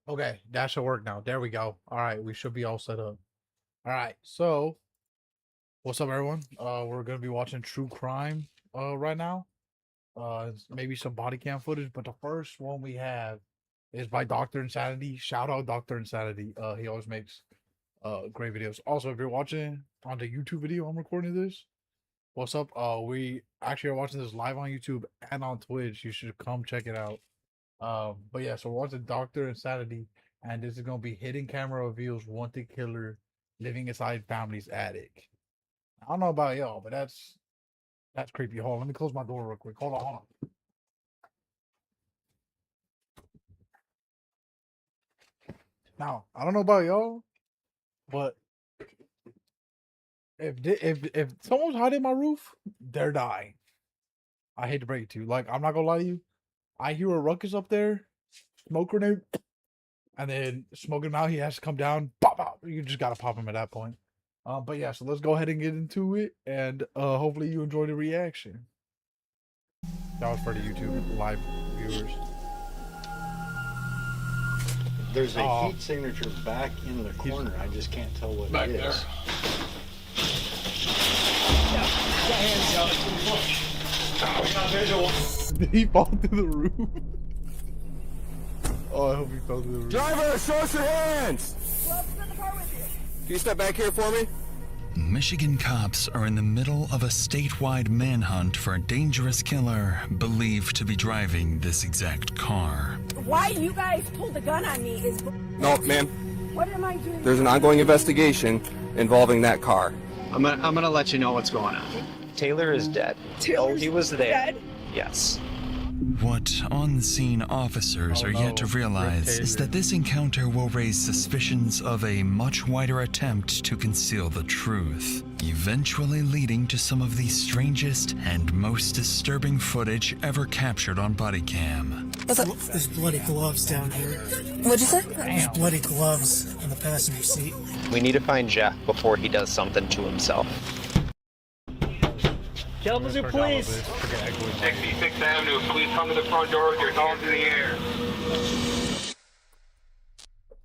Okay, that should work now. There we go. All right, we should be all set up. All right, so what's up, everyone? We're gonna be watching true crime right now. Maybe some body cam footage, but the first one we have is by Doctor Insanity. Shout out Doctor Insanity. He always makes great videos. Also, if you're watching on the YouTube video, I'm recording this. What's up? We actually are watching this live on YouTube and on Twitch. You should come check it out. But yeah, so we're watching Doctor Insanity, and this is gonna be hidden camera reveals wanted killer living inside family's attic. I don't know about y'all, but that's creepy. Hold on, let me close my door real quick. Hold on. Now, I don't know about y'all, but if someone's hiding my roof, they're dying. I hate to break it to you. Like, I'm not gonna lie to you. I hear a ruckus up there, smoke grenade, and then smoking him out. He has to come down. Pop out. You just gotta pop him at that point. But yeah, so let's go ahead and get into it, and hopefully you enjoy the reaction. That was for the YouTube live viewers. There's a heat signature back in the corner. I just can't tell what it is. Did he fall through the roof? Oh, I hope he fell through the roof. Driver, show us your hands! in the car with you. Can you step back here for me? Michigan cops are in the middle of a statewide manhunt for a dangerous killer believed to be driving this exact car. Why you guys pulled the gun on me is... No, ma'am. What am I doing? There's an ongoing investigation involving that car. I'm gonna let you know what's going on. Taylor is dead. Taylor's he was there. dead? Yes. What on-scene officers are yet to realize is that this encounter will raise suspicions of a much wider attempt to conceal the truth, eventually leading to some of the strangest and most disturbing footage ever captured on body cam. There's bloody gloves down here. What'd you say? There's bloody gloves on the passenger seat. We need to find Jeff before he does something to himself. Kalamazoo Police! 66th Avenue, please come to the front door with your thumbs in the air.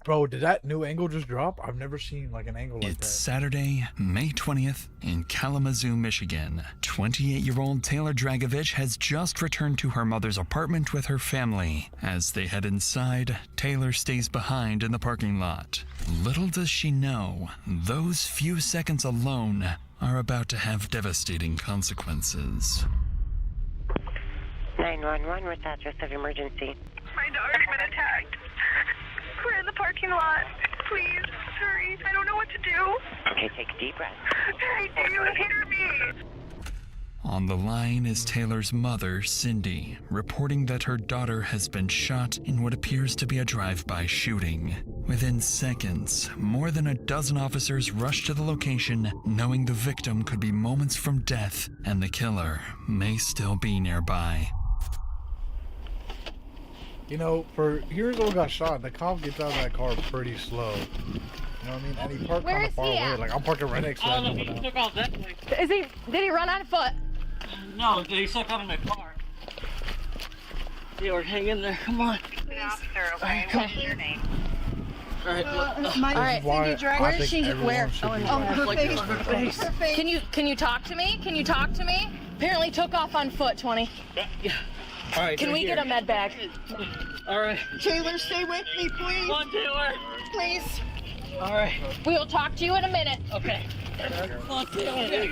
Bro, did that new angle just drop? I've never seen like an angle like It's that. Saturday, May 20th, in Kalamazoo, Michigan. 28-year-old Taylor Dragovich has just returned to her mother's apartment with her family. As they head inside, Taylor stays behind in the parking lot. Little does she know, those few seconds alone are about to have devastating consequences. 911, what's the address of emergency? My daughter's been attacked. We're in the parking lot. Please, hurry. I don't know what to do. Okay, take a deep breath. I do. Hear me. On the line is Taylor's mother, Cindy, reporting that her daughter has been shot in what appears to be a drive-by shooting. Within seconds, more than a dozen officers rush to the location, knowing the victim could be moments from death and the killer may still be nearby. You know, for hearing someone got shot, the cop gets out of that car pretty slow. You know what I mean? And he parked kind of far away. Like, I'm parking right next to that. He took off that way. Did he run on foot? No, he took out in the car. Yeah, hang in there. Come on. Officer, okay. What's your name? All right. Where is she? Where? Her face. Can you talk to me? Can you talk to me? Apparently took off on foot, 20. Yeah. All right. Can we get a med bag? All right. Taylor, stay with me, please. Come on, Taylor. Please. All right. We will talk to you in a minute. Okay. Come on, Taylor.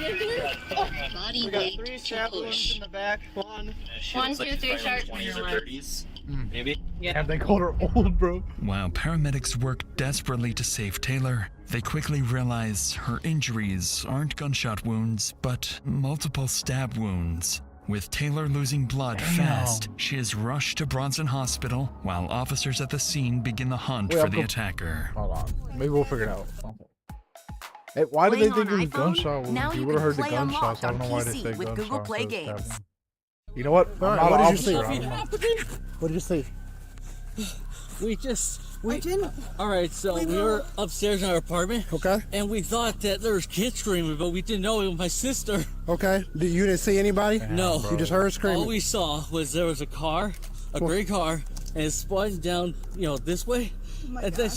Body We got 3 chaplains in the back. One. 1, 2, 3, start. 20s or 30s. Maybe. And they called her old, bro. While paramedics work desperately to save Taylor, they quickly realize her injuries aren't gunshot wounds, but multiple stab wounds. With Taylor losing blood fast, she is rushed to Bronson Hospital while officers at the scene begin the hunt for the attacker. Hold on. Maybe we'll figure it out. Hey, why did they think it was gunshot wounds? Now You you would have heard the can play gunshots. I don't Unlocked know why on they PC said with gunshots. Google Play so it's Games. happening. You know what? I'm Alright, not what an did you officer. say? I don't know. What did you say? All right, so we were upstairs in our apartment. Okay. And we thought that there was kids screaming, but we didn't know it was my sister. Okay. You didn't see anybody? No. You just heard All screaming? we saw was there was a car, a gray car, and it spun down, this way. and then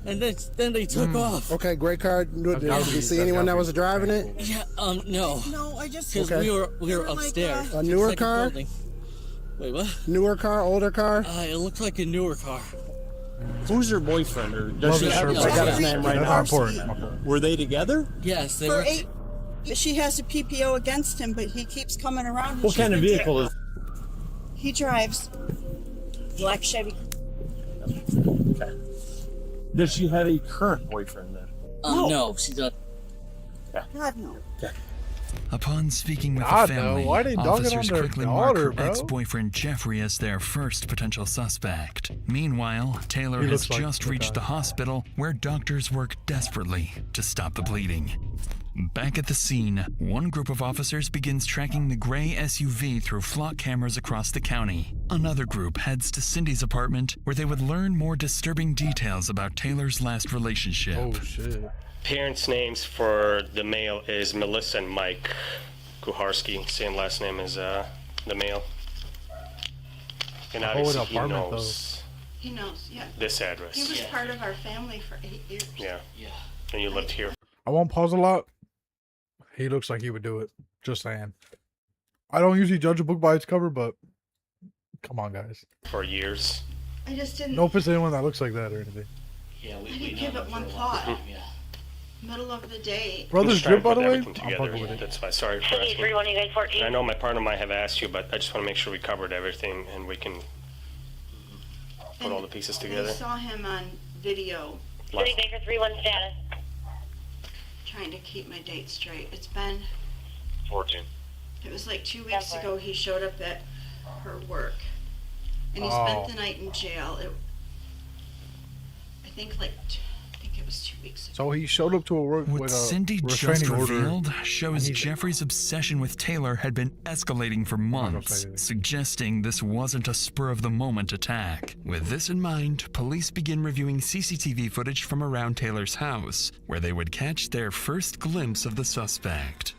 and then they took off. Okay, gray car. Did you see anyone that was driving it? Yeah, no. No, I just. Because we were upstairs. A newer car? Building. Wait, what? Newer car, older car? It looks like a newer car. Who's her boyfriend? Or Love does she the have shirt. I got his name right That's now. not important. Were they together? Yes, they For were. 8, she has a PPO against him, but he keeps coming around. and What she's kind of been vehicle is? He drives. Black Chevy. Okay. Does she have a current boyfriend then? No, she doesn't. God, no. Okay. Upon speaking with God, the no. family, Why they dogging officers on their quickly mark daughter, her bro? ex-boyfriend Jeffrey as their first potential suspect. Meanwhile, Taylor He has looks like just the reached guy. the hospital where doctors work desperately to stop the bleeding. Back at the scene, one group of officers begins tracking the gray SUV through flock cameras across the county. Another group heads to Cindy's apartment where they would learn more disturbing details about Taylor's last relationship. Oh shit. Parents' names for the male is Melissa and Mike Kuharski. Same last name as the male. And obviously he knows He knows, yeah. this address. He was part of our family for 8 years. Yeah. And you lived here. I won't pause a lot. He looks like he would do it. Just saying. I don't usually judge a book by its cover, but come on, guys. For years. I just didn't. No offense to anyone that looks like that or anything. I didn't give it one thought. Middle of the day. Brothers Just trying drip, to by the put way. everything I'm together. fucking with it. That's why. Sorry for City asking. 31914. I know my partner might have asked you, but I just want to make sure we covered everything and we can put all the pieces together. I saw him on video City Baker 31 status. trying to keep my date straight. It's been. 14. It was like 2 weeks ago he showed up at her work. And he Oh. spent the night in jail. I think it was 2 weeks ago. So he showed up to a work What with a Cindy just restraining order. revealed shows and he's- Jeffrey's obsession with Taylor had been escalating for months, suggesting this wasn't a spur-of-the-moment attack. With this in mind, police begin reviewing CCTV footage from around Taylor's house, where they would catch their first glimpse of the suspect.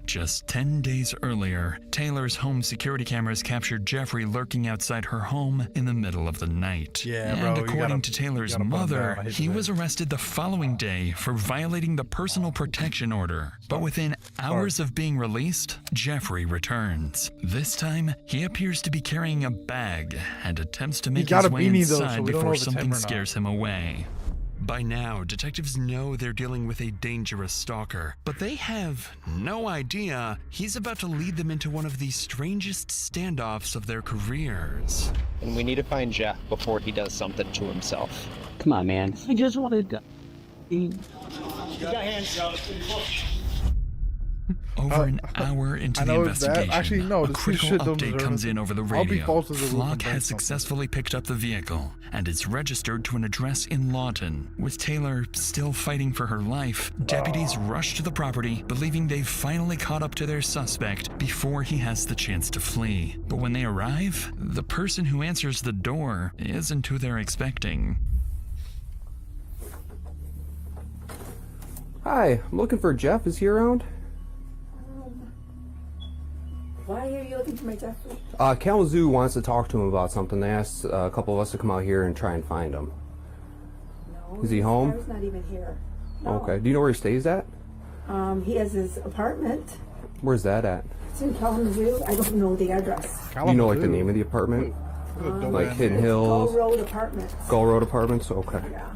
Just 10 days earlier, Taylor's home security cameras captured Jeffrey lurking outside her home in the middle of the night. Yeah, and bro, you according gotta- to Taylor's you gotta put him mother, down. I hate he that. was arrested the following day for violating the personal protection order. But within hours of being released, Jeffrey returns. This time, he appears to be carrying a bag and attempts to make got his a way beanie, though, inside so we don't know before if it's him something or not. scares him away. By now, detectives know they're dealing with a dangerous stalker, but they have no idea he's about to lead them into one of the strangest standoffs of their careers. And we need to find Jeff before he does something to himself. Come on, man. I just wanted to. You got hands up. Over an hour into I the know it's that. investigation, Actually, no, a this critical shit don't update deserve comes it. in over the I'll be radio. false as a roof and Flock break has something. successfully picked up the vehicle and is registered to an address in Lawton. With Taylor still fighting for her life, deputies rush to the property, believing they've finally caught up to their suspect before he has the chance to flee. But when they arrive, the person who answers the door isn't who they're expecting. Hi, I'm looking for Jeff. Is he around? Why are you looking for my Jeffrey? Kalamazoo wants to talk to him about something. They asked a couple of us to come out here and try and find him. No. Is he home? He's not even here. No. Okay. Do you know where he stays at? He has his apartment. Where's that at? It's in Kalamazoo. I don't know the address. Do you know like the name of the apartment? Like Hidden It's Hills? Gull Road Apartments. Gull Road Apartments? Okay. Yeah.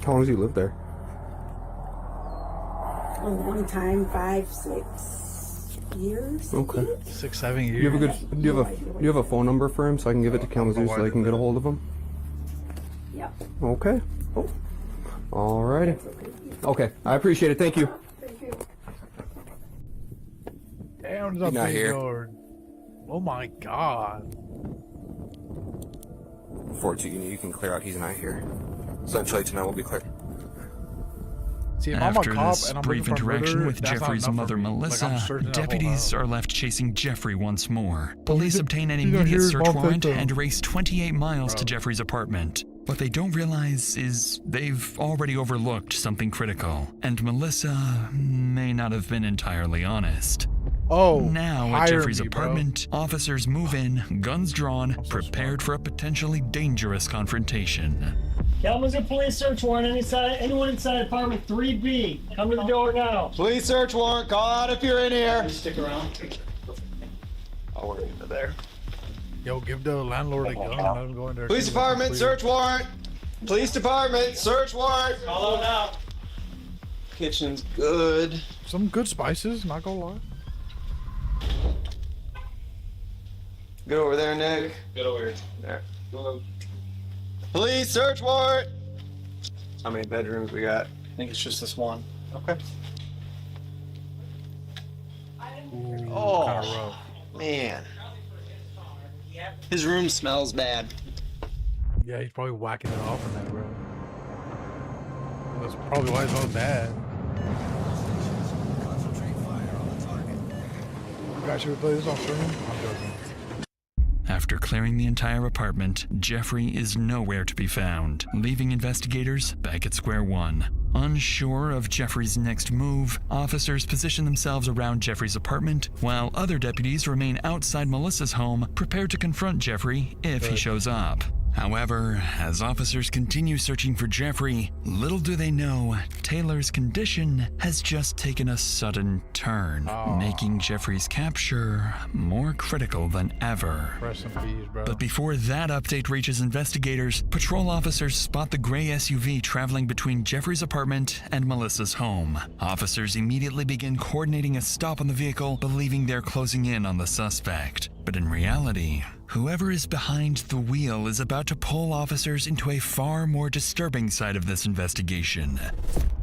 How long does he live there? A long time, 5, 6 years. Okay. 6, 7 years. Do you have a good? Do you have a phone number for him so I can give it to Kalamazoo so they can get a hold of him? Yeah. Okay. Oh. Alrighty. Okay. I appreciate it. Thank you. Damn, He's not here. yard. Oh my god. 14. You can clear out. He's not here. Essentially tonight will be clear. See, if I'm a After cop this and I'm brief looking for interaction murder, with that's not Jeffrey's enough for mother, me. Like, I'm Melissa, searching that whole deputies house. are left chasing Jeffrey once more. Well, Police he's obtain an gonna hear immediate his search mom warrant take them. and race 28 miles to Bro. Jeffrey's apartment. What they don't realize is they've already overlooked something critical, and Melissa may not have been entirely honest. Oh, Now, at hire Jeffrey's me, bro. apartment, officers move in, guns drawn, prepared for a potentially dangerous confrontation. Kalamazoo police search warrant. Anyone inside apartment 3B. Come to the door now. Police search warrant. Call out if you're in here. Stick around. I'll work into there. Yo, give the landlord a gun and let him go in there. Police too. department, search warrant. Police department, search warrant. Call out now. Kitchen's good. Some good spices, not gonna lie. Get over there, Nick. Get over here. There. Police search warrant. How many bedrooms we got? I think it's just this one. Okay. Ooh, Oh. kinda rough. Man. His room smells bad. Yeah, he's probably whacking it off in that room. That's probably why it smells bad. You guys, should we play this on stream? I'm joking. After clearing the entire apartment, Jeffrey is nowhere to be found, leaving investigators back at square one. Unsure of Jeffrey's next move, officers position themselves around Jeffrey's apartment, while other deputies remain outside Melissa's home, prepared to confront Jeffrey if he shows up. However, as officers continue searching for Jeffrey, little do they know, Taylor's condition has just taken a sudden turn, making Jeffrey's capture more critical than ever. Rest in peace, bro. But before that update reaches investigators, patrol officers spot the gray SUV traveling between Jeffrey's apartment and Melissa's home. Officers immediately begin coordinating a stop on the vehicle, believing they're closing in on the suspect. But in reality, whoever is behind the wheel is about to pull officers into a far more disturbing side of this investigation.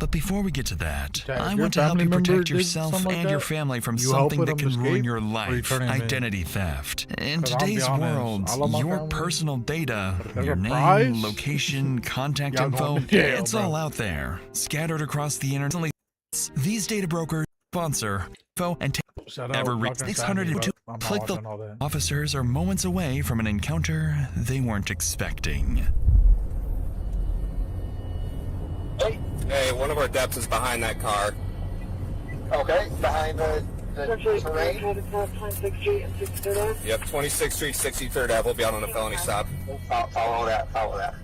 But before we get to that, Okay, if I your want to help family you member protect did yourself something like and your that, family from you help something with that them can to ruin escape, your or you life: turn him in? identity theft. In 'Cause I'll be today's honest, world, I love my your family. personal data, there's your a name, prize, location, contact y'all info, going to jail, it's bro. all out there, scattered across the internet. These data brokers sponsor info and Shout out ever reach fucking 602. family, but I'm not Click the watching all that. officers are moments away from an encounter they weren't expecting. Hey, one of our depths is behind that car. Okay, behind the terrain. Yep, 26th Street, 63rd Ave. We'll be out on a felony stop. Follow that.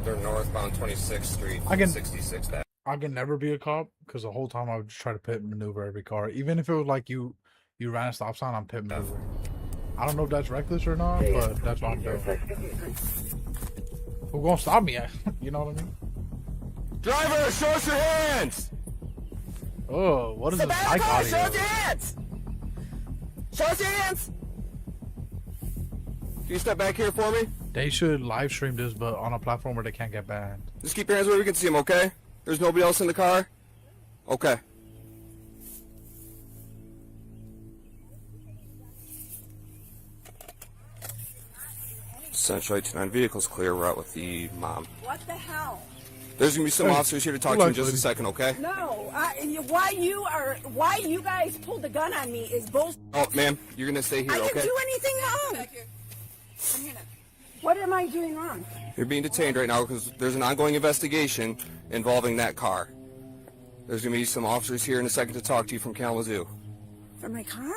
They're northbound 26th Street, I can- 66th Ave. I can never be a cop because the whole time I would just try to pit maneuver every car. Even if it was like you ran a stop sign, I'm pit maneuvering. I don't know if that's reckless or not, but that's what I'm doing. Who gonna stop me? You know what I mean? Driver, show us your hands! Oh, what is this bike audio? hands! Show us your hands! Can you step back here for me? They should live stream this, but on a platform where they can't get banned. Just keep your hands where we can see them, okay? There's nobody else in the car? Okay. Central 89 vehicles clear. We're out with the mom. What the hell? There's gonna be some Hey, officers here to talk to you in just a second, okay? No, why you guys pulled the gun on me is bullshit. Oh, ma'am, you're gonna stay here, I didn't okay? do anything wrong. What am I doing wrong? You're being detained right now because there's an ongoing investigation involving that car. There's gonna be some officers here in a second to talk to you from Kalamazoo. For my car?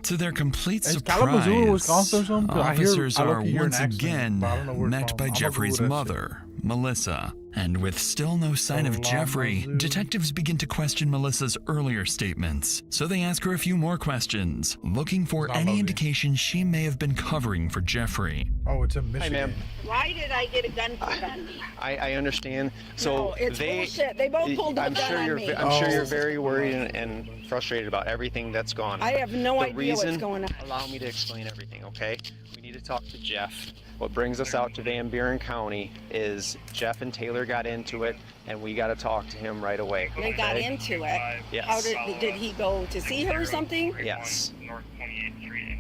To their complete Is surprise, Kalamazoo in Wisconsin or something? 'Cause officers I are low-key hear an once accent, again but I don't know where it's met from. by I'm not Jeffrey's good at that mother, Melissa. And with still no sign of Jeffrey, Kalamazoo. detectives begin to question Melissa's earlier statements. So they ask her a few more questions, looking for Not any movie. indication she may have been covering for Jeffrey. Oh, it's in Michigan. ma'am. Why did I get a gun pulled on me? I understand. So No, it's bullshit. They both pulled a I'm gun sure on you're me. I'm sure Oh. you're very worried and frustrated about everything that's gone. I have no The idea what's reason- going on. Allow me to explain everything, okay? We need to talk to Jeff. What brings us out to Van Buren County is Jeff and Taylor got into it, and we got to talk to him right away. They got okay? into it. Yes. How did he go to see her or something? Yes.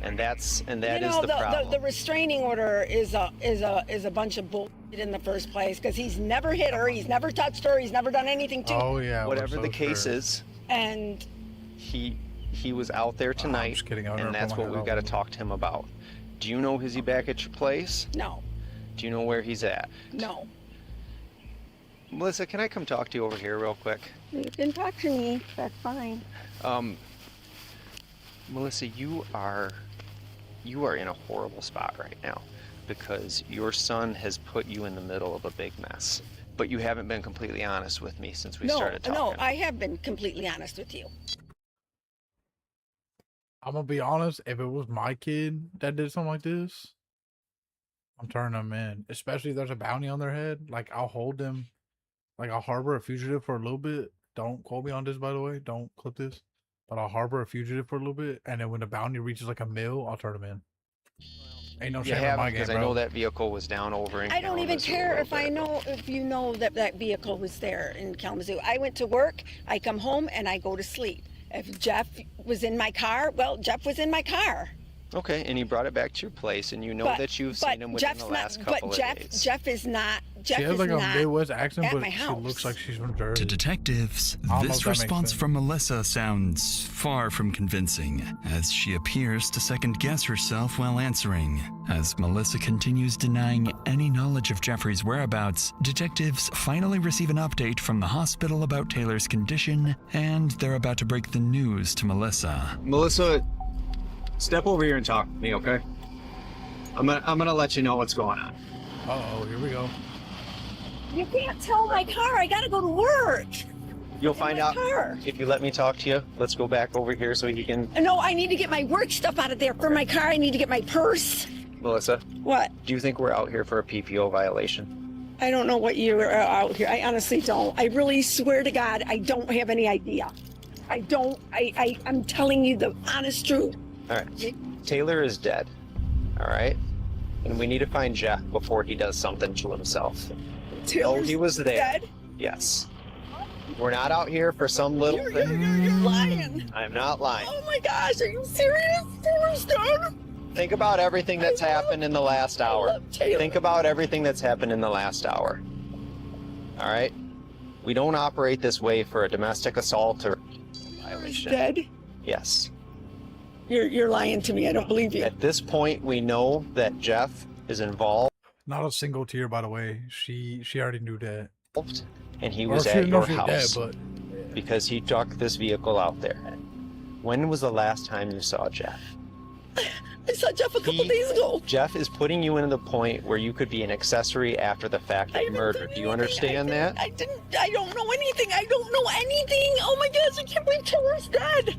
And that is the problem. the restraining order is a bunch of bullshit in the first place because he's never hit her, he's never touched her, he's never done anything to her. Oh yeah. we're Whatever so the case sure. is, And he was out there tonight, just kidding. I'll never and that's put my what head we've got to out. talk to him about. Do you know, is he back at your place? no, Do you know where he's at? no. Melissa, can I come talk to you over here real quick? You can talk to me. That's fine. Melissa, you are in a horrible spot right now because your son has put you in the middle of a big mess. But you haven't been completely honest with me since we started talking. No, I have been completely honest with you. I'm gonna be honest. If it was my kid that did something like this, I'm turning them in. Especially if there's a bounty on their head. Like, I'll hold them. Like, I'll harbor a fugitive for a little bit. Don't quote me on this, by the way. Don't clip this. But I'll harbor a fugitive for a little bit, and then when the bounty reaches like $1 million, I'll turn them in. Ain't no shame in my game, because bro. I know that vehicle was down over in I don't even Kalamazoo care a if little I bit. know if you know that vehicle was there in Kalamazoo. I went to work, I come home, and I go to sleep. If Jeff was in my car, well, Jeff was in my car. Okay, and you brought it back to your place, and you know that you've seen him within the last couple of days. Jeff is not. Jeff She has is like a not Midwest accent, at but my she house. looks like she's from Jersey. To detectives, I don't know if this that makes response sense. from Melissa sounds far from convincing, as she appears to second-guess herself while answering. As Melissa continues denying any knowledge of Jeffrey's whereabouts, detectives finally receive an update from the hospital about Taylor's condition, and they're about to break the news to Melissa. Melissa, step over here and talk to me, okay? I'm gonna let you know what's going on. Uh-oh, here we go. You can't tell my car. I gotta go to work. You'll find out car. if you let me talk to you. Let's go back over here so you can... No, I need to get my work stuff out of there for my car. I need to get my purse. Melissa, What? do you think we're out here for a PPO violation? I don't know what you are out here. I honestly don't. I really swear to God, I don't have any idea. I don't. I'm telling you the honest truth. All right. Taylor is dead. All right? And we need to find Jeff before he does something to himself. Taylor's he was there. dead? Yes. We're not out here for some little thing. You're lying. I'm not lying. Oh my gosh, are you serious? Taylor's dead? Think about everything that's happened in the last hour. Think about everything that's happened in the last hour. All right? We don't operate this way for a domestic assault or violation. Dead? Yes. You're lying to me. I don't believe you. At this point, we know that Jeff is involved. Not a single tear, by the way. She already knew that. And he Or was she at didn't know your she was house dead, because he took this vehicle out there. When was the last time you saw Jeff? I saw Jeff a couple days ago. Jeff is putting you into the point where you could be an accessory after the fact of murder. Do you understand that? I don't know anything. I don't know anything. Oh my gosh, I can't believe Taylor's dead.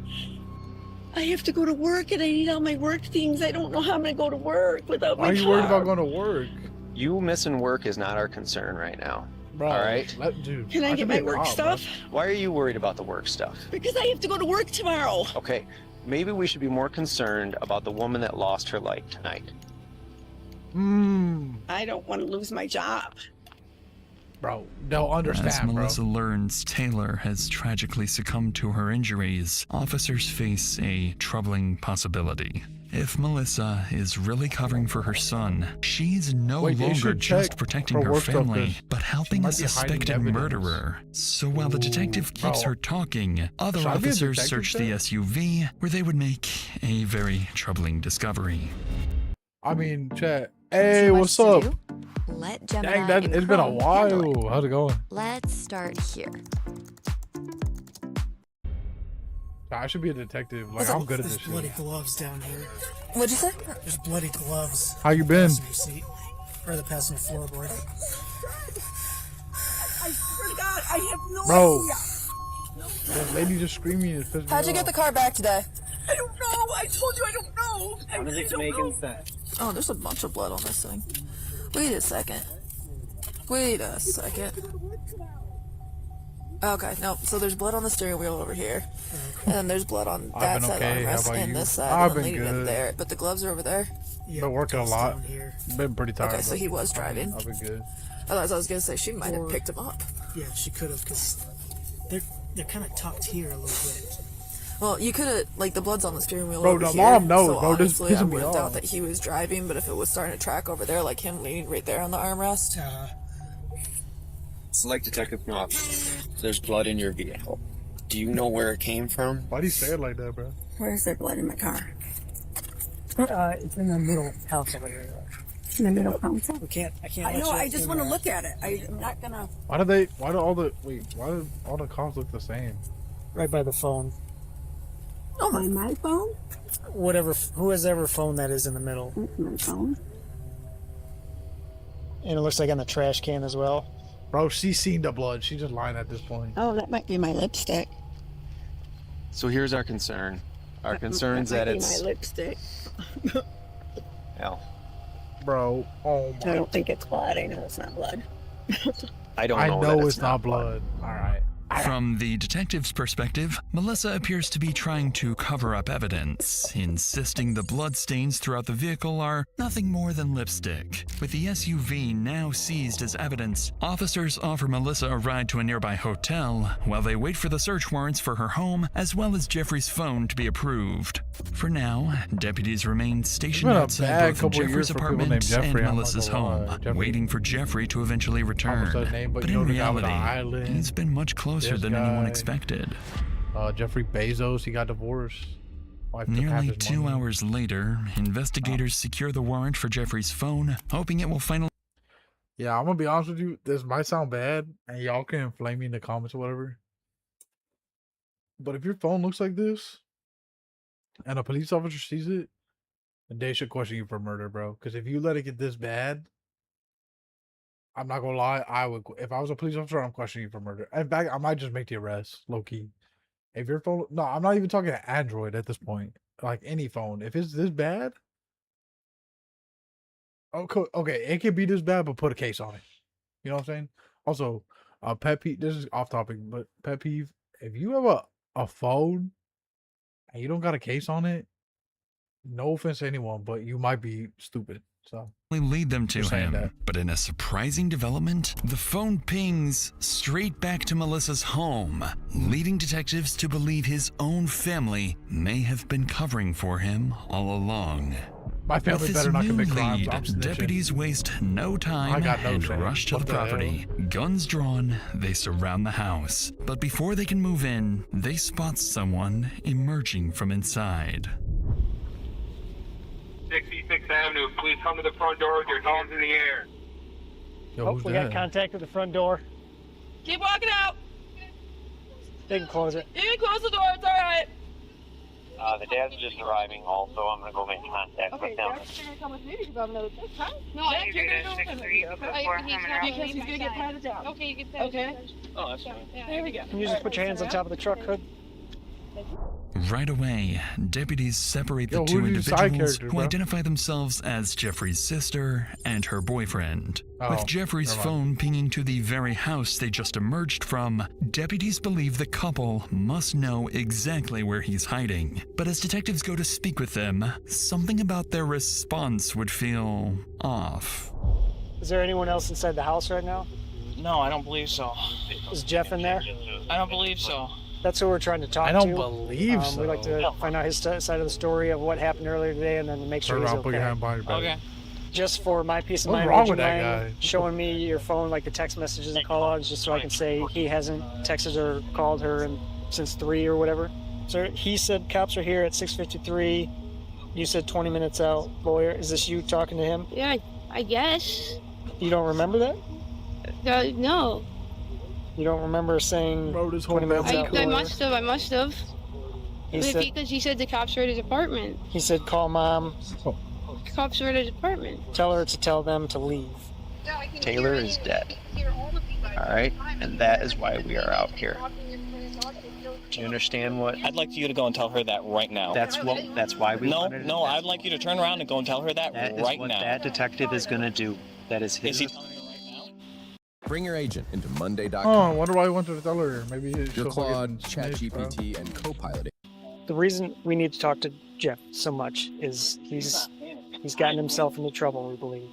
I have to go to work and I need all my work things. I don't know how I'm going to go to work without Why my are you car. worried about going to work? You missing work is not our concern right now. Bro, all right? Dude, Can I get my work stuff? Why are you worried about the work stuff? Because I have to go to work tomorrow. Okay, maybe we should be more concerned about the woman that lost her life tonight. I don't want to lose my job. Bro, they'll understand, As bro. Melissa learns Taylor has tragically succumbed to her injuries, officers face a troubling possibility. If Melissa is really covering for her son, she's no Wait, they longer should just check protecting for her work stuff, family, 'cause but helping she a might be hiding suspected evidence. murderer. So while the detective keeps bro. her talking, other Should I be a officers detective search the then? SUV, where they would make a very troubling discovery. I mean, chat. Hey, what's up? Let Gemini Dang, that, and it's been a Chrome handle it. while. How's it going? Let's start here. I should be a detective. Like, I'm good at this There's bloody shit. gloves down here. What'd you say? There's bloody gloves. How you been? Passenger seat. Or the passenger floorboard. I swear to God, I have no Bro. idea. That lady just screaming is pissing me How'd you get off. the car back today? I don't know. I told you I don't know. I really don't know. sense? Oh, there's a bunch of blood on this thing. Wait a second. Wait a second. Okay, no, so there's blood on the steering wheel over here. And then there's blood on I've that been side okay. How armrest about and you? this side. I've and then been leading in good. there. But the gloves are over there. Been working a lot. Been pretty tired. Okay, so but he was driving. I've been good. Otherwise, I was gonna say she might have Or- picked him up. Yeah, she could have, because they're kind of tucked here a little bit. Well, you could have, like, the blood's on the steering wheel Bro, over the here. mom knows, so bro. This obviously I pissing me wouldn't doubt off. that he was driving, but if it was starting to track over there, like him leaning right there on the armrest. Select Detective Knopf. There's blood in your vehicle. Do you know where it came from? Why do you say it like that, bro? Where's there blood in my car? It's in the middle house over here. In the middle console? I can't I let know, you I just in want to there. look at it. I'm not gonna... Why do all the cops look the same? Right by the phone. Oh, my phone? whoever phone that is in the middle. Phone. And it looks like on the trash can as well. Bro, she's seen the blood. She's just lying at this point. Oh, that might be my lipstick. So here's our concern. Our concern's that it's... my lipstick. Hell. Bro, oh my. I don't think it's blood. I know it's not blood. I know that it's not blood. All right. From the detective's perspective, Melissa appears to be trying to cover up evidence, insisting the bloodstains throughout the vehicle are nothing more than lipstick. With the SUV now seized as evidence, officers offer Melissa a ride to a nearby hotel while they wait for the search warrants for her home as well as Jeffrey's phone to be approved. For now, deputies remain stationed outside both Jeffrey's apartment and Melissa's home, waiting for Jeffrey to eventually return. But in reality, he's been much closer than anyone expected. Jeffrey Bezos, he got divorced. Nearly 2 hours later, investigators secure the warrant for Jeffrey's phone, hoping it will finally... Yeah, I'm gonna be honest with you. This might sound bad, and y'all can flame me in the comments or whatever. But if your phone looks like this, and a police officer sees it, then they should question you for murder, bro. Because if you let it get this bad, I'm not gonna lie, I would. If I was a police officer, I'm questioning you for murder. In fact, I might just make the arrest, low key. If your phone, no, I'm not even talking to Android at this point. Like any phone, if it's this bad, okay, it can be this bad, but put a case on it. You know what I'm saying? Also, pet peeve. This is off topic, but pet peeve. If you have a phone and you don't got a case on it, no offense to anyone, but you might be stupid. So lead them to him. But in a surprising development, the phone pings straight back to Melissa's home, leading detectives to believe his own family may have been covering for him all along. My family better not commit crimes. Deputies waste no time and rush to the property. Guns drawn, they surround the house. But before they can move in, they spot someone emerging from inside. 66th Avenue, please come to the front door with your hands in the air. Yo, we got contact with the front door. Keep walking out. They can close it. You can close the door, it's alright. The dad's just arriving also. I'm going to go make contact with him. Jack's gonna come with me because I'm another huh? No, Jack, you're gonna go with him. Because he's gonna get patted down. Okay, you get patted down. Okay. Oh, that's fine. There we go. Can you just put your hands on top of the truck hood? Right away, deputies separate the two individuals who identify themselves as Jeffrey's sister and her boyfriend. With Jeffrey's phone pinging to the very house they just emerged from, deputies believe the couple must know exactly where he's hiding. But as detectives go to speak with them, something about their response would feel off. Is there anyone else inside the house right now? No, I don't believe so. Is Jeff in there? I don't believe so. That's who we're trying to talk to. I don't believe so. We'd like to find out his side of the story of what happened earlier today and then make sure he's okay. Okay. Just for my peace of mind, would you mind showing me your phone, like the text messages and call outs, just so I can say he hasn't texted or called her since 3 or whatever? Sir, he said cops are here at 6:53. You said 20 minutes out. Lawyer, is this you talking to him? Yeah, I guess. You don't remember that? No. You don't remember saying 20 minutes out? I must have. Because he said the cops are at his apartment. He said call mom. Cops are at his apartment. Tell her to tell them to leave. Taylor is dead. Alright? And that is why we are out here. Do you understand what? I'd like you to go and tell her that right now. That's why we wanted to. No, I'd like you to turn around and go and tell her that right now. That is what that detective is going to do. That is his. Is he telling her right now? Bring your agent into Monday.com. Oh, I wonder why I wanted to tell her. Maybe your Claude, ChatGPT, and Copilot. The reason we need to talk to Jeff so much is he's gotten himself into trouble, we believe.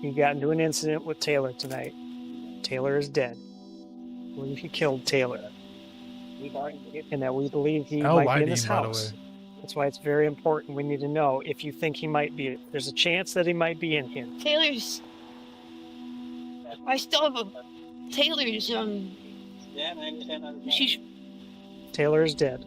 He got into an incident with Taylor tonight. Taylor is dead. We believe he killed Taylor. And that we believe he might be in this house. That's why it's very important. We need to know if you think he might be. There's a chance that he might be in here. Taylor's. I still have Taylor's. Taylor is dead.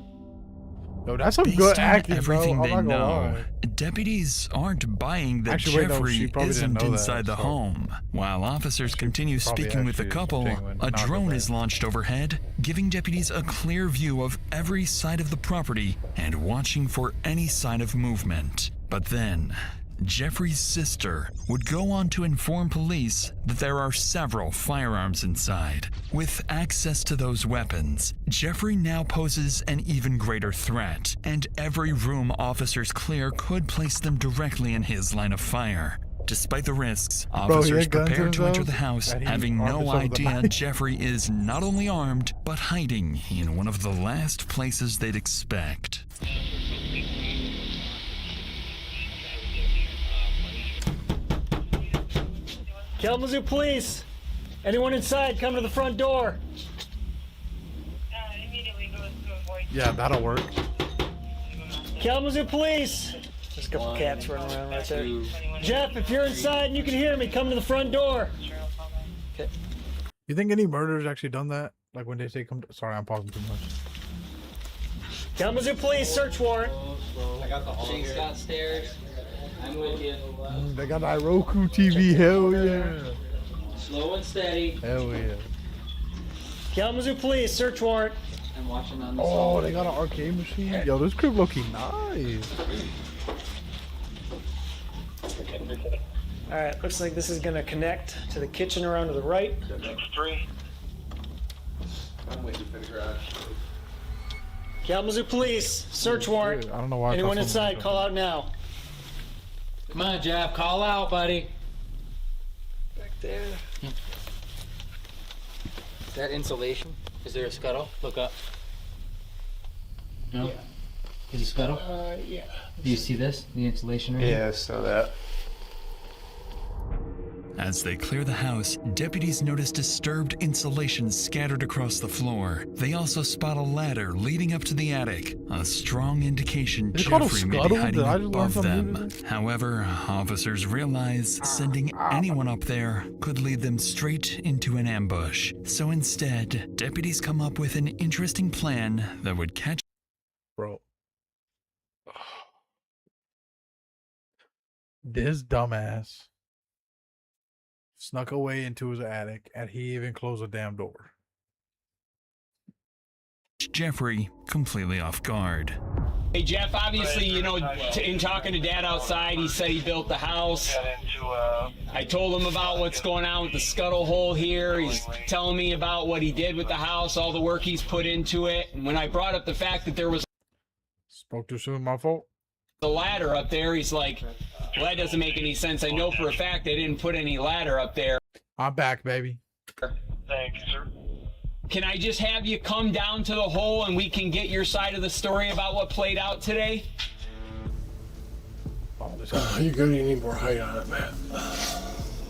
Yo, that's some Based good on acting, everything bro. I'm they not gonna know, lie. deputies aren't buying that Actually, wait, no, she Jeffrey probably didn't isn't know that, inside the so- home. While officers continue probably speaking with the actually couple, genuine, a not drone the is thing. launched overhead, giving deputies a clear view of every side of the property and watching for any sign of movement. But then, Jeffrey's sister would go on to inform police that there are several firearms inside. With access to those weapons, Jeffrey now poses an even greater threat, and every room officers clear could place them directly in his line of fire. Despite the risks, he officers had guns prepare in to enter his the house, and he having armed no himself with a idea knife. Jeffrey is not only armed, but hiding in one of the last places they'd expect. Kalamazoo Police! Anyone inside, come to the front door. Yeah, that'll work. Kalamazoo Police! There's a couple cats running around right there. Jeff, if you're inside and you can hear me, come to the front door. You think any murderers actually done that? Like when they say come to... Sorry, I'm talking too much. Kalamazoo Police, search warrant. I got the hall downstairs. I'm with you. They got that Roku TV. Hell yeah. Slow and steady. Hell yeah. Kalamazoo Police, search warrant. I'm watching on the Oh, they got an arcade machine. Yo, this crib looking nice. Alright, looks like this is gonna connect to the kitchen around to the right. I'm waiting for the garage. Kalamazoo Police, search warrant. I don't know why. I Anyone thought someone inside, was call out now. Come on, Jeff, call out, buddy. Back there. Is that insulation? Is there a scuttle? Look up. No? Is it scuttle? Yeah. Do you see this? The insulation right Yeah, I saw that. As they clear the house, deputies notice disturbed insulation scattered across the floor. They also spot a ladder leading up to the attic, a strong indication Is it called a Jeffrey may be scuttle? hiding Did I just learn above something them. new today? However, officers realize sending anyone up there could lead them straight into an ambush. So instead, deputies come up with an interesting plan that would catch Bro. This dumbass snuck away into his attic and he even closed the damn door. Jeffrey completely off guard. Hey Jeff, obviously, you know, in talking to Dad outside, he said he built the house. I told him about what's going on with the scuttle hole here. He's telling me about what he did with the house, all the work he's put into it. And when I brought up the fact that there was Spoke too soon, my fault. a ladder up there, he's like, well, that doesn't make any sense. I know for a fact they didn't put any ladder up there. I'm back, baby. Thank you, sir. Can I just have you come down to the hole and we can get your side of the story about what played out today? You're gonna need more height on it, man.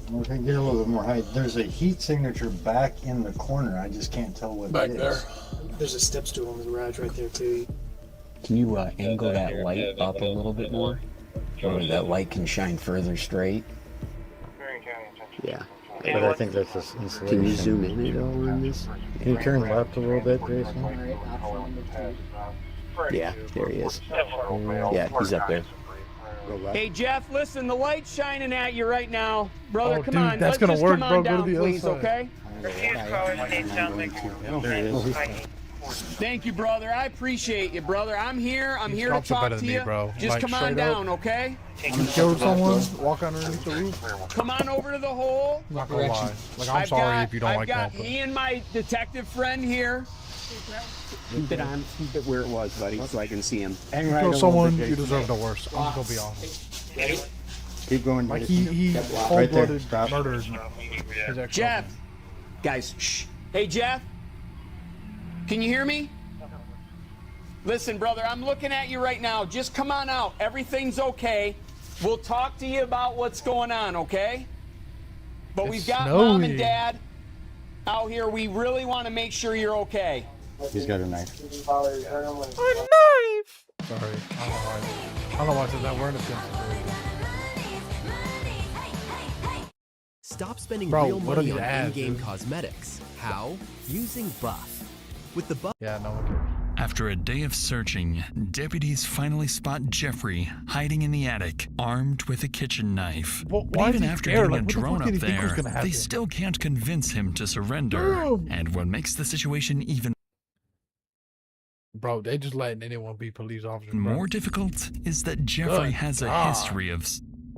We're gonna get a little bit more height. There's a heat signature back in the corner. I just can't tell what Back it there. is. There's a step stool in the garage right there too. Can you angle that light up a little bit more? So that light can shine further straight? Yeah, but I think that's just insulation. Can you zoom in at all on this? Can you turn left a little bit, Jason? Yeah, there he is. Yeah, he's up there. Hey Jeff, listen, the light's shining at you right now. Brother, Oh, come dude, on, that's let's gonna just work, come bro. on Go to down, the other please, side. okay? There it is. Thank you, brother. I appreciate you, brother. I'm here. I'm These here to cops are talk better to than me, you. bro. Just Like, come on straight up. down, okay? You killed someone, walk underneath the roof. Come on over to the hole. I'm not gonna lie. Like, I'm sorry if you don't like that. I've got me and my detective friend here. Keep it on, keep it where it was, buddy, so I can see him. Hang You right kill over someone, there, you Jason. deserve the worst. I'm just gonna be honest. Keep going, Like, Jason. he Right there. cold-blooded Stop. murdered his ex. Jeff. Guys, shh. Hey, Jeff. Can you hear me? Listen, brother, I'm looking at you right now. Just come on out. Everything's okay. We'll talk to you about what's going on, okay? But It's we've got Mom and snowy. Dad out here. We really want to make sure you're okay. He's got a knife. Sorry, I don't know why. I don't know why I said that. We're in a situation. Stop spending Bro, real what are money these on ads, in-game dude? cosmetics. How? Using Buff. With the Buff. Yeah, no one cares. After a day of searching, deputies finally spot Jeffrey hiding in the attic, armed with a kitchen knife. Why But is even he after scared? getting Like, a what the fuck drone did up he think was there, gonna they happen? still can't convince him to surrender. Damn. And what makes the situation even Bro, they just letting anyone be police officers. Bro. more difficult is that Jeffrey Good has a God. history of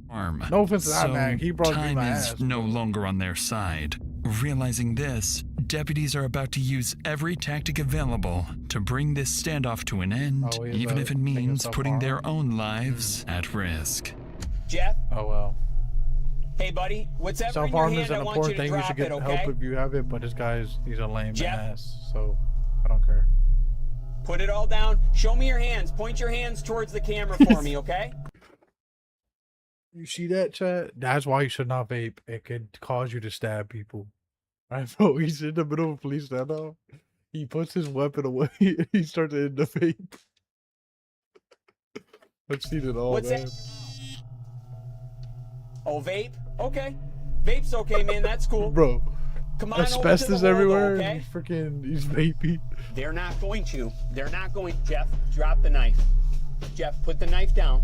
harm. No offense to that, So man. He brought me time my is ass, no longer on their side. Realizing this, deputies are about to use every tactic available to bring this standoff to an end, Oh, he's, even if it means himself putting harm. their own lives at risk. Jeff? Oh, well. Hey, buddy. What's ever in your Self-harm hand, is I an want you important to thing. You drop should get it, okay? help if you have it, but this guy's, he's a lame Jeff? ass, so I don't care. Put it all down. Show me your hands. Point your hands towards the camera for me, okay? You see that, chat? That's why you should not vape. It could cause you to stab people. Right, bro? He's in the middle of a police standoff. He puts his weapon away and he starts to hit the vape. I've seen it all, What's man. that? Oh, vape? Okay. Vape's okay, man. That's cool. Bro, Come on asbestos over to the hole, everywhere. okay? And he's vaping. They're not going to. They're not going. Jeff, drop the knife. Jeff, put the knife down.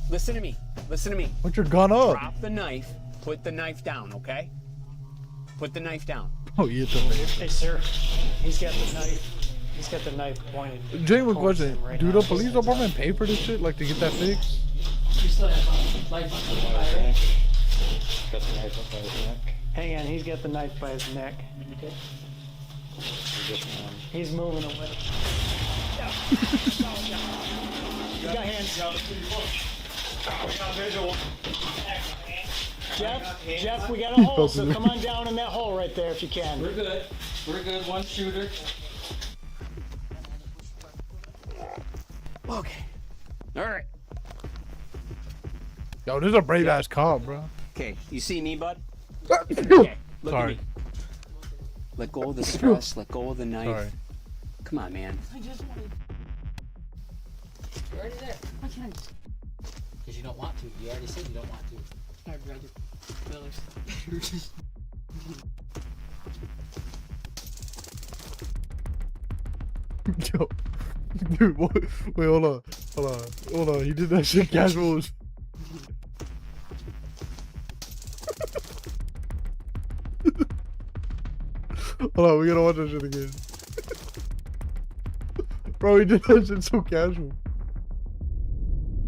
Listen to me. Listen to me. Put your gun up. Drop the knife. Put the knife down, okay? Put the knife down. Oh, you hit the vape. Hey, sir. He's got the knife. He's got the knife pointed. Genuine towards question. him right Do now. the police department pay for this shit? Like to get that fixed? You still have life on the fire. Got the knife up by his neck. Hang on, he's got the knife by his neck. He's moving away. You got hands. Jeff, we got a hole, so come on down in that hole right there if you can. We're good. We're good. One shooter. Okay. All right. Yo, this is a brave ass cop, bro. Okay, you see me, bud? Okay, look Sorry. at me. Let go of the stress. Let go of the knife. Sorry. Come on, man. I just wanted. You're already there. I can't. Because you don't want to. You already said you don't want to. I'd rather. You're just. Yo, dude, what? Wait, hold on. He did that shit casual. Hold on, we gotta watch that shit again. Bro, he did that shit so casual.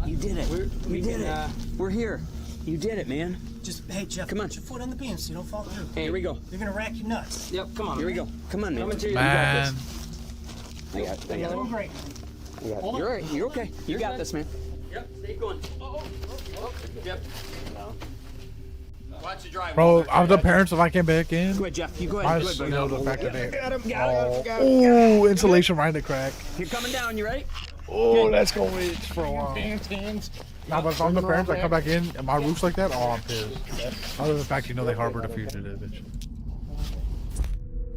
You did it. You did it. We're here. You did it, man. Just, hey, Jeff, Come on. put your foot on the beam so you don't fall through. Here we go. You're gonna rack your nuts. Yep, come on. Here we go. Come on, man. Coming to you. Man, I got You're doing great. it. Hold on. You're all right. You're okay. You got this, man. Yep, stay going. Yep. Watch the drive. bro, I'm the parents if I came back in. Go ahead, Jeff. You go I ahead. Go ahead, buddy. know the fact that they. Got him. Ooh, insulation right in the crack. You're coming down. You ready? Oh, that's gonna wait for a while. Nah, but if I'm the parents, I come back in and my roof's like that, oh, I'm pissed. Other than the fact, you know, they harbored a fugitive and shit.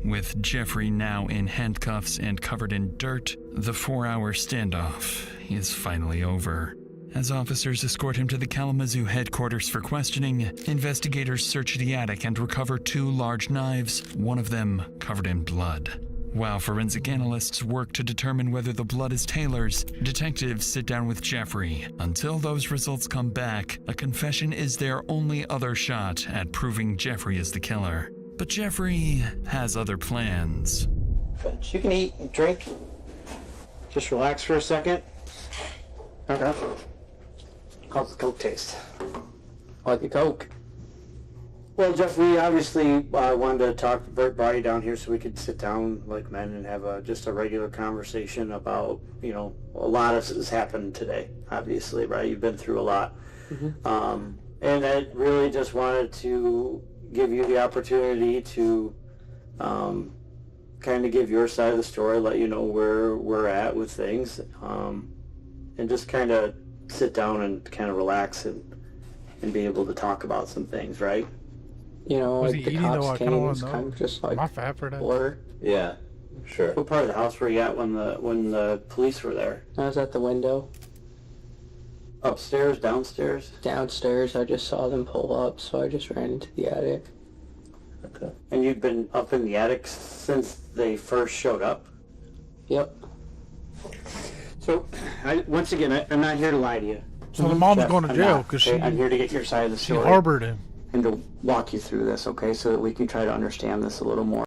With Jeffrey now in handcuffs and covered in dirt, the 4-hour standoff is finally over. As officers escort him to the Kalamazoo headquarters for questioning, investigators search the attic and recover 2 large knives, one of them covered in blood. While forensic analysts work to determine whether the blood is Taylor's, detectives sit down with Jeffrey. Until those results come back, a confession is their only other shot at proving Jeffrey is the killer. But Jeffrey has other plans. You can eat and drink. Just relax for a second. Okay. How's the Coke taste? I like the Coke. Well, Jeff, we obviously wanted to talk, brought you down here so we could sit down like men and have just a regular conversation about, you know, a lot has happened today, obviously, right? You've been through a lot. And I really just wanted to give you the opportunity to kind of give your side of the story, let you know where we're at with things, and just kind of sit down and kind of relax and be able to talk about some things, right? You know, Was like he the eating though? cops I came, kinda it wanna was know. kind of just like Am I fat for that? blur. Yeah, sure. What part of the house were you at when the police were there? I was at the window. Upstairs, downstairs? Downstairs, I just saw them pull up, so I just ran into the attic. And you've been up in the attic since they first showed up? Yep. So, once again, I'm not here to lie to you. So the mom's Jeff, going to I'm jail not, because okay? I'm here to get your side of the she story. harbored him. And to walk you through this, okay, so that we can try to understand this a little more.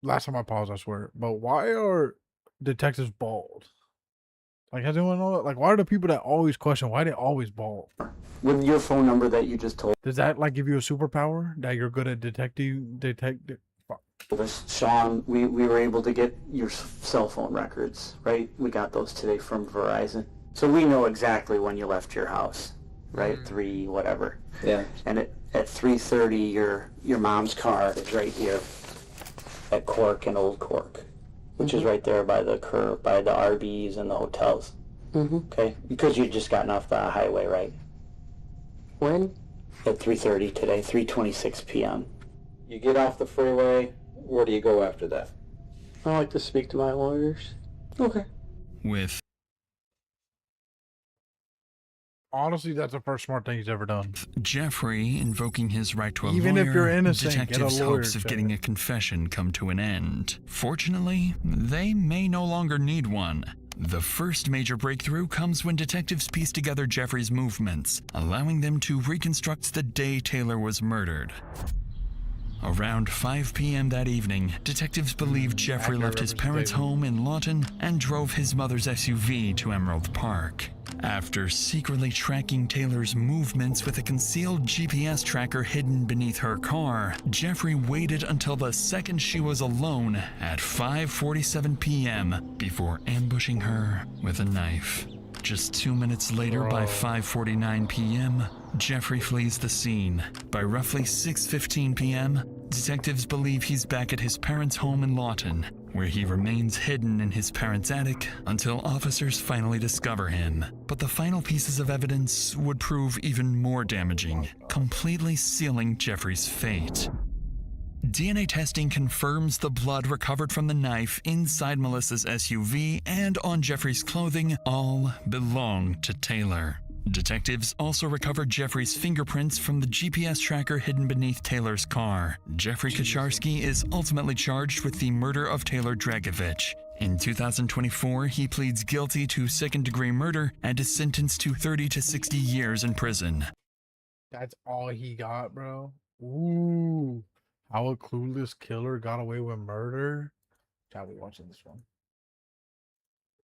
Last time I paused, I swear. But why are detectives bald? Like, has anyone know? Like, why are the people that always question why they always bald? With your phone number that you just told Does that like give you a superpower that you're good at detective? us, Sean, we were able to get your cell phone records, right? We got those today from Verizon. So we know exactly when you left your house, right? 3 whatever. Yeah. And at 3:30, your mom's car is right here at Cork and Old Cork, which is right there by the curve, by the RVs and the hotels. Okay? Because you'd just gotten off the highway, right? When? At 3:30 today, 3:26 p.m. You get off the freeway, where do you go after that? I like to speak to my lawyers. Okay. With Honestly, that's the first smart thing he's ever done. Jeffrey invoking his right to a Even lawyer, if you're innocent, get a detectives' lawyer, hopes of Jeff. getting a confession come to an end. Fortunately, they may no longer need one. The first major breakthrough comes when detectives piece together Jeffrey's movements, allowing them to reconstruct the day Taylor was murdered. Around 5 p.m. that evening, detectives believe Jeffrey left his parents' home in Lawton and drove his mother's SUV to Emerald Park. After secretly tracking Taylor's movements with a concealed GPS tracker hidden beneath her car, Jeffrey waited until the second she was alone at 5:47 p.m. before ambushing her with a knife. Just 2 minutes later, by 5:49 p.m., Jeffrey flees the scene. By roughly 6:15 p.m., detectives believe he's back at his parents' home in Lawton, where he remains hidden in his parents' attic until officers finally discover him. But the final pieces of evidence would prove even more damaging, completely sealing Jeffrey's fate. DNA testing confirms the blood recovered from the knife inside Melissa's SUV and on Jeffrey's clothing all belong to Taylor. Detectives also recovered Jeffrey's fingerprints from the GPS tracker hidden beneath Taylor's car. Jeffrey Kaczarski is ultimately charged with the murder of Taylor Dragovich. In 2024, he pleads guilty to second-degree murder and is sentenced to 30 to 60 years in prison. That's all he got, bro. Ooh. How a clueless killer got away with murder. Chat, we watching this one.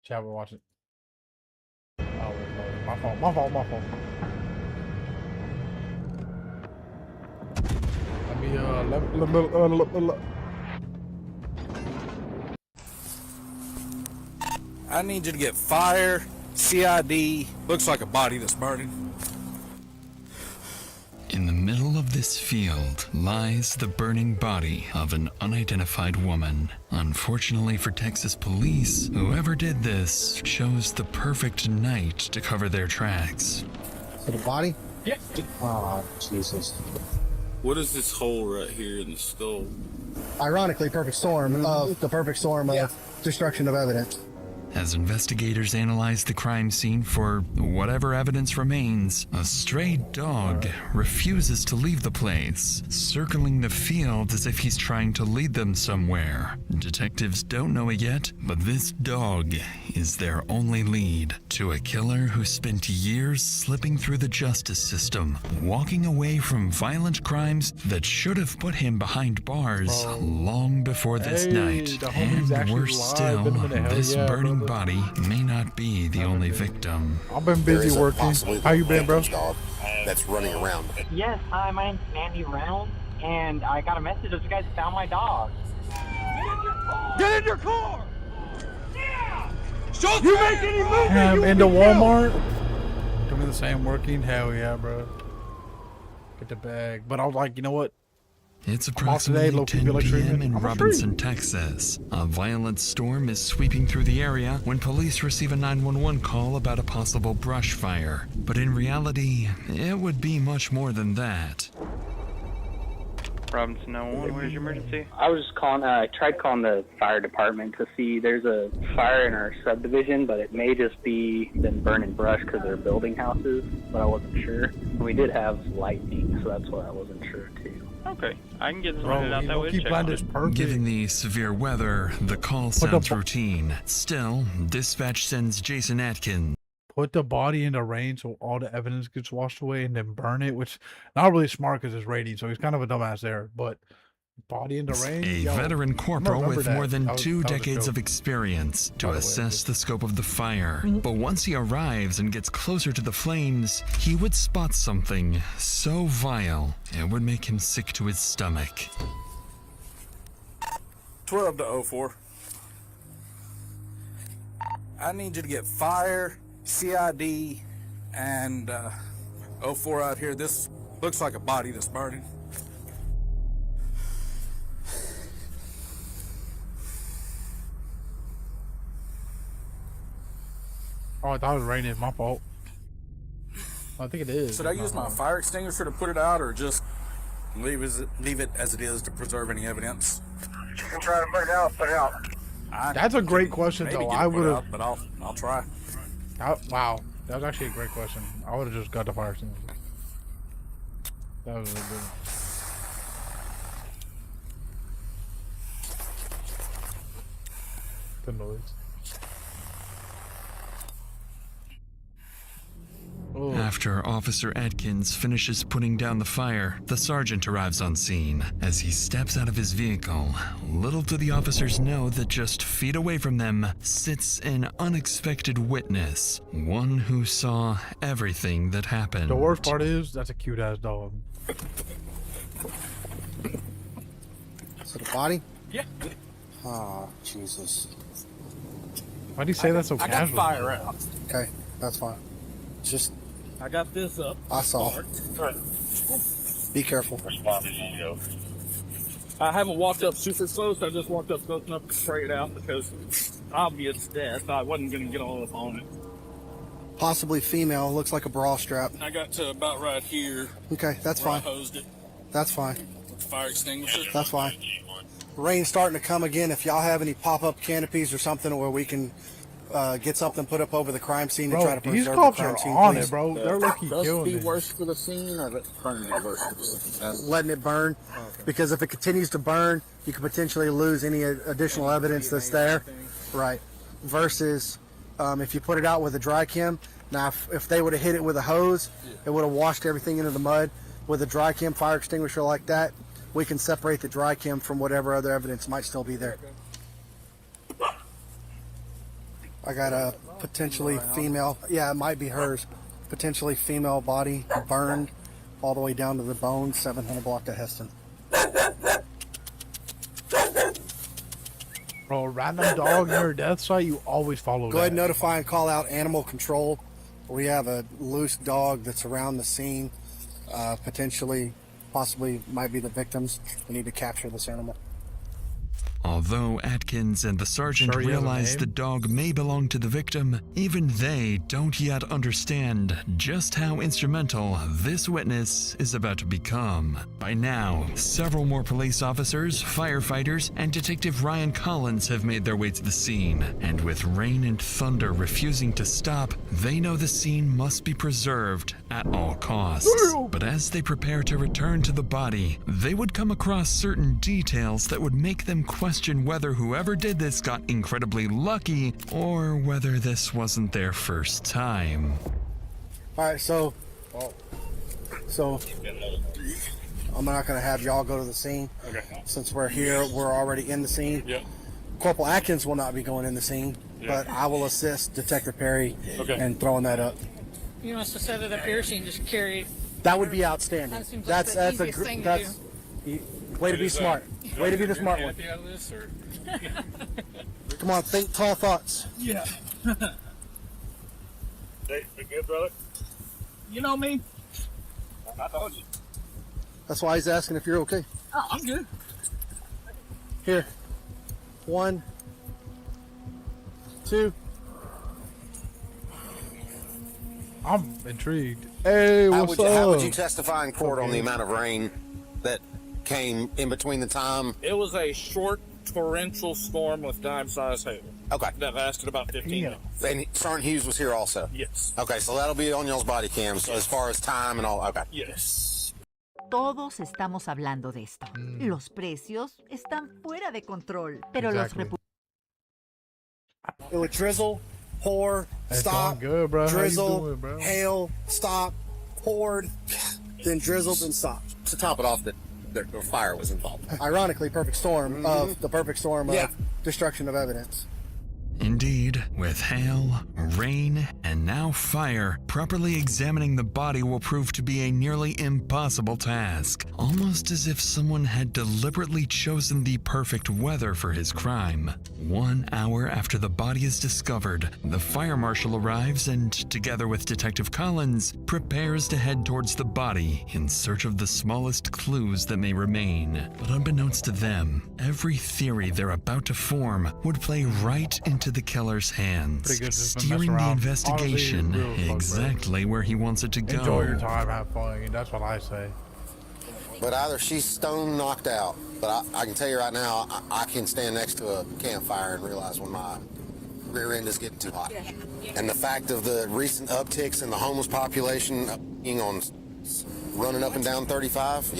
Chat, we're watching. Oh, wait, no, my fault. Let me, I need you to get fire, CID. Looks like a body that's burning. In the middle of this field lies the burning body of an unidentified woman. Unfortunately for Texas police, whoever did this chose the perfect night to cover their tracks. Is it a body? Yeah. Oh, Jesus. What is this hole right here in the skull? Ironically, perfect storm of destruction of evidence. As investigators analyze the crime scene for whatever evidence remains, a stray dog refuses to leave the place, circling the field as if he's trying to lead them somewhere. Detectives don't know it yet, but this dog is their only lead to a killer who spent years slipping through the justice system, walking away from violent crimes that should have put him behind bars long before this night. And worse still, this burning body may not be the only victim. I've been busy working. How you been, bro? Dog that's running around. Yes, hi, my name's Mandy Reynolds, and I got a message that you guys found my dog. Get in your car! Yeah! You make any movement? Into Walmart? Doing the same working? Hell yeah, bro. Get the bag. But I was like, you know what? It's approximately 10 p.m. in Robinson, Texas. A violent storm is sweeping through the area when police receive a 911 call about a possible brush fire. But in reality, it would be much more than that. Robinson 911, where's your emergency? I was calling, I tried calling the fire department to see there's a fire in our subdivision, but it may just be been burning brush because they're building houses, but I wasn't sure. We did have lightning, so that's why I wasn't sure too. Okay, I can get this Bro, one out that way. keep blind is perfect. Given the severe weather, the call sounds routine. Still, dispatch sends Jason Atkins. Put the body in the rain so all the evidence gets washed away and then burn it, which not really smart because it's rating, so he's kind of a dumbass there. But body in the rain. A yo, veteran I'm corporal remember with that. more than That was- two that was a decades joke. of experience to By the way, assess the scope of the fire. Mm-hmm. But once he arrives and gets closer to the flames, he would spot something so vile it would make him sick to his stomach. 12 to 04. I need you to get fire, CID, and 04 out here. This looks like a body that's burning. Oh, I thought it was raining. My fault. I think it is. Should I use my fire extinguisher to put it out, or just leave it as it is to preserve any evidence? You can try to put it out, put it out. That's a great question, Maybe though. get it I put would have. out, but I'll try. Wow, that was actually a great question. I would have just got the fire extinguisher. That was really good. The noise. After Officer Atkins finishes putting down the fire, the sergeant arrives on scene. As he steps out of his vehicle, little do the officers know that just feet away from them sits an unexpected witness, one who saw everything that happened. The worst part is that's a cute ass dog. So the body? Yeah. Oh, Jesus. Why do you say that so I got casually? fire out. Okay, that's fine. Just, I got this up. I saw. Be careful. I haven't walked up super close. I just walked up close enough to spray it out because obvious death. I wasn't going to get all up on it. Possibly female. Looks like a bra strap. I got to about right here. Okay, that's where fine. I hosed it That's fine. with the fire extinguisher. That's fine. Rain's starting to come again. If y'all have any pop-up canopies or something where we can get something put up over the crime scene Bro, to try to these preserve cops the crime are scene, on please. it, bro. They're lucky killing it. worse for the scene, or burning it worse for the scene? Letting it burn, because if it continues to burn, you could potentially lose any additional evidence that's there. Right. Versus if you put it out with a dry chem. Now, if they would have hit it with a hose, it would have washed everything into the mud. With a dry chem fire extinguisher like that, we can separate the dry chem from whatever other evidence might still be there. I got a potentially female, yeah, it might be hers, potentially female body burned all the way down to the bone, 700 block of Heston. Bro, random dog near a death site, you always follow Go ahead and that. notify and call out animal control. We have a loose dog that's around the scene, potentially, possibly might be the victims. We need to capture this animal. Although Atkins and the sergeant Sure he has a realize name? the dog may belong to the victim, even they don't yet understand just how instrumental this witness is about to become. By now, several more police officers, firefighters, and Detective Ryan Collins have made their way to the scene. And with rain and thunder refusing to stop, they know the scene must be preserved at all costs. But as they prepare to return to the body, they would come across certain details that would make them question whether whoever did this got incredibly lucky or whether this wasn't their first time. All right, so I'm not going to have y'all go to the scene. Okay. Since we're here, we're already in the scene. Yeah. Corporal Atkins will not be going in the scene, but I will assist Detective Perry in throwing that up. You want us to set it up here so you can just carry it? That would be outstanding. That seems like the easiest thing to Way to be smart. Way to be the smart one. Come on, think tall thoughts. Yeah. Hey, we good, brother? You know me. I told you. That's why he's asking if you're okay. Oh, I'm good. Here. 1, 2. I'm intrigued. Hey, How what's would up? you testify in court on the amount of rain that came in between the time? It was a short torrential storm with dime-sized hail. Okay. That lasted about 15 minutes. And Sergeant Hughes was here also? Yes. Okay, so that'll be on y'all's body cams as far as time and all. Okay. Yes. Todos estamos hablando de esto. Los precios están fuera de control, pero los It would drizzle, pour, It's stop, going good, bro. How you drizzle, doing, bro? hail, stop, poured, then drizzled, then stopped. To top it off, the fire was involved. Ironically, perfect storm of the perfect storm of destruction of evidence. Indeed, with hail, rain, and now fire, properly examining the body will prove to be a nearly impossible task. Almost as if someone had deliberately chosen the perfect weather for his crime. 1 hour after the body is discovered, the fire marshal arrives and, together with Detective Collins, prepares to head towards the body in search of the smallest clues that may remain. But unbeknownst to them, every theory they're about to form would play right into the killer's hands, Pretty good, just been steering messing the around. investigation Honestly, real fun, bro. exactly where he wants it to go. Enjoy your time, have fun. That's what I say. But either she's stone knocked out, but I can tell you right now, I can stand next to a campfire and realize when my rear end is getting too hot. And the fact of the recent upticks in the homeless population being on running up and down 35,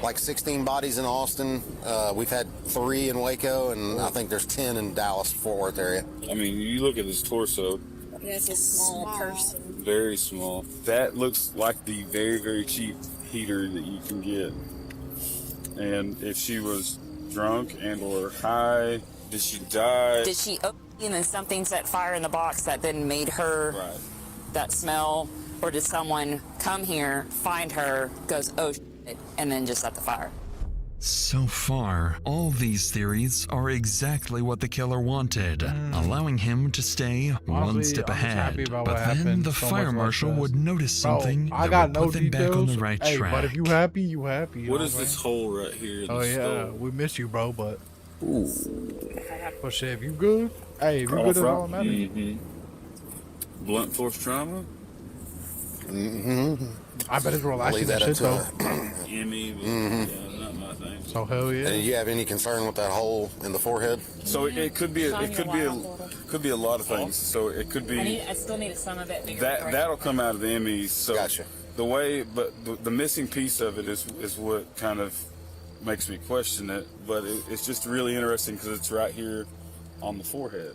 like 16 bodies in Austin. We've had 3 in Waco, and I think there's 10 in Dallas, Fort Worth area. I mean, you look at his torso. That's a small person. Very small. That looks like the very, very cheap heater that you can get. And if she was drunk and or high, did she die? Did she open and then something set fire in the box that then made her that smell? Or did someone come here, find her, goes, oh, shit, and then just set the fire? So far, all these theories are exactly what the killer wanted, allowing him to stay one Honestly, step I'm just happy ahead. about But what then happened the so much fire like marshal this. would notice Bro, something I that got would no put them back on details. the right Hey, track. but if you happy, you happy. You What know is what I'm this saying? hole right here? In Oh the yeah, skull? we miss you, bro. But but shit, if you good, hey, if you good, that's all that matters. Blunt force trauma? I bet it's relaxing Leave that and up shit though. ME, yeah, not my thing. So hell yeah. And do you have any concern with that hole in the forehead? So it could be a lot of things. So it could be I still need some of it. that'll come out of the MEs. So the way, but the missing piece of it is what kind of makes me question it. But it's just really interesting because it's right here on the forehead.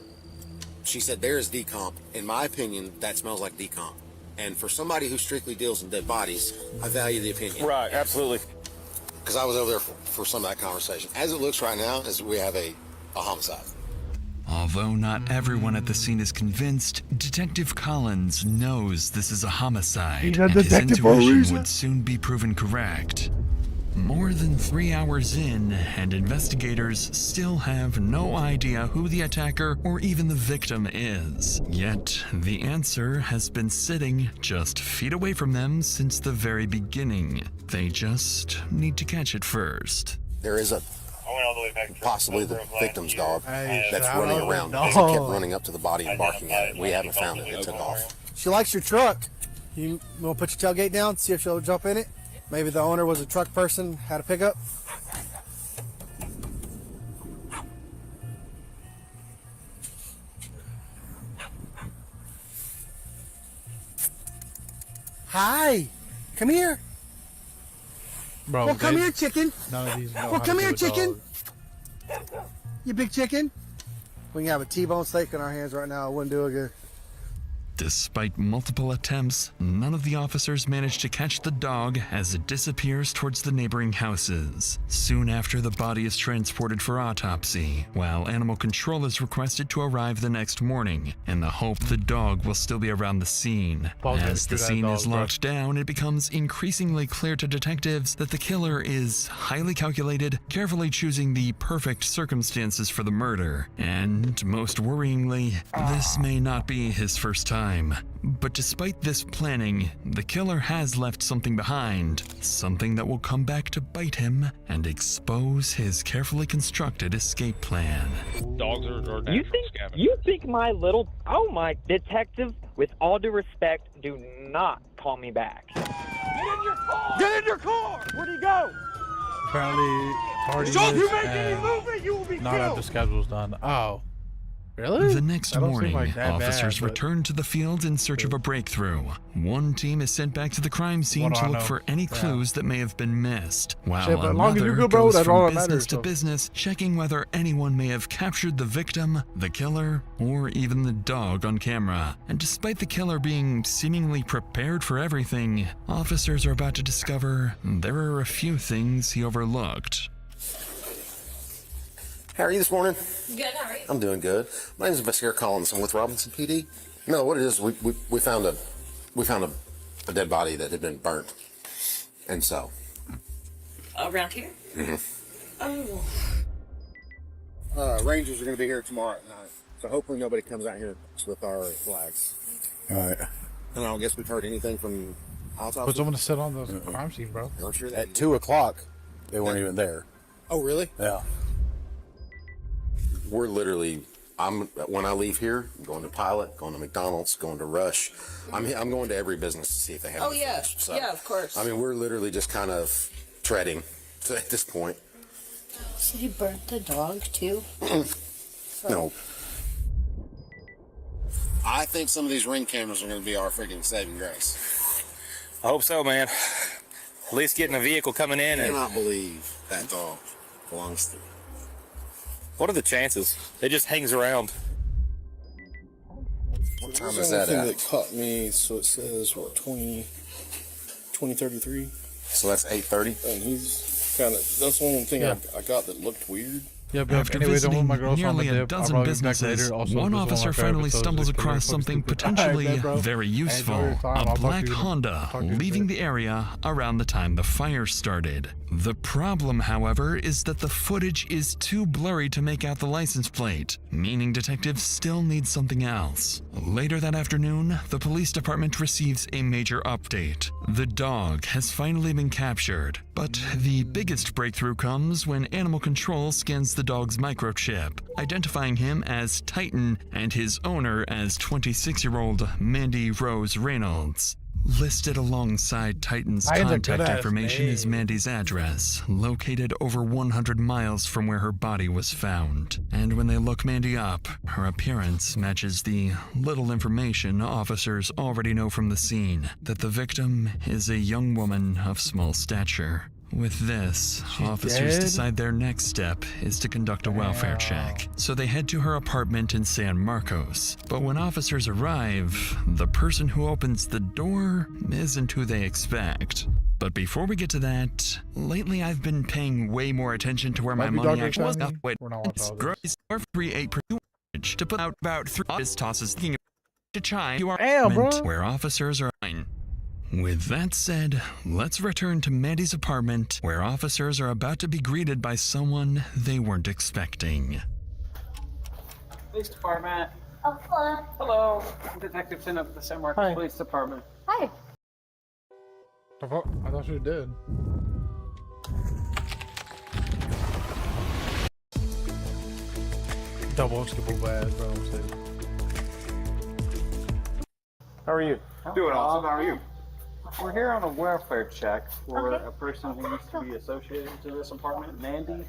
She said there's decomp. In my opinion, that smells like decomp. And for somebody who strictly deals in dead bodies, I value the opinion. Right, absolutely. Because I was over there for some of that conversation. As it looks right now, is we have a homicide. Although not everyone at the scene is convinced, Detective Collins knows this is a homicide, He's a and his detective for a intuition reason. would soon be proven correct. More than 3 hours in, and investigators still have no idea who the attacker or even the victim is. Yet, the answer has been sitting just feet away from them since the very beginning. They just need to catch it first. There is possibly the victim's dog Hey, that's shout running out around the because it kept dog. running up to the body and barking at it. We haven't found it. It took off. She likes your truck. You want to put your tailgate down, see if she'll jump in it? Maybe the owner was a truck person, had a pickup. Hi, come here. Bro, Well, come they- here, chicken. None of these know Well, how come to here, do a chicken. dog. You big chicken. We can have a T-bone steak in our hands right now. It wouldn't do it good. Despite multiple attempts, none of the officers manage to catch the dog as it disappears towards the neighboring houses. Soon after, the body is transported for autopsy, while animal control is requested to arrive the next morning, in the hope the dog will still be around the scene. Paul's gonna As the shoot that scene is dog, bro. locked down, it becomes increasingly clear to detectives that the killer is highly calculated, carefully choosing the perfect circumstances for the murder. And most worryingly, this may not be his first time. But despite this planning, the killer has left something behind, something that will come back to bite him and expose his carefully constructed escape plan. Dogs are you think my little detective, with all due respect, do not call me back. Get in your car! Get in your car! Where'd he go? Apparently, tardiness So if you make any and movement, you will be not after killed. schedule's done. Oh. Really? The next That don't seem morning, like that officers bad, but- return to the field in search of a breakthrough. One team is sent back to the crime scene What do to I look know? for any Yeah. clues that may have been missed, while Shit, but as long as you're another good, bro, goes that's all from that business matters, to so. business, checking whether anyone may have captured the victim, the killer, or even the dog on camera. And despite the killer being seemingly prepared for everything, officers are about to discover there are a few things he overlooked. How are you this morning? Good, how are you? I'm doing good. My name is Investigator Collins. I'm with Robinson PD. No, what it is, we found a dead body that had been burnt, and so. Around here? Mm-hmm. Oh. Rangers are going to be here tomorrow at night, so hopefully nobody comes out here with our flags. All right. And I don't guess we've heard anything from autopsy. Put someone to sit on the crime scene, bro. At 2 o'clock, they weren't even there. Oh, really? Yeah. We're literally. When I leave here, I'm going to Pilot, going to McDonald's, going to Rush. I'm going to every business to see if they have. Oh, any yeah. finished. So, Yeah, of course. I mean, we're literally just kind of treading at this point. So you burnt the dog too? No. I think some of these ring cameras are going to be our freaking saving grace. I hope so, man. At least getting a vehicle coming in I and. cannot believe that dog belongs to. What are the chances? It just hangs around. What time is that at? That caught me, so it says, what, 2033? So that's 8:30? And he's kind of, that's one thing Yeah. I got that looked weird. Yeah, but After anyway, don't visiting want my girls nearly on the a dip. I'll dozen probably be back businesses, later. Also, one this is officer my favorite finally episodes, stumbles just 'cause across they're something fucking stupid. potentially Alright, man, bro. very Enjoy useful. your time. A I'll talk to black you- Honda talk to you leaving later. the area around the time the fire started. The problem, however, is that the footage is too blurry to make out the license plate, meaning detectives still need something else. Later that afternoon, the police department receives a major update. The dog has finally been captured, but the biggest breakthrough comes when Animal Control scans the dog's microchip, identifying him as Titan and his owner as 26-year-old Mandy Rose Reynolds. Listed alongside Titan's Titan's a contact good-ass information is name. Mandy's address, located over 100 miles from where her body was found. And when they look Mandy up, her appearance matches the little information officers already know from the scene, that the victim is a young woman of small stature. With this, officers dead? decide their next step is to conduct a welfare check. So they head to her apartment in San Marcos. But when officers arrive, the person who opens the door isn't who they expect. But before we get to that, lately I've been paying way more attention to where my Love you, money Dr. actually Shiny. wait, We're not watching all this. groceries are free 8% to put out about 3 tosses thinking to chime to our Damn, bro. apartment where officers are fine. With that said, let's return to Mandy's apartment, where officers are about to be greeted by someone they weren't expecting. Police Department. Oh, hello. Hello. I'm Detective Finn of the San Marcos Police Department. Hi. The fuck? I thought you did. Double skippable bad, bro. I'm saying. How are you? Doing awesome. How are you? We're here on a welfare check for Okay. a person who used to be associated to this apartment, Mandy.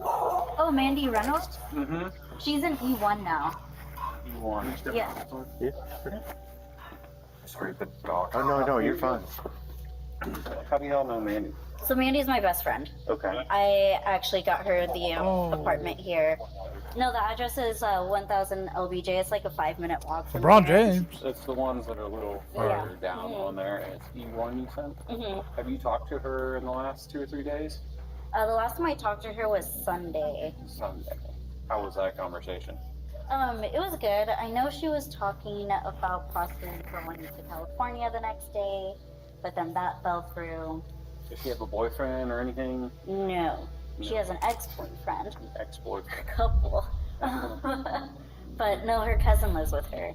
Oh, Mandy Reynolds? Mm-hmm. She's in E1 now. E1. Yeah. Scrape the dog. Oh, no, you're fine. How do y'all know Mandy? So Mandy's my best friend. Okay. I actually got her the apartment here. No, the address is 1000 LBJ. It's like a 5-minute walk from LeBron here. James. It's the ones that are a little Yeah. further down on there. And it's E1 you said? Mhm. Have you talked to her in the last 2 or 3 days? The last time I talked to her was Sunday. Sunday. How was that conversation? It was good. I know she was talking about possibly going to California the next day, but then that fell through. Does she have a boyfriend or anything? No. She has an ex-boyfriend. Ex-boyfriend. Couple. But no, her cousin lives with her.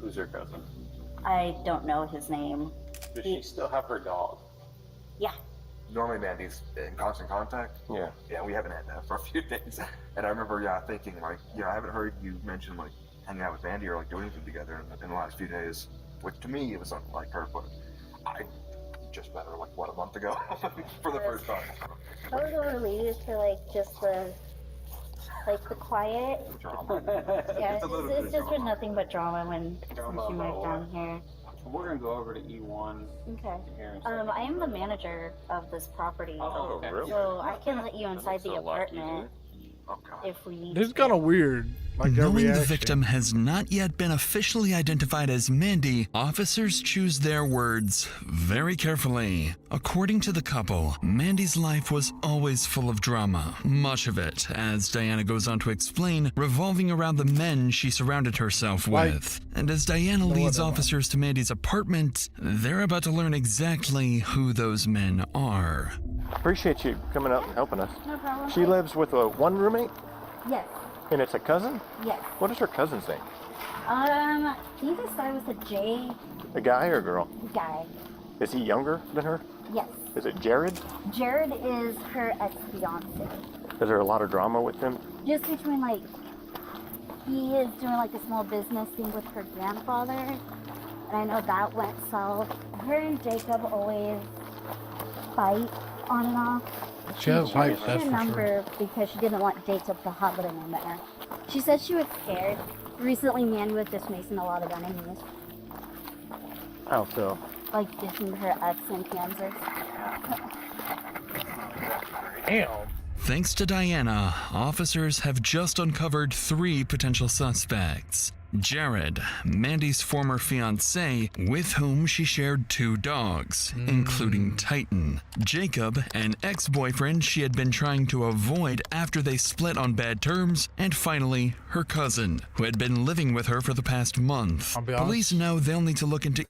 Who's her cousin? I don't know his name. Does she still have her dog? Yeah. Normally Mandy's in constant contact. Yeah. Yeah, we haven't had that for a few days. And I remember, thinking like, I haven't heard you mention like hanging out with Mandy or like doing anything together in the last few days. Which to me, it was something like her, but I just met her like, a month ago for the first time. I was related to like just the like the quiet. Yeah, it's just been nothing but drama since she moved down here. We're gonna go over to E1. Okay. Here I am the manager of this property. Oh, really? So I can let you inside the apartment if we need This is to. kind of weird. Like their Knowing the reaction. victim has not yet been officially identified as Mandy, officers choose their words very carefully. According to the couple, Mandy's life was always full of drama, much of it, as Diana goes on to explain, revolving around the men she surrounded herself with. And as Diana leads officers to Mandy's apartment, they're about to learn exactly who those men are. Appreciate you coming out and helping us. No problem. She lives with one roommate, Yes. and it's a cousin? Yes. What is her cousin's name? He started with a J A guy or a girl? guy. Is he younger than her? Yes. Is it Jared? Jared is her ex-fiance. Is there a lot of drama with them? Just between like, he is doing like a small business thing with her grandfather, and I know that went south. Her and Jacob always fight on and off. She has pipes, changed that's her for number because she didn't want Jacob to have it in there. She said she was scared. Recently, Mandy was just making a lot of enemies, How so? like dissing her ex in Kansas. Damn. Thanks to Diana, officers have just uncovered 3 potential suspects. Jared, Mandy's former fiancé, with whom she shared 2 dogs, including Titan. Jacob, an ex-boyfriend she had been trying to avoid after they split on bad terms. And finally, her cousin, who had been living with her for the past month. I'll be honest. Police know they'll need to look into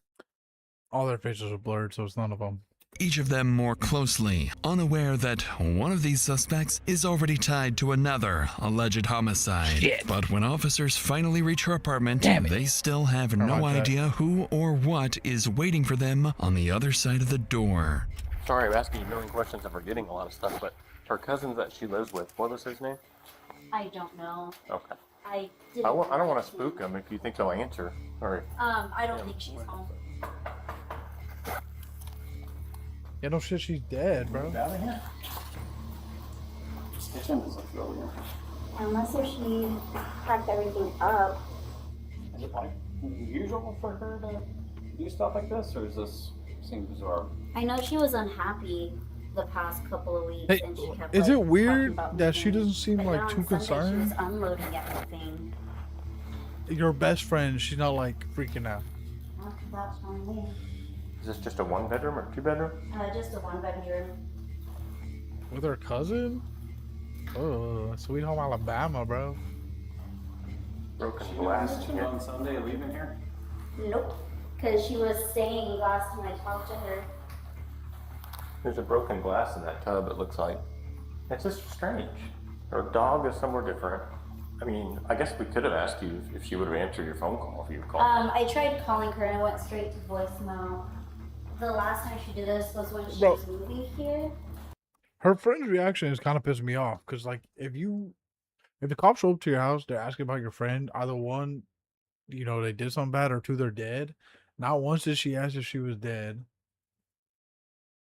All their faces are blurred, so it's none of them. each of them more closely, unaware that one of these suspects is already tied to another alleged homicide. Shit. But when officers finally reach her apartment, Damn it. they still have no like that. idea who or what is waiting for them on the other side of the door. Sorry, I'm asking you a million questions and forgetting a lot of stuff, but her cousin that she lives with, what was his name? I don't know. Okay. I I don't want to spook him if you think he'll answer. Or I don't think she's home. Yeah, no shit, she's dead, bro. Unless if she packed everything up. Is it like usual for her to do stuff like this, or does this seem bizarre? I know she was unhappy the past couple of weeks, Hey, and she kept. is like, it talking weird about that she moving. doesn't seem But like then too on Sunday, concerned? She was unloading everything. Your best friend, she's not like freaking out. That's fine. is this just a 1-bedroom or 2-bedroom? Just a 1-bedroom. With her cousin? Oh, Sweet Home Alabama, bro. Broken glass in here. On Sunday, leaving here? Nope. Because she was staying last time I talked to her. There's a broken glass in that tub, it looks like. It's just strange. Her dog is somewhere different. I mean, I guess we could have asked you if she would have answered your phone call if you had called. I tried calling her and it went straight to voicemail. The last time she did this was when she Bro. was moving here. Her friend's reaction is kind of pissing me off because, like, if the cops show up to your house, they're asking about your friend. Either one, you know, they did something bad, or 2, they're dead. Not once did she ask if she was dead.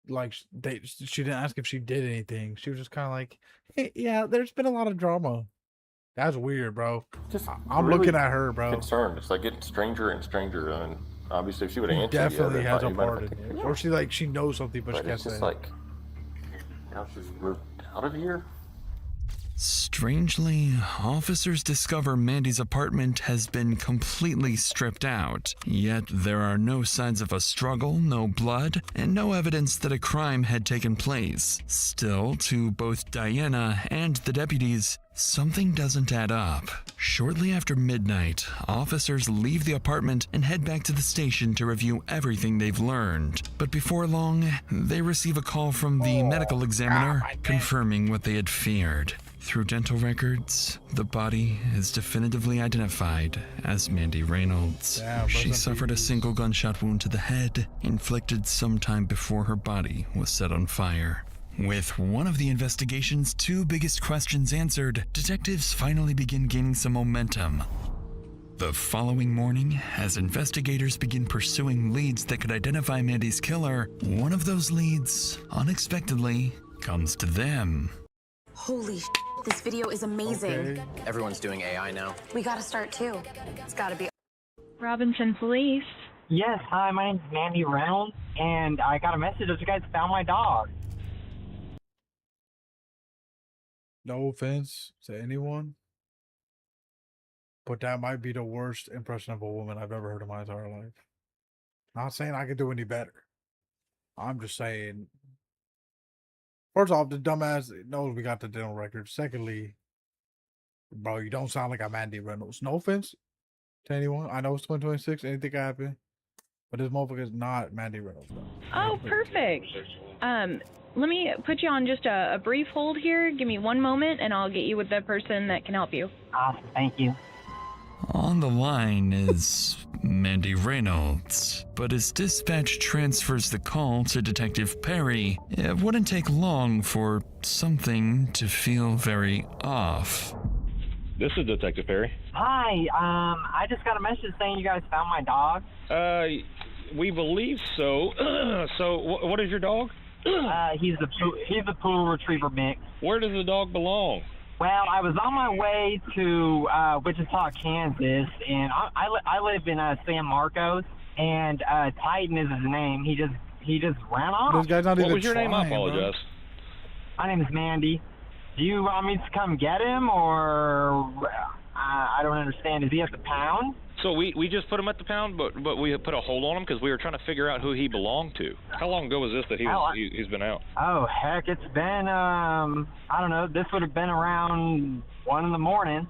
Like, she didn't ask if she did anything. She was just kind of like, hey, yeah, there's been a lot of drama. That's weird, bro. Just I'm really looking at her, bro. Concerned. It's like getting stranger and stranger, and obviously if she would have answered, Definitely yeah, has a you might have part in taken it. it. Or she knows something, but she But can't it's say just it. like, now she's moved out of here. Strangely, officers discover Mandy's apartment has been completely stripped out. Yet there are no signs of a struggle, no blood, and no evidence that a crime had taken place. Still, to both Diana and the deputies, something doesn't add up. Shortly after midnight, officers leave the apartment and head back to the station to review everything they've learned. But before long, they receive a call from the medical examiner confirming what they had feared. Through dental records, the body is definitively identified as Mandy Reynolds. Damn, She rest in suffered a single gunshot wound to the head, inflicted sometime before her body was set on fire. With one of the investigation's 2 biggest questions answered, detectives finally begin gaining some momentum. The following morning, as investigators begin pursuing leads that could identify Mandy's killer, one of those leads, unexpectedly, comes to them. Holy shit, This video is amazing. Okay. Everyone's doing AI now. We gotta start too. It's gotta be. Robinson Police. Yes, hi, my name's Mandy Reynolds, and I got a message that you guys found my dog. No offense to anyone, but that might be the worst impression of a woman I've ever heard in my entire life. Not saying I could do any better. I'm just saying, first off, the dumbass knows we got the dental record. Secondly, bro, you don't sound like a Mandy Reynolds. No offense to anyone. I know it's 2026. Anything can happen. But this motherfucker is not Mandy Reynolds, though. Oh, perfect. Let me put you on just a brief hold here. Give me one moment, and I'll get you with the person that can help you. Awesome, thank you. On the line is Mandy Reynolds, but as dispatch transfers the call to Detective Perry, it wouldn't take long for something to feel very off. This is Detective Perry. Hi, I just got a message saying you guys found my dog. We believe so. So, what is your dog? He's a poodle retriever mix. Where does the dog belong? Well, I was on my way to Wichita, Kansas, and I live in San Marcos, and Titan is his name. He just ran off. This guy's not What even was your name? I apologize. My name is Mandy. Do you want me to come get him, or I don't understand. Is he at the pound? So we just put him at the pound, but we put a hold on him because we were trying to figure out who he belonged to. How long ago was this that he's been out? Oh, heck, it's been, I don't know, this would have been around 1 in the morning.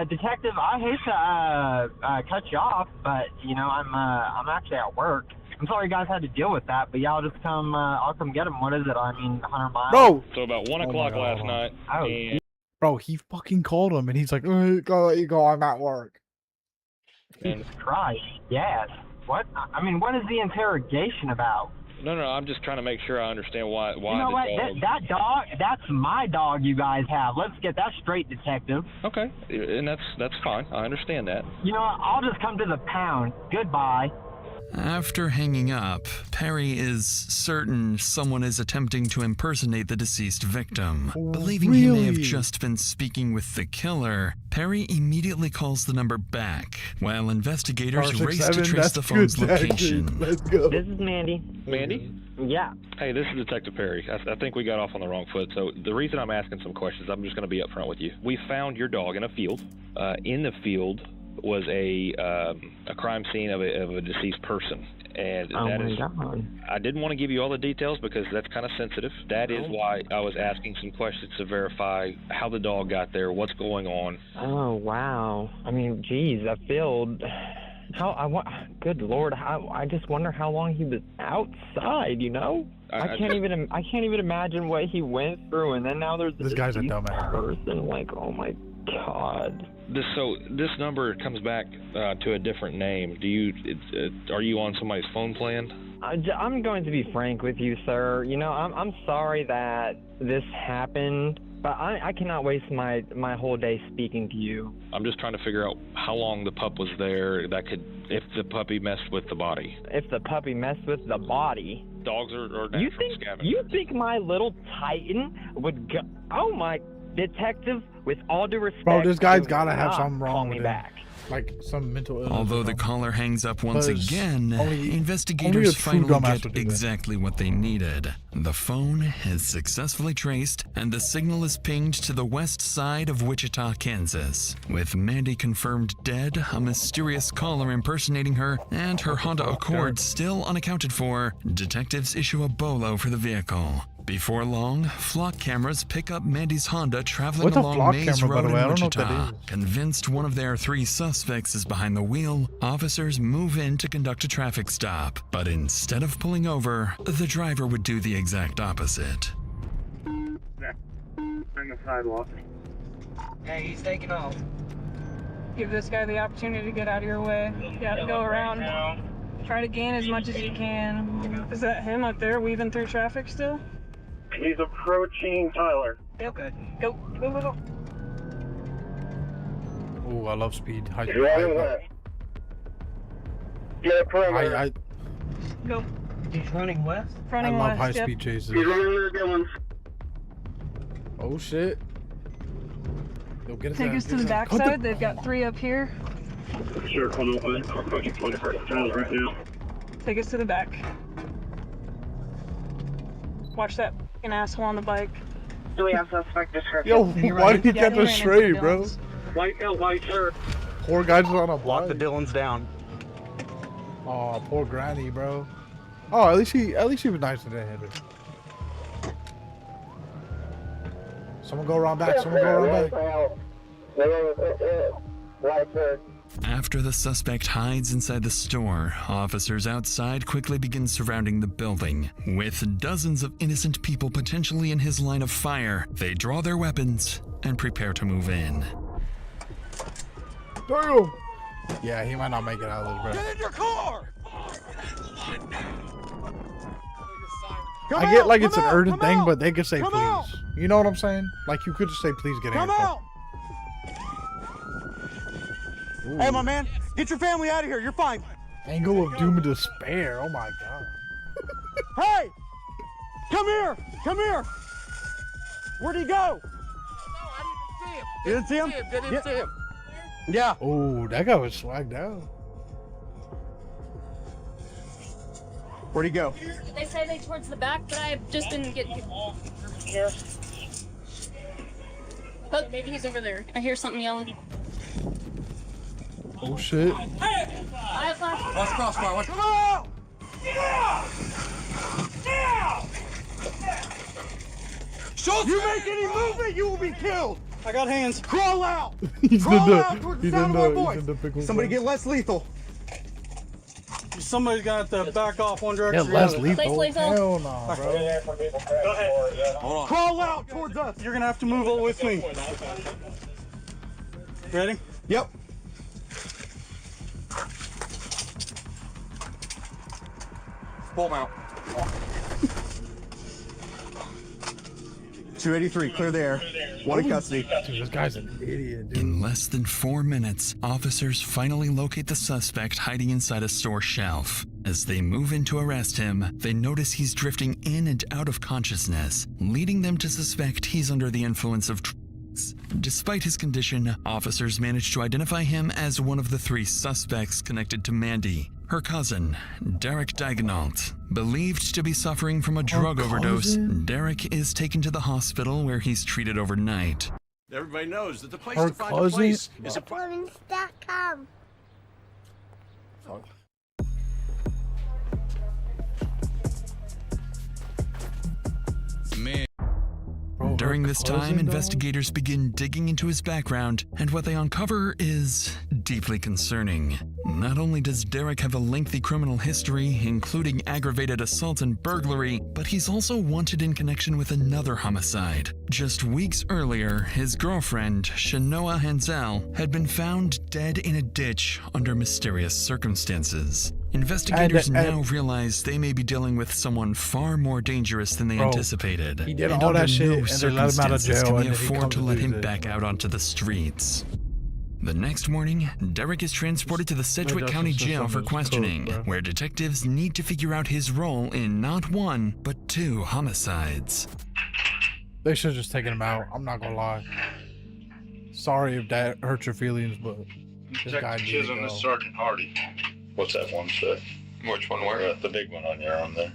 Detective, I hate to cut you off, but, you know, I'm actually at work. I'm sorry you guys had to deal with that, but y'all just come, I'll come get him. What is it? I mean, 100 miles? Bro! So about 1 o'clock last night. Oh, and bro, he fucking called him, and he's like, go, let you go, I'm at work. Jesus Christ, yes. What? I mean, what is the interrogation about? No, I'm just trying to make sure I understand why. You know what? That dog, that's my dog you guys have. Let's get that straight, Detective. Okay, and that's fine. I understand that. You know what? I'll just come to the pound. Goodbye. After hanging up, Perry is certain someone is attempting to impersonate the deceased victim. Believing he may have just been speaking with the killer, Perry immediately calls the number back, while investigators race to trace the phone's location. Let's go. This is Mandy. Mandy? Yeah. Hey, this is Detective Perry. I think we got off on the wrong foot. So the reason I'm asking some questions, I'm just going to be upfront with you. We found your dog in a field. In the field was a crime scene of a deceased person, and God. I didn't want to give you all the details because that's kind of sensitive. That is why I was asking some questions to verify how the dog got there, what's going on. Oh wow! I mean, geez, that field. Good Lord! I just wonder how long he was outside. You know, I can't even imagine what he went through, and then now there's this guy's a dumbass person. Like, oh my God. This number comes back to a different name. Are you on somebody's phone plan? I'm going to be frank with you, sir. You know, I'm sorry that this happened, but I cannot waste my whole day speaking to you. I'm just trying to figure out how long the pup was there. If the puppy messed with the body. If the puppy messed with the body. Dogs are natural scavengers. You think my little Titan would go? Oh my. Detective, with all due respect, bro, this guy's gotta have something wrong with him. Back. Like some mental illness. Although the caller hangs up once again, investigators only finally get exactly what they needed. The phone is successfully traced, and the signal is pinged to the west side of Wichita, Kansas. With Mandy confirmed dead, a mysterious caller impersonating her, and her Honda Accord still unaccounted for, detectives issue a BOLO for the vehicle. Before long, flock cameras pick up Mandy's Honda traveling along Maze Road in Wichita. Convinced one of their 3 suspects is behind the wheel, officers move in to conduct a traffic stop. But instead of pulling over, the driver would do the exact opposite. On the sidewalk. Hey, he's taking off. Give this guy the opportunity to get out of your way. Yeah, go around. Try to gain as much as you can. Is that him up there weaving through traffic still? He's approaching Tyler. Okay. Go. Oh, I love speed. He's running left. Get a perimeter. Go. He's running west? I love high speed chases. He's running the good ones. Oh shit. Yo, get his Take ass, us to get the his ass. backside. They've got 3 up here. Sure, come open. I'll put you 21st Tyler right now. Take us to the back. Watch that fucking asshole on the bike. Do we have suspect description? Yo, why did he catch us straight, bro? White shirt. Poor guy's on a Lock the bike. Dylans down. Oh, poor granny, bro. Oh, at least he was nice and didn't hit her. Someone go around back. Someone go around back. After the suspect hides inside the store, officers outside quickly begin surrounding the building. With dozens of innocent people potentially in his line of fire, they draw their weapons and prepare to move in. Damn! Yeah, he might not make it out of this, bro. Get in your car! I get like it's an urgent thing, but they could say please. You know what I'm saying? Like you could just say please get in. Come out! Hey, my man, get your family out of here. You're fine. Angle of doom and despair. Oh my god. Hey! Come here! Come here! Where'd he go? You didn't see him? Didn't see him. Yeah. Oh, that guy was swagged out. Where'd he go? They say they towards the back, but I just didn't get here. Oh, maybe he's over there. I hear something yelling. Oh shit. I have flash. Watch crossbar. Watch. Come on! Yeah! Yeah! Schultz, you make any movement, you will be killed. I got hands. Crawl out. He's Crawl in the- out towards the he's sound in of the- my he's in the voice. pickle Somebody jar. get less lethal. Somebody's got to back off one direction. Yeah, less lethal. Hell no, bro. Go ahead. Hold on. Crawl out towards us. You're gonna have to move with me. Ready? Yep. Full mount. 283, clear the air. One in custody. Dude, this guy's an idiot, dude. In less than 4 minutes, officers finally locate the suspect hiding inside a store shelf. As they move in to arrest him, they notice he's drifting in and out of consciousness, leading them to suspect he's under the influence of drugs. Despite his condition, officers manage to identify him as one of the 3 suspects connected to Mandy, her cousin, Derek Daignault. Believed to be suffering from a drug overdose, Derek is taken to the hospital where he's treated overnight. Everybody knows that the place Her to find a cousin? place is a Women's.com. man. Bro, During her this time, cousin, dog? investigators begin digging into his background, and what they uncover is deeply concerning. Not only does Derek have a lengthy criminal history, including aggravated assault and burglary, but he's also wanted in connection with another homicide. Just weeks earlier, his girlfriend, Shanoa Hansel, had been found dead in a ditch under mysterious circumstances. Investigators now realize they may be dealing with someone far more dangerous than they Bro, anticipated. he did and all that under shit, no and they let him out of circumstances jail, can they and then he afford comes to to let do him this. back out onto the streets. The next morning, Derek is transported to the Sedgwick justice County system Jail for is questioning, cooked, bro. where detectives need to figure out his role in not 1, but 2 homicides. They should have just taken him out. I'm not gonna lie. Sorry if that hurt your feelings, but this guy needs to Chisholm, go. this is Sergeant Hardy. What's that one say? Which one where? The big one on your arm there.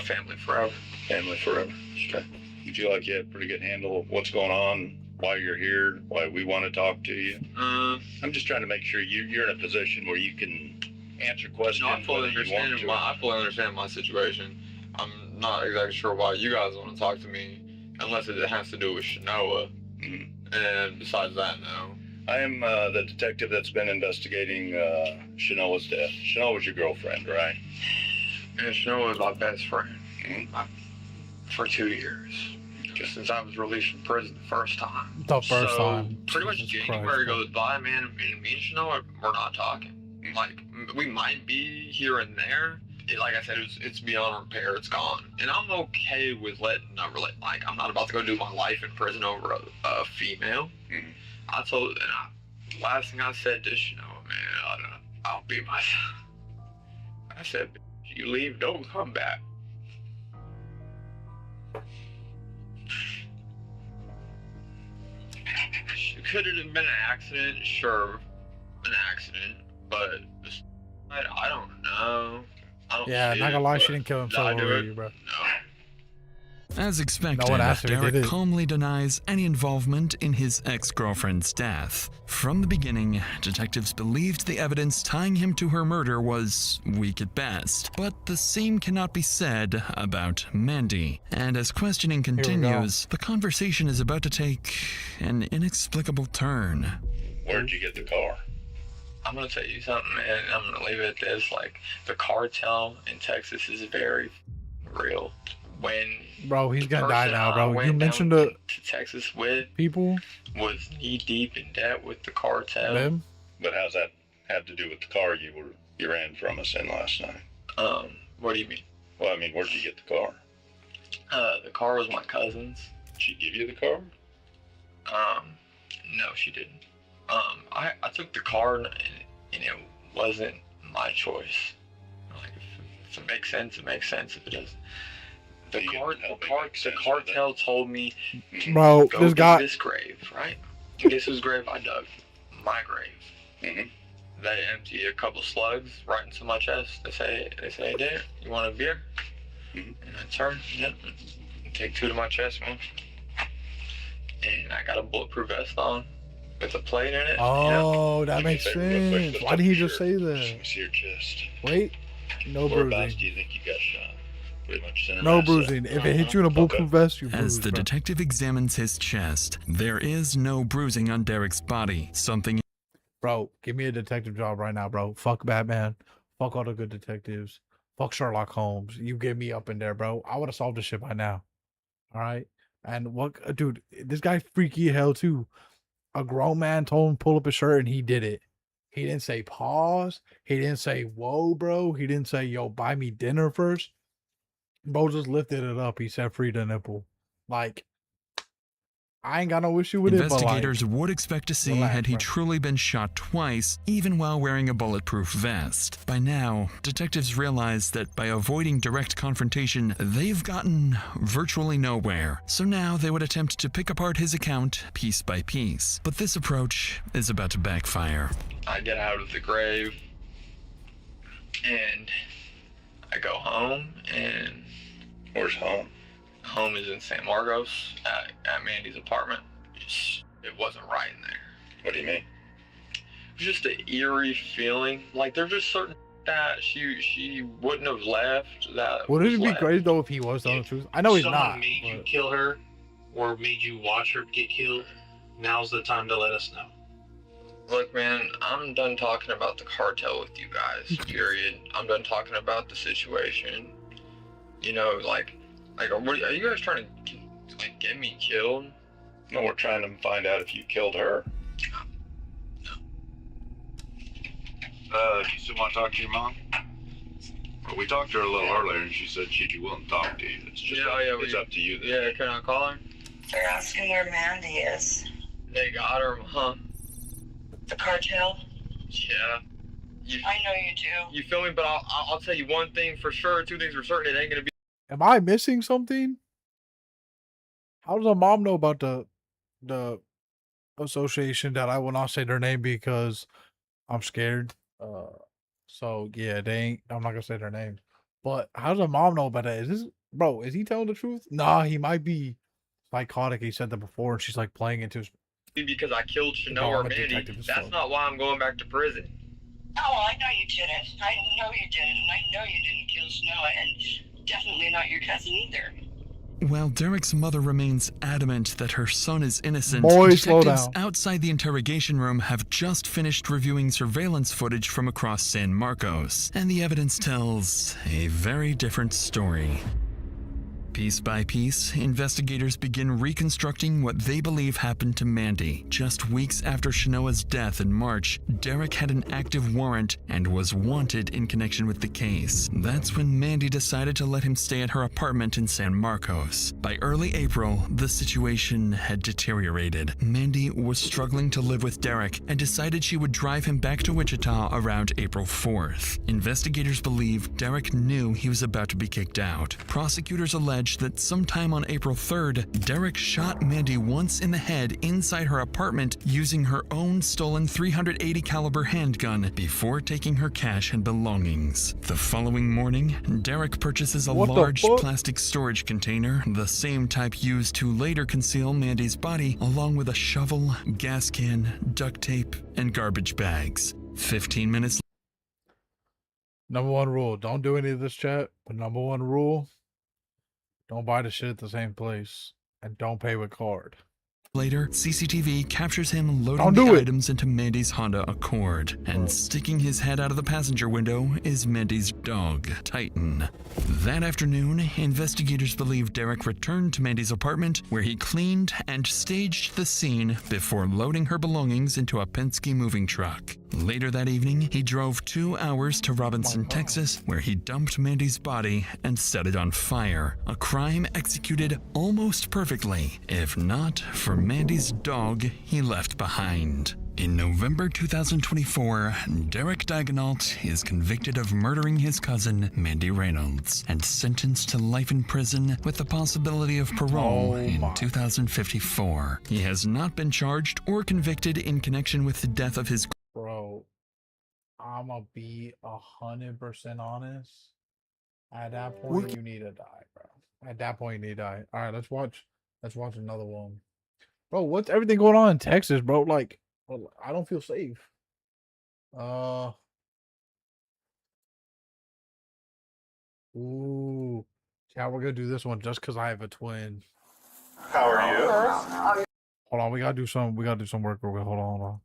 Family Forever. Family Forever. Okay. You feel like you have a pretty good handle of what's going on, why you're here, why we want to talk to you? I'm just trying to make sure you're in a position where you can answer questions. I fully whether you want understand to. I fully understand my situation. I'm not exactly sure why you guys want to talk to me, unless it has to do with Shanoa. And besides that, no. I am the detective that's been investigating Shanoa's death. Shanoa was your girlfriend, right? And Shanoa was my best friend for 2 years. Just since I was released from prison the first time. The first so, time. Pretty much Jesus January Christ, goes by, man, and me and Shanoa, we're not talking. Like, we might be here and there. Like I said, it's beyond repair. It's gone. And I'm okay with like, I'm not about to go do my life in prison over a female. I told, last thing I said to Shanoa, man, I'll be myself. I said, you leave, don't come back. Could it have been an accident? Sure, an accident. But I don't know. I don't Yeah, see not it, gonna lie, she but didn't kill did himself I do over it? you, bro. As expected, No one asked if he Derek did it. calmly denies any involvement in his ex-girlfriend's death. From the beginning, detectives believed the evidence tying him to her murder was weak at best. But the same cannot be said about Mandy. And as questioning continues, the conversation is about to take an inexplicable turn. Where'd you get the car? I'm gonna tell you something, man. I'm gonna leave it at this. Like, the cartel in Texas is very real. When Bro, he's the gonna die person now, I bro. You went mentioned down the to Texas with people. was knee deep in debt with the cartel. Them? But how's that have to do with the car you ran from us in last night? What do you mean? Well, I mean, where'd you get the car? The car was my cousin's. Did she give you the car? No, she didn't. I took the car and it wasn't my choice. Like, if it makes sense, it makes sense. If it doesn't. The cartel told me to Bro, go this to guy- this grave, right? Guess whose grave I dug? My grave. They empty a couple slugs right into my chest. They say, "Hey, Dad, you want a beer?" And I turn, yep, and take two to my chest, man. And I got a bulletproof vest on with a plate in it. Oh, that makes sense. Why did he just say Let that? me see your chest. Wait, no Whereabouts bruising. do you think you got shot? Pretty much center No mass, bruising. If it hits you in a bulletproof vest, you As bruise, the bro. detective examines his chest, there is no bruising on Derek's body. Something Bro, give me a detective job right now, bro. Fuck Batman. Fuck all the good detectives. Fuck Sherlock Holmes. You get me up in there, bro. I would have solved this shit by now. All right. And what, dude? This guy freaky as hell too. A grown man told him to pull up his shirt, and he did it. He didn't say pause. He didn't say whoa, bro. He didn't say yo, buy me dinner first. Bro just lifted it up. He said free the nipple. Like, I ain't got no issue with investigators it, but like, would expect to see relax, had he bro. truly been shot twice, even while wearing a bulletproof vest. By now, detectives realize that by avoiding direct confrontation, they've gotten virtually nowhere. So now they would attempt to pick apart his account piece by piece. But this approach is about to backfire. I get out of the grave and I go home, and where's home? Home is in San Marcos at Mandy's apartment. It wasn't right in there. What do you mean? It was just an eerie feeling. Like, there's just certain that she wouldn't have left. That wouldn't was it be left. great though if he was telling the truth? I know he's Someone not. made you but- kill her or made you watch her get killed, now's the time to let us know. Look, man, I'm done talking about the cartel with you guys, period. I'm done talking about the situation. You know, like are you guys trying to, like, get me killed? No, we're trying to find out if you killed her. Do you still want to talk to your mom? Well, we talked to her a little earlier, and she said she'd be willing to talk to you. It's just it's up to you. Then. Yeah, can I call her? They're asking where Mandy is. They got her, huh? The cartel? Yeah. I know you do. You feel me? But I'll tell you one thing for sure, two things for certain. It ain't gonna be. Am I missing something? How does a mom know about the association that I will not say their name because I'm scared? So yeah, they ain't. I'm not gonna say their name. But how does a mom know about that? Is this bro? Is he telling the truth? Nah, he might be psychotic. He said that before, and she's like playing into his. Because I killed Chanel or I'm a Mandy. detective as That's fuck. not why I'm going back to prison. Oh, I know you didn't. I know you didn't. And I know you didn't kill Snow, and definitely not your cousin either. While Derek's mother remains adamant that her son is innocent, Boy, slow detectives down. outside the interrogation room have just finished reviewing surveillance footage from across San Marcos, and the evidence tells a very different story. Piece by piece, investigators begin reconstructing what they believe happened to Mandy. Just weeks after Shanoa's death in March, Derek had an active warrant and was wanted in connection with the case. That's when Mandy decided to let him stay at her apartment in San Marcos. By early April, the situation had deteriorated. Mandy was struggling to live with Derek and decided she would drive him back to Wichita around April 4th. Investigators believe Derek knew he was about to be kicked out. Prosecutors allege allege that sometime on April 3rd, Derek shot Mandy once in the head inside her apartment using her own stolen .380 caliber handgun before taking her cash and belongings. The following morning, Derek purchases a large plastic storage container, the same type used to later conceal Mandy's body, along with a shovel, gas can, duct tape, and garbage bags. 15 minutes. Number one rule, don't do any of this, chat. But number one rule, don't buy the shit at the same place. And don't pay with card. Later, CCTV captures him loading the items into Mandy's Honda Accord, and sticking his head out of the passenger window is Mandy's dog, Titan. That afternoon, investigators believe Derek returned to Mandy's apartment, where he cleaned and staged the scene before loading her belongings into a Penske moving truck. Later that evening, he drove 2 hours to Robinson, Texas, where he dumped Mandy's body and set it on fire, a crime executed almost perfectly, if not for Mandy's dog he left behind. In November 2024, Derek Daigneault is convicted of murdering his cousin, Mandy Reynolds, and sentenced to life in prison with the possibility of parole in 2054. He has not been charged or convicted in connection with the death of his... Bro, I'ma be 100% honest. At that point, you need to die, bro. At that point, you need to die. All right, let's watch another one. Bro, what's everything going on in Texas, bro? Like, I don't feel safe. Ooh. Yeah, we're gonna do this one just because I have a twin. How are you? Hold on, we gotta do some work real quick. Hold on.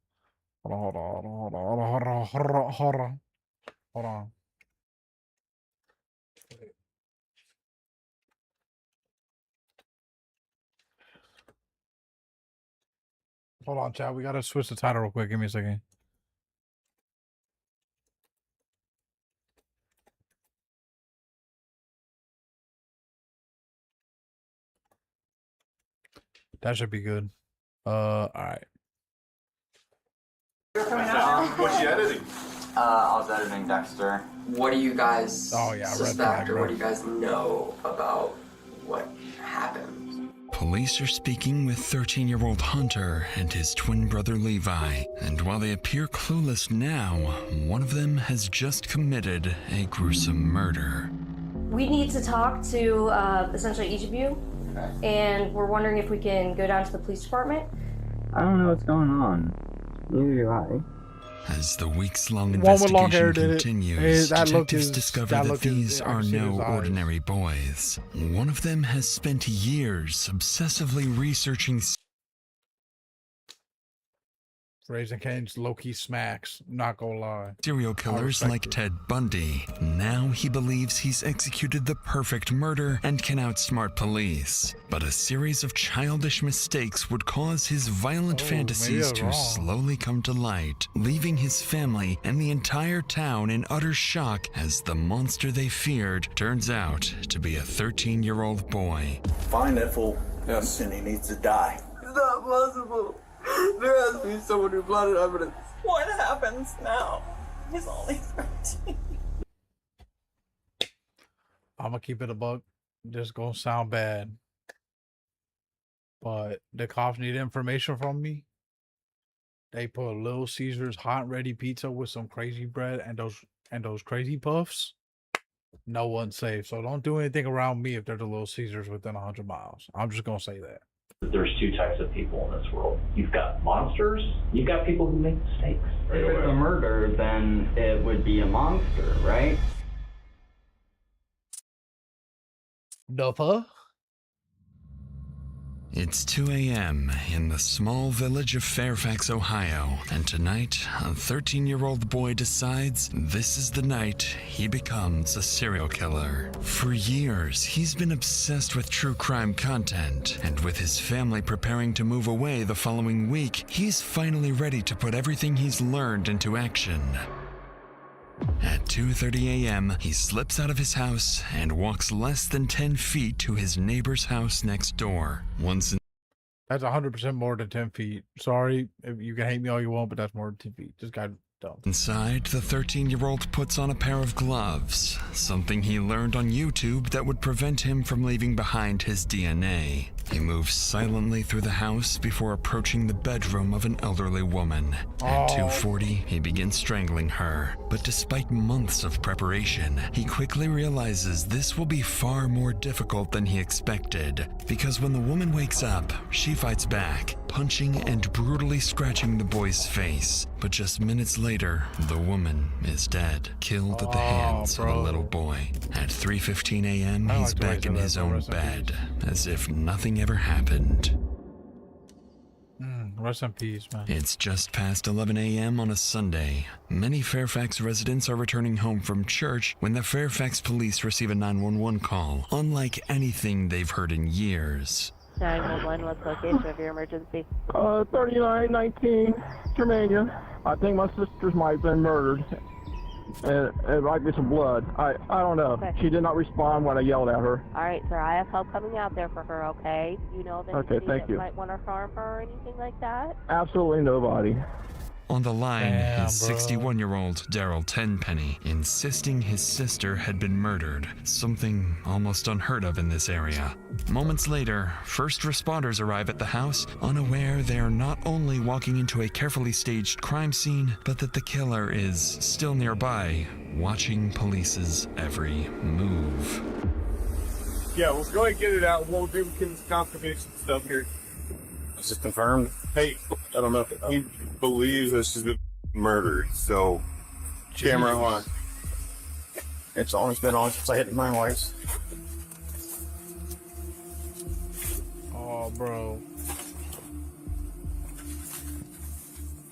Hold on, chat. We gotta switch the title real quick. Give me a second. That should be good. All right. What's you editing? I was editing Dexter. What do you guys suspect, or what do you guys know about what happened? Police are speaking with 13-year-old Hunter and his twin brother Levi, and while they appear clueless now, one of them has just committed a gruesome murder. We need to talk to essentially each of you, and we're wondering if we can go down to the police department. I don't know what's going on. Neither do I. As the weeks-long investigation continues, detectives discover that these are no ordinary boys. One of them has spent years obsessively researching Raising Cane's low-key smacks, not gonna lie. serial killers like Ted Bundy. Now he believes he's executed the perfect murder and can outsmart police. But a series of childish mistakes would cause his violent fantasies to slowly come to light, leaving his family and the entire town in utter shock as the monster they feared turns out to be a 13-year-old boy. Find that fool. Yes. And he needs to die. It's not possible. There has to be someone who planted evidence. What happens now? He's only 13. I'm gonna keep it a buck. This gonna sound bad, but the cops need information from me. They put Little Caesars hot and ready pizza with some crazy bread and those crazy puffs. No one's safe, so don't do anything around me if there's a Little Caesars within 100 miles. I'm just gonna say that. There's two types of people in this world. You've got monsters, you've got people who make mistakes. If it's a murder, then it would be a monster, right? Nuffa? It's 2 a.m. in the small village of Fairfax, Ohio, and tonight, a 13-year-old boy decides this is the night he becomes a serial killer. For years, he's been obsessed with true crime content, and with his family preparing to move away the following week, he's finally ready to put everything he's learned into action. At 2:30 a.m., he slips out of his house and walks less than 10 feet to his neighbor's house next door. That's 100% more than 10 feet. Sorry, if you can hate me all you want, but that's more than 10 feet. This guy Dumb. Inside, the 13-year-old puts on a pair of gloves, something he learned on YouTube that would prevent him from leaving behind his DNA. He moves silently through the house before approaching the bedroom of an elderly woman. At 2:40, he begins strangling her. But despite months of preparation, he quickly realizes this will be far more difficult than he expected. Because when the woman wakes up, she fights back, punching and brutally scratching the boy's face. But just minutes later, the woman is dead, killed at the hands of a little boy. At 3:15 a.m., he's back in his own bed, as if nothing ever happened. Rest in peace, man. It's just past 11 a.m. on a Sunday. Many Fairfax residents are returning home from church when the Fairfax police receive a 911 call, unlike anything they've heard in years. 911, what's the location of your emergency? 3919 Germania. I think my sisters might have been murdered. It might be some blood. I don't know. Okay. She did not respond when I yelled at her. All right, sir. I have help coming out there for her. Okay. You know of anybody thank that you. might want to harm her or anything like that? Absolutely nobody. On the line Damn, is bro. 61-year-old Daryl Tenpenny, insisting his sister had been murdered, something almost unheard of in this area. Moments later, first responders arrive at the house, unaware they are not only walking into a carefully staged crime scene, but that the killer is still nearby, watching police's every move. Yeah, let's go ahead and get it out. We'll do confirmation stuff here. Is this confirmed? Hey, I don't know if he believes that she's been murdered, so camera on. It's always been on since I hit my lights. Oh, bro.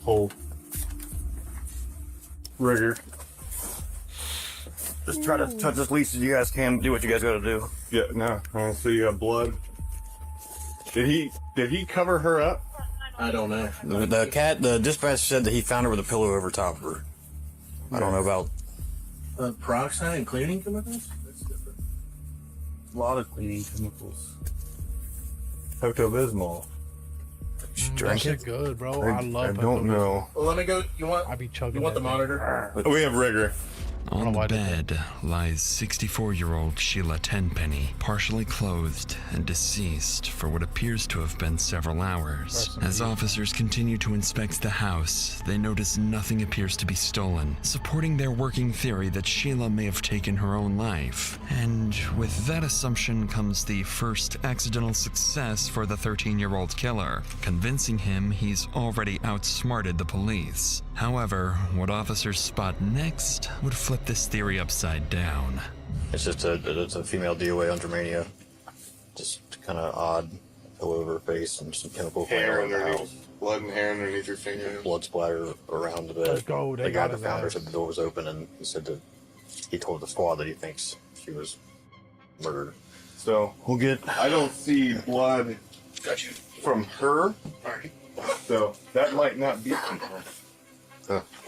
Hold. Rigger. Just try to touch as least as you guys can. Do what you guys gotta do. Yeah, no. So you got blood. Did he cover her up? I don't know. The dispatch said that he found her with a pillow over top of her. I don't know about Peroxide and cleaning chemicals? That's different. A lot of cleaning chemicals. Pepto-Bismol. drink that it. shit good, bro. I love. I don't know. Well, let me go. You want? I be chugging. You want the that monitor? We have rigor. On the bed lies 64-year-old Sheila Tenpenny, partially clothed and deceased for what appears to have been several hours. As officers continue to inspect the house, they notice nothing appears to be stolen, supporting their working theory that Sheila may have taken her own life. And with that assumption comes the first accidental success for the 13-year-old killer, convincing him he's already outsmarted the police. However, what officers spot next would flip this theory upside down. It's just a female DOA on Germania. Just kind of odd, pillow over her face and some chemical Hair flavor in the underneath, house. blood and hair underneath your fingernails. Blood splatter around the bed. Let's go, they The got guy that his found her ass. said the door was open, and he said that he told the squad that he thinks she was murdered. So We'll get. I don't see blood from her. So that might not be from her.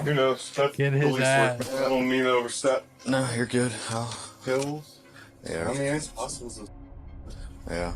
Who knows? That's Get his police ass. work. I don't mean to overstep. No, you're good. Pills. Yeah. I mean, it's possible. Yeah.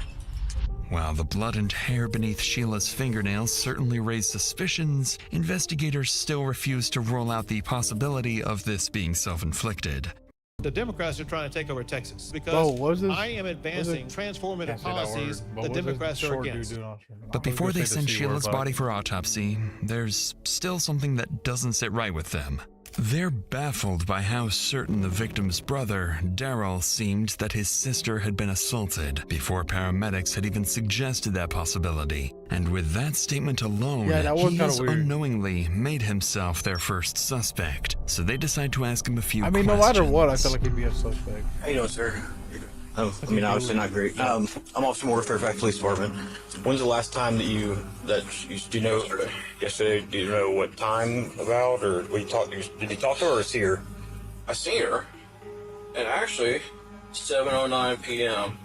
While the blood and hair beneath Sheila's fingernails certainly raise suspicions, investigators still refuse to rule out the possibility of this being self-inflicted. The Democrats are trying to take over Texas because Oh, what is this? I am advancing transformative Can't say that policies word, but the what is this Democrats are short dude against. doing on stream? But before they send the C word, Sheila's but- body for autopsy, there's still something that doesn't sit right with them. They're baffled by how certain the victim's brother, Daryl, seemed that his sister had been assaulted before paramedics had even suggested that possibility. And with that statement alone, Yeah, that was he kinda has weird. unknowingly made himself their first suspect. So they decide to ask him a few I mean, questions. no matter what, I feel like he'd be a suspect. How you doing, sir? I mean, obviously not great. I'm Officer Moore, Fairfax Police Department. When's the last time that you do you know? Yesterday, do you know what time about, or did you talk to her or see her? I seen her, and actually, 7:09 p.m.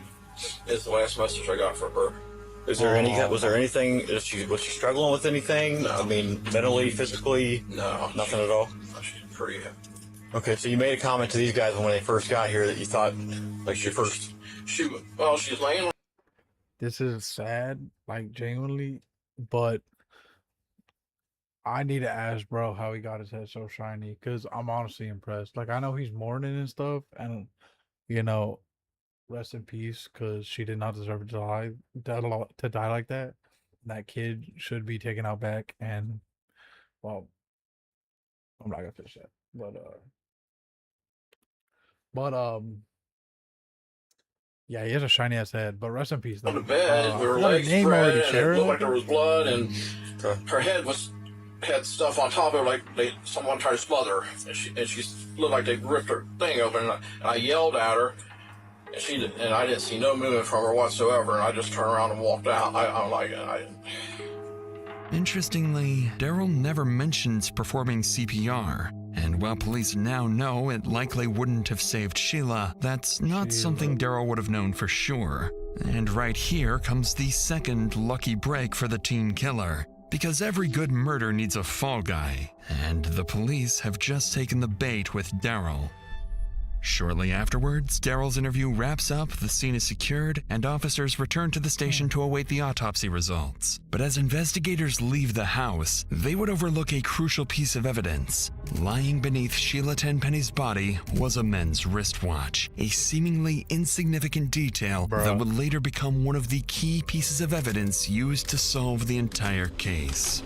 is the last message I got from her. Was there anything? Was she struggling with anything? No. I mean, mentally, physically? No, Nothing at all. she's pretty. Okay, so you made a comment to these guys when they first got here that you thought, like, she's laying. This is sad, like genuinely, but I need to ask bro how he got his head so shiny, because I'm honestly impressed. Like, I know he's mourning and stuff, and you know, rest in peace, because she did not deserve to die like that. That kid should be taken out back, and well, I'm not gonna finish that, but yeah, he has a shiny ass head. But rest in peace, though. On the bed, with her legs spread, and it looked like there was blood, and her head had stuff on top of her, like someone tried to smother her, and she looked like they ripped her thing open. And I yelled at her, and I didn't see no movement from her whatsoever. And I just turned around and walked out. I'm like, Interestingly, Daryl never mentions performing CPR, and while police now know it likely wouldn't have saved Sheila, that's not something Daryl would have known for sure. And right here comes the second lucky break for the teen killer, because every good murder needs a fall guy, and the police have just taken the bait with Daryl. Shortly afterwards, Daryl's interview wraps up, the scene is secured, and officers return to the station to await the autopsy results. But as investigators leave the house, they would overlook a crucial piece of evidence. Lying beneath Sheila Tenpenny's body was a men's wristwatch, a seemingly insignificant detail that would later become one of the key pieces of evidence used to solve the entire case.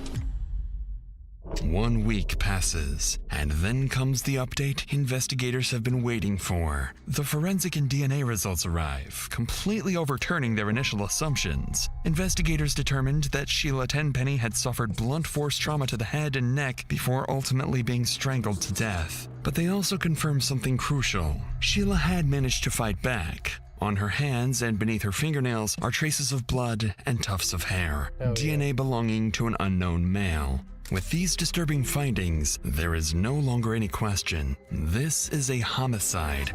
1 week passes, and then comes the update investigators have been waiting for. The forensic and DNA results arrive, completely overturning their initial assumptions. Investigators determined that Sheila Tenpenny had suffered blunt force trauma to the head and neck before ultimately being strangled to death. But they also confirmed something crucial. Sheila had managed to fight back. On her hands and beneath her fingernails are traces of blood and tufts of hair, DNA belonging to an unknown male. With these disturbing findings, there is no longer any question. This is a homicide.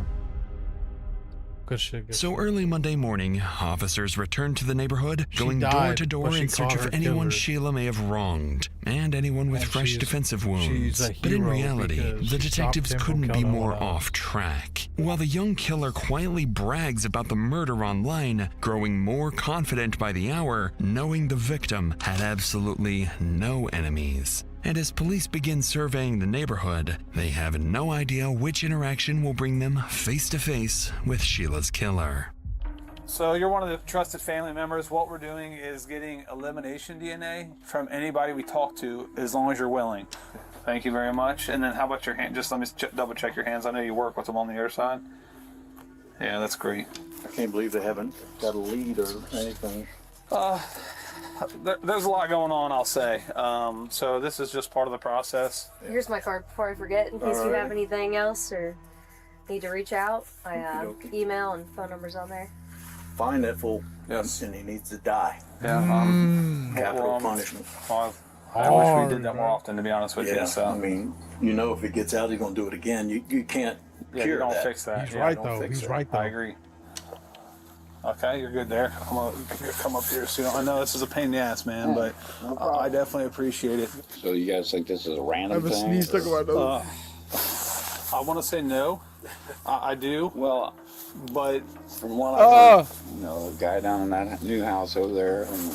Good shit. So early Monday morning, officers returned to the neighborhood, going door to door in search of anyone Sheila may have wronged, and anyone with fresh defensive wounds. But in reality, the detectives couldn't be more off track. While the young killer quietly brags about the murder online, growing more confident by the hour, knowing the victim had absolutely no enemies. And as police begin surveying the neighborhood, they have no idea which interaction will bring them face to face with Sheila's killer. So you're one of the trusted family members. What we're doing is getting elimination DNA from anybody we talk to, as long as you're willing. Thank you very much. And then how about your hand? Just let me double check your hands. I know you work with them on the other side. Yeah, that's great. I can't believe they haven't got a lead or anything. There's a lot going on, I'll say. So this is just part of the process. Here's my card before I forget, in case you have anything else or need to reach out. My email and phone number's on there. Find that fool. Yes. And he needs to die. Yeah. Capital punishment. I wish we did that more often, to be honest with you. So. I mean, if he gets out, he's going to do it again. You can't cure you don't that. fix that. He's right, though. He's right, though. I agree. Okay, you're good there. I'm going to come up here soon. I know this is a pain in the ass, man, but I definitely appreciate it. So you guys think this is a random thing? I have a sneeze stuck in my nose. I want to say no. I do. Well, but from what I heard, the guy down in that new house over there, and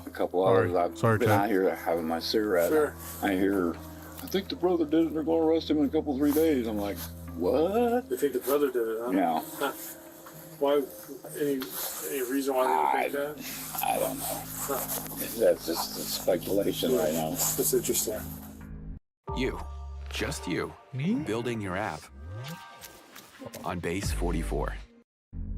a couple others, I've been out here having my cigarette. Sure. I hear, I think the brother did it. They're going to arrest him in a couple, 3 days. I'm like, what? You think the brother did it, huh? Yeah. Why? Any reason why they think that? I don't know. That's just speculation right now. That's interesting. You, just you, me, building your app on Base 44.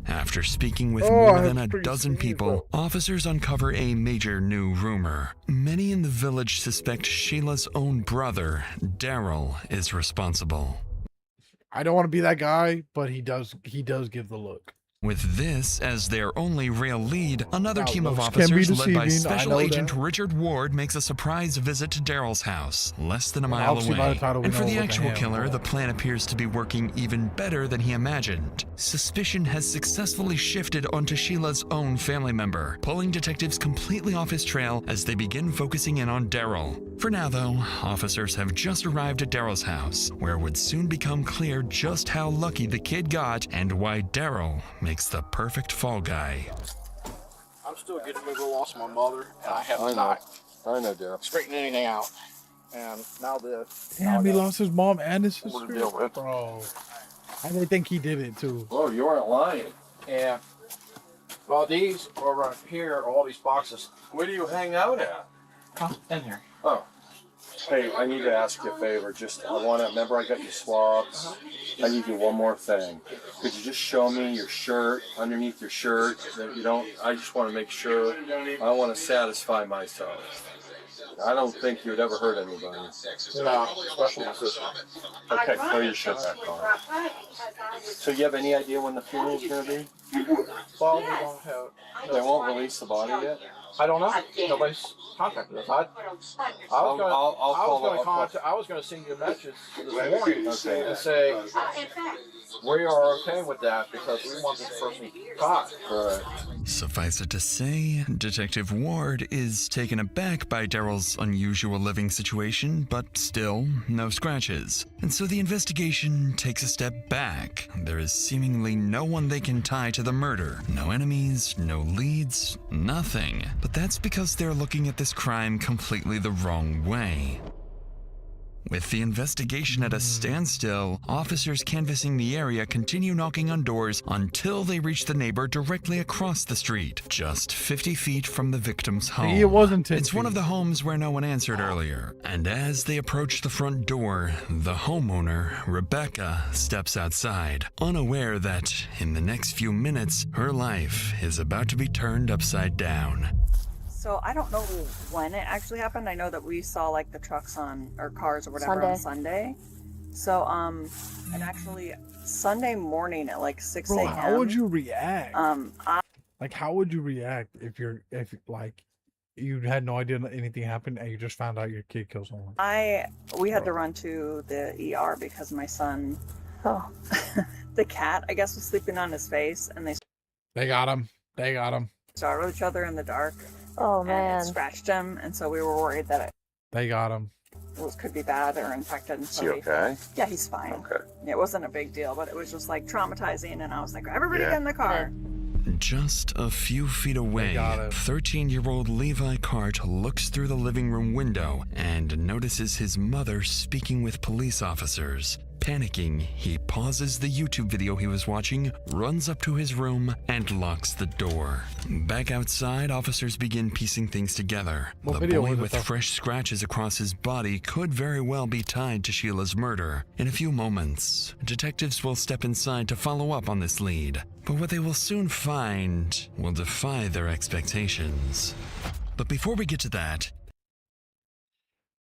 After speaking with more than a dozen people, officers uncover a major new rumor. Many in the village suspect Sheila's own brother, Daryl, is responsible. I don't want to be that guy, but he does give the look. With this as their only real lead, another team of officers led by Special Agent Richard Ward makes a surprise visit to Daryl's house, less than a mile away. And for the actual killer, the plan appears to be working even better than he imagined. Suspicion has successfully shifted onto Sheila's own family member, pulling detectives completely off his trail as they begin focusing in on Daryl. For now, though, officers have just arrived at Daryl's house, where it would soon become clear just how lucky the kid got and why Daryl makes the perfect fall guy. I'm still getting a little lost my mother, and I have not I know, Daryl. straightened anything out. and now this. Damn, he lost his mom and his More to sister. deal with. Bro, and they think he did it too. Oh, you weren't lying. Yeah. Well, these over here, all these boxes. Where do you hang out at? In here. Oh. Hey, I need to ask you a favor. Remember I got you swabs? I need you one more thing. Could you just show me your shirt, underneath your shirt, that you don't, I just want to make sure, I want to satisfy myself. I don't think you'd ever hurt anybody. No, especially my sister. Okay, throw your shit back on. So you have any idea when the funeral's going to be? Well, we don't have. They won't release the body yet? I don't know. Nobody's contacted us. I was going to send you a message this morning and say we are okay with that because we want this person caught. Right. Suffice it to say, Detective Ward is taken aback by Daryl's unusual living situation, but still, no scratches. And so the investigation takes a step back. There is seemingly no one they can tie to the murder. No enemies, no leads, nothing. But that's because they're looking at this crime completely the wrong way. With the investigation at a standstill, officers canvassing the area continue knocking on doors until they reach the neighbor directly across the street, just 50 feet from the victim's home. It wasn't 10 It's one of the homes where no one answered earlier. And as they approach the front door, the homeowner, Rebecca, steps outside, unaware that in the next few minutes, her life is about to be turned upside down. So I don't know when it actually happened. I know that we saw like the trucks or cars or whatever on Sunday. So and actually Sunday morning at like 6 a.m. Bro, how would you react? How would you react if you had no idea anything happened and you just found out your kid killed someone? We had to run to the ER because my son, the cat, I guess, was sleeping on his face, and they got him. startled each other in the dark. Oh man! And it scratched him, and so we were worried that they got him. Could be bad or infected. And so Is he okay? Yeah, he's fine. Okay. It wasn't a big deal, but it was just like traumatizing, and I was like, everybody get in the car. Just a few feet away, 13-year-old Levi Cart looks through the living room window and notices his mother speaking with police officers. Panicking, he pauses the YouTube video he was watching, runs up to his room, and locks the door. Back outside, officers begin piecing things together. The boy with fresh scratches across his body could very well be tied to Sheila's murder. In a few moments, detectives will step inside to follow up on this lead. But what they will soon find will defy their expectations. But before we get to that,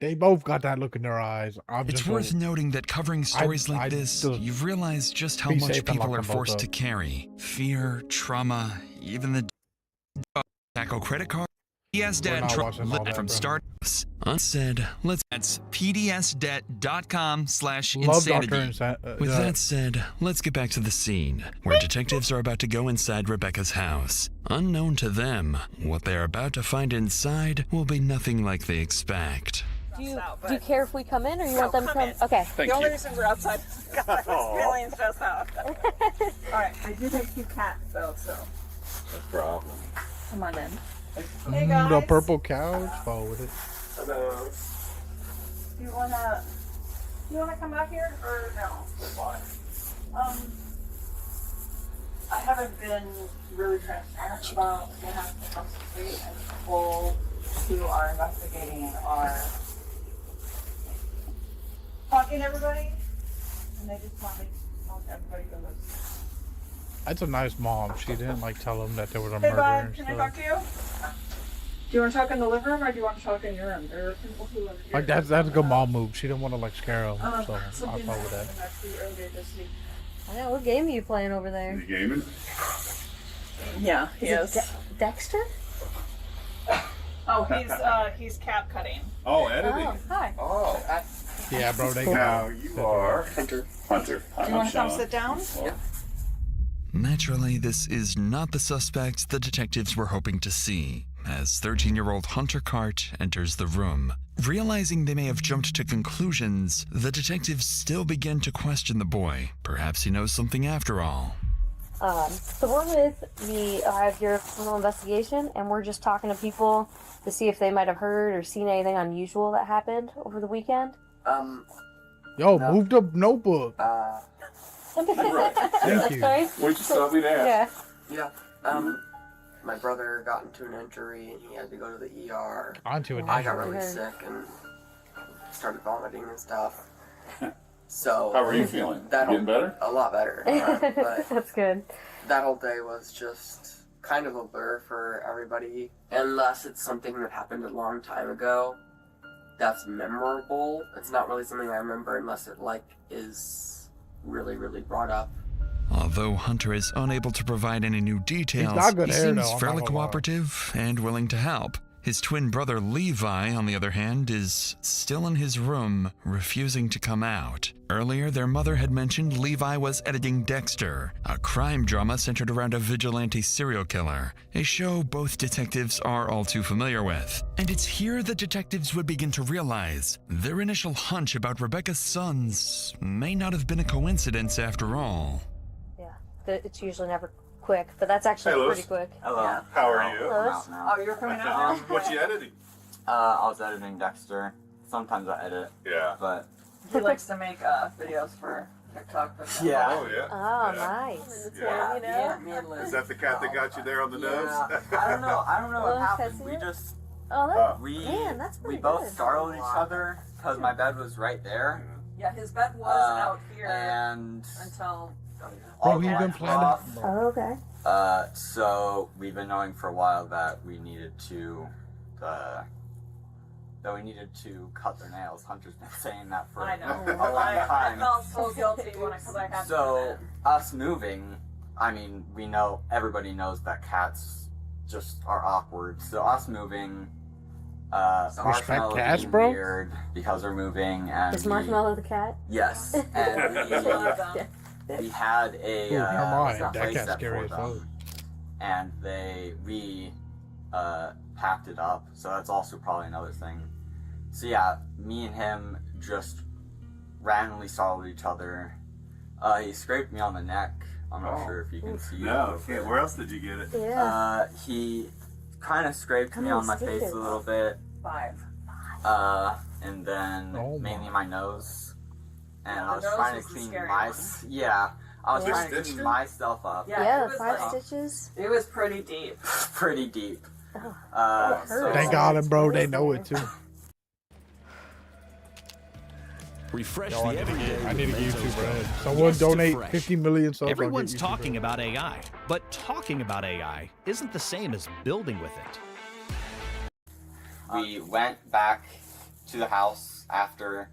they both got that look in their eyes. It's worth noting that covering stories like this, you realize just how much people are forced to carry. Fear, trauma, even the tackle credit card. PDS debt from startups. Unsaid, that's pdsdebt.com/insanity. With that said, let's get back to the scene, where detectives are about to go inside Rebecca's house. Unknown to them, what they are about to find inside will be nothing like they expect. Do you care if we come in, or you want them to come? Okay. The only reason we're outside is because I was feeling stressed out. All right, I do have 2 cats though, so. No problem. Come on in. Hey guys. The purple couch. Follow with it. Hello. You wanna come out here or no? Why? I haven't been really transparent about what happened across the street, and people who are investigating are talking to everybody, and they just want everybody to listen. That's a nice mom. She didn't tell them that there was a Hey murder bud, and can stuff. I talk to you? Do you want to talk in the living room or do you want to talk in your room? There are people who are here. That's a good mom move. She didn't want to scare them, so I something follow with that. happened actually earlier this week. Yeah, what game are you playing over there? Gaming? Yeah, he is. Dexter? Oh, he's cap cutting. Oh, editing. Oh, hi. Oh. Yeah, bro, they Now you are Hunter. Do you want to come sit down? Yeah. Naturally, this is not the suspect the detectives were hoping to see, as 13-year-old Hunter Cart enters the room. Realizing they may have jumped to conclusions, the detectives still begin to question the boy. Perhaps he knows something after all. So we're with the Ohio Bureau of Criminal Investigation, and we're just talking to people to see if they might have heard or seen anything unusual that happened over the weekend. Yo, move the notebook. Thank you. We just thought we'd ask. Yeah. My brother got into an injury and he had to go to the ER. Onto an I got injury. really sick and started vomiting and stuff. So How were you feeling? Getting better? A lot better. But That's good. that whole day was just kind of a blur for everybody. Unless it's something that happened a long time ago that's memorable. It's not really something I remember unless it is really, really brought up. Although Hunter is unable to provide any new details, got good he hair, seems though, I'm not fairly gonna lie. cooperative and willing to help. His twin brother Levi, on the other hand, is still in his room, refusing to come out. Earlier, their mother had mentioned Levi was editing Dexter, a crime drama centered around a vigilante serial killer, a show both detectives are all too familiar with. And it's here that detectives would begin to realize their initial hunch about Rebecca's sons may not have been a coincidence after all. It's usually never quick, but that's actually Hey, Louis. pretty quick. Hello. Yeah. How are you? Louis? Oh, you're coming out now? What you editing? I was editing Dexter. Sometimes I edit. Yeah. But He likes to make videos for TikTok. Yeah. Oh, yeah. Oh, Yeah. nice. Yeah. You know? Yeah, me and Liz. Is that the cat that got you there on the nose? I don't know. I don't know what Louis happened. has We it? just Oh, we that's pretty we both good. startled each other because my bed was right there. Yeah, his bed was out here and until. all he's the been lights planning- off. Oh, okay. So we've been knowing for a while that we needed to cut their nails. Hunter's been saying that for I know. a long I time. felt so guilty because I had to. So us moving, I mean, we know, everybody knows that cats just are awkward. So us moving, Marshmallow cats, being bro? weird because we're moving, and Is Marshmallow the cat? yes, and we had a Ooh, never mind. That place cat's set scary for as them, and we packed it up. So that's also probably another thing. So yeah, me and him just randomly startled each other. He scraped me on the neck. I'm not sure if you can see. No, where else did you get it? Yeah. He kind of scraped How me many on my face stitches? a little bit. 5. And then Oh my. mainly my nose. And Yeah, I the was nose trying was to the clean scary my one. I was Yeah. trying to clean myself up. Yeah, it was 5 like, stitches. It was pretty deep. Pretty deep. Oh, it hurts. Thank God, and bro, they know it too. Refresh Yo, I the need to everyday. get- I need to with get Mentos YouTube bread. Go. Someone Yes to donate fresh. 50 million subs. I'll get Everyone's YouTube talking bread. about AI, but talking about AI isn't the same as building with it. We went back to the house after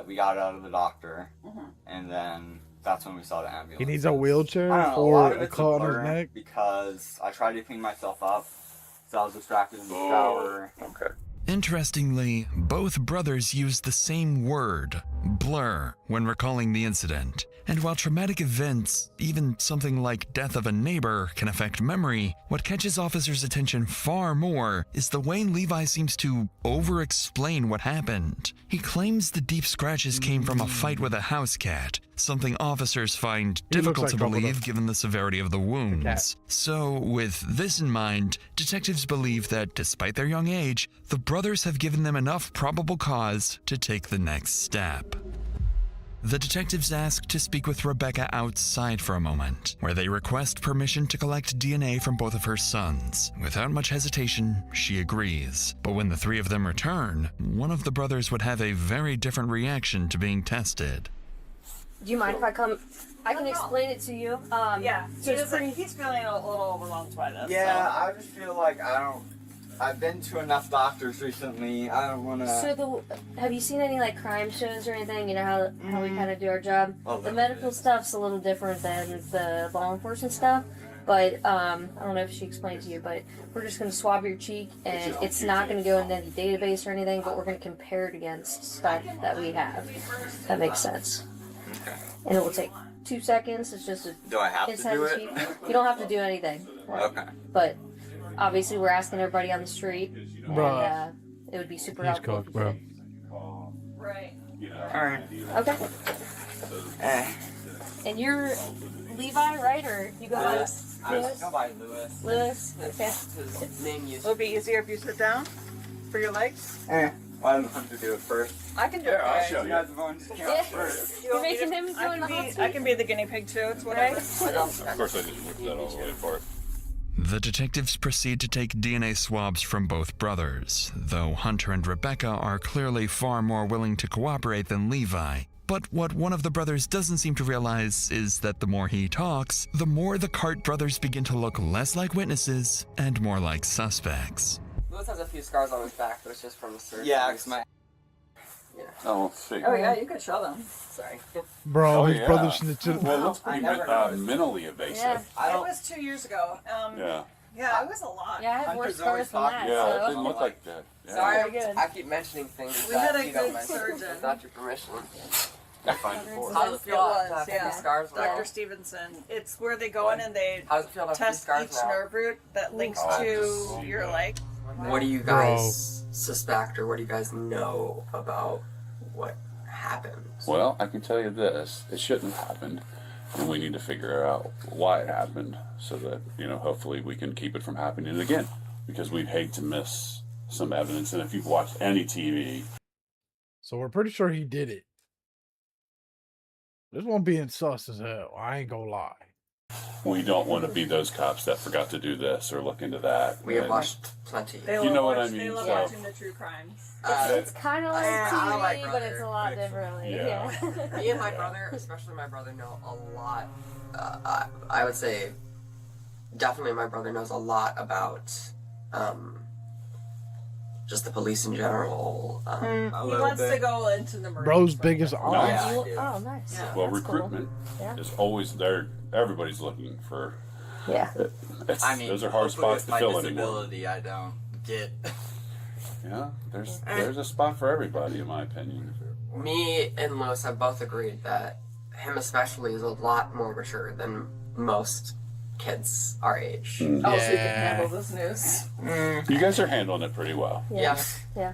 we got out of the doctor. And then that's when we saw the ambulance. He needs a wheelchair I don't know, a for lot of a it's cut on his blur neck. because I tried to clean myself up, so I was distracted in the shower. Okay. Interestingly, both brothers used the same word, blur, when recalling the incident. And while traumatic events, even something like death of a neighbor, can affect memory, what catches officers' attention far more is the way Levi seems to over-explain what happened. He claims the deep scratches came from a fight with a house cat, something officers find He looks difficult like to Trouble believe Duck. given the severity of the wounds. So, with this in mind, detectives believe that despite their young age, the brothers have given them enough probable cause to take the next step. The detectives ask to speak with Rebecca outside for a moment, where they request permission to collect DNA from both of her sons. Without much hesitation, she agrees. But when the three of them return, one of the brothers would have a very different reaction to being tested. Do you mind if I come? I can explain it to you. Yeah, So it's pretty. he's feeling a little overwhelmed by this. Yeah, I just feel like I've been to enough doctors recently. I don't want to. So have you seen any like crime shows or anything? You know how we kind of do our job. The medical stuff's a little different than the law enforcement stuff. But I don't know if she explained to you, but we're just going to swab your cheek, and it's not going to go into any database or anything. But we're going to compare it against stuff that we have. That makes sense. Okay. And it will take 2 seconds. It's just a Do I have to inside do the it? cheek. You don't have to do anything. Okay. But obviously, we're asking everybody on the street, Bruh. and it would be super He's helpful. cooked, bro. Right. Alright. Okay. And you're Levi, right? Or you go by Lewis. I go by Lewis. Lewis. Okay. His name used It'll be easier if you sit down for your legs. Why don't I have to do it first? I can do it. I'll show you. Yeah. You're making him join the hot seat? I can be the guinea pig too. It's whatever. Of course, I just whipped that all the way for it. The detectives proceed to take DNA swabs from both brothers, though Hunter and Rebecca are clearly far more willing to cooperate than Levi. But what one of the brothers doesn't seem to realize is that the more he talks, the more the Cart brothers begin to look less like witnesses and more like suspects. Lewis has a few scars on his back, but it's just from the surgery. Yeah, because my... Yeah. Oh, see. Oh yeah, you could show them. Sorry. Bro, Oh, his yeah. brother snitched. Well, it looks pretty mentally evasive. Yeah. It was 2 years ago. Yeah. Yeah, it was a lot. Yeah, I have worse Hunter's scars than that. Yeah, it so. didn't look like that. Yeah. Sorry, Very good. I keep mentioning things We that had a you don't good mention surgeon. without your permission. I find it for How does it It feel to was, have any scars now? Dr. Stevenson. It's where they go in and they How does it feel to have test scars each now? nerve root that links to your leg. What do you guys suspect, or what do you guys know about what happened? Well, I can tell you this: it shouldn't have happened, and we need to figure out why it happened, so that hopefully we can keep it from happening again. Because we'd hate to miss some evidence, and if you've watched any TV, So we're pretty sure he did it. This one being sus as hell. I ain't gonna lie. we don't want to be those cops that forgot to do this or look into that. We have And- watched plenty. They You love know what I watch- They mean, love so- watching the true crimes. It's kind of like I TV, like but brother. it's a lot differently. Yeah. Yeah. Me and my brother, especially my brother, know a lot. I would say, definitely my brother knows a lot about just the police in general. He wants to go into the Marines. Bro's biggest arm. Nice. Oh, nice. Yeah. Well, That's cool. recruitment Yeah. is always there. Everybody's looking for. Yeah. Those are hard spots to fill anymore. I don't get. Yeah, there's a spot for everybody, in my opinion. Me and Lewis have both agreed that him especially is a lot more mature than most kids our age. Oh, so you can handle this news. You guys are handling it pretty well. Yes. Yeah.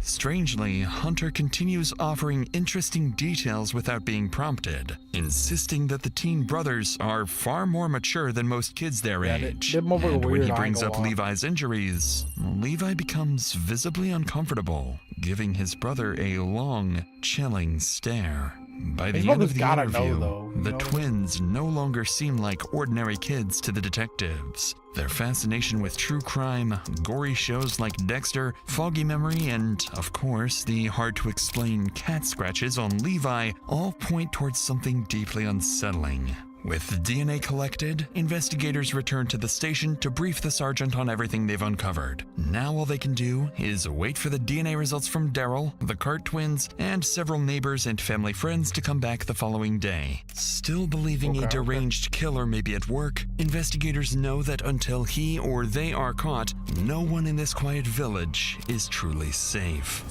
Strangely, Hunter continues offering interesting details without being prompted, insisting that the teen brothers are far more mature than most kids their age. they're more And when weird, he I ain't brings gonna up lie. Levi's injuries, Levi becomes visibly uncomfortable, giving his brother a long, chilling stare. By the His end of mother's the gotta interview, know, though, you the know what I mean? twins no longer seem like ordinary kids to the detectives. Their fascination with true crime, gory shows like Dexter, foggy memory, and, of course, the hard-to-explain cat scratches on Levi all point towards something deeply unsettling. With DNA collected, investigators return to the station to brief the sergeant on everything they've uncovered. Now all they can do is wait for the DNA results from Daryl, the Cart twins, and several neighbors and family friends to come back the following day. Still believing a deranged killer may be at work, investigators know that until he or they are caught, no one in this quiet village is truly safe.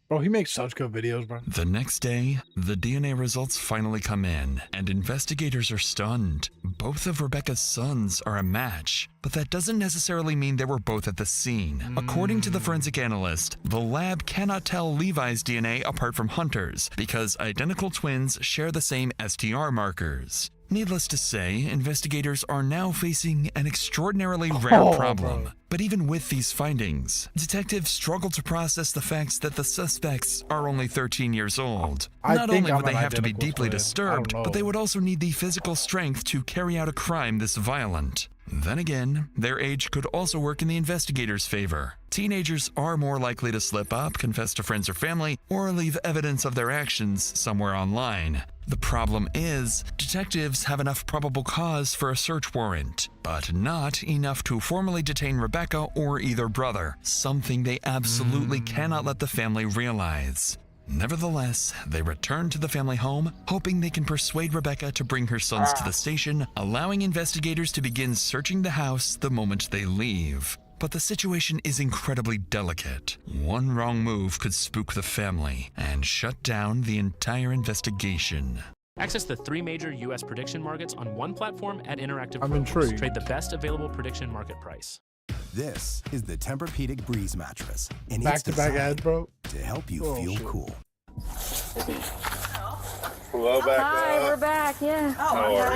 Bro, he makes such good videos, bro. The next day, the DNA results finally come in, and investigators are stunned. Both of Rebecca's sons are a match, but that doesn't necessarily mean they were both at the scene. According to the forensic analyst, the lab cannot tell Levi's DNA apart from Hunter's, because identical twins share the same STR markers. Needless to say, investigators are now facing an extraordinarily rare problem. But even with these findings, detectives struggle to process the facts that the suspects are only 13 years old. I Not think only I'm would they an have to be identical deeply twin. I disturbed, don't but they know. would also need the physical strength to carry out a crime this violent. Then again, their age could also work in the investigators' favor. Teenagers are more likely to slip up, confess to friends or family, or leave evidence of their actions somewhere online. The problem is, detectives have enough probable cause for a search warrant, but not enough to formally detain Rebecca or either brother, something they absolutely cannot let the family realize. Nevertheless, they return to the family home, hoping they can persuade Rebecca to bring her sons to the station, allowing investigators to begin searching the house the moment they leave. But the situation is incredibly delicate. One wrong move could spook the family and shut down the entire investigation. Access the 3 major U.S. prediction markets on one platform at Interactive I'm Brokers. intrigued. Trade the best available prediction market price. This is the Tempur-Pedic Breeze mattress, and it's Back-to-back designed ads, bro. to help you Oh, feel shit. cool. Hello, back Hi, we're back. Yeah. How are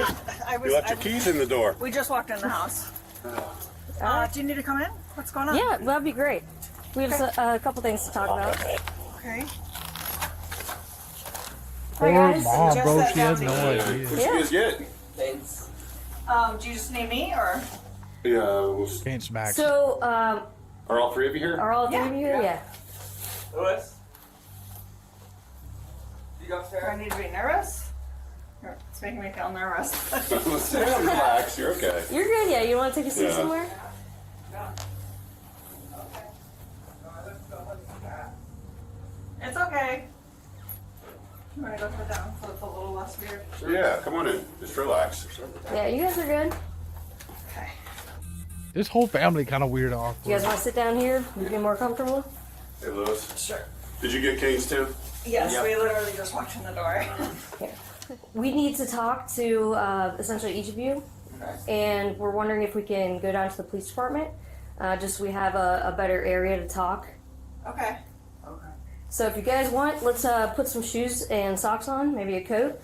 you? You left your keys in the door. We just walked in the house. Do you need to come in? What's going on? Yeah, that'd be great. We have a couple things to talk about. Okay. Poor guys. mom, Just bro. sat She has down no to eat. idea. What you guys get? Thanks. Do you just need me or? Yeah. Can't smack. So, Are all three of you here? are all three of you here? Yeah. Louis? You go Do I upstairs? need to be nervous? It's making me feel nervous. Relax. You're okay. You're good. Yeah. You want to take a seat Yeah. somewhere? It's okay. I'm gonna go sit down so it's a little less weird. Yeah. Come on in. Just relax. Yeah. You guys are good. Okay. This whole family kind of weird and You awkward. guys want to sit down here? You get more comfortable? Hey, Lewis. Sure. Did you get Canes too? Yes, Yep. we literally just walked in the door. We need to talk to essentially each of you, and we're wondering if we can go down to the police department. Just so we have a better area to talk. Okay. So if you guys want, let's put some shoes and socks on, maybe a coat,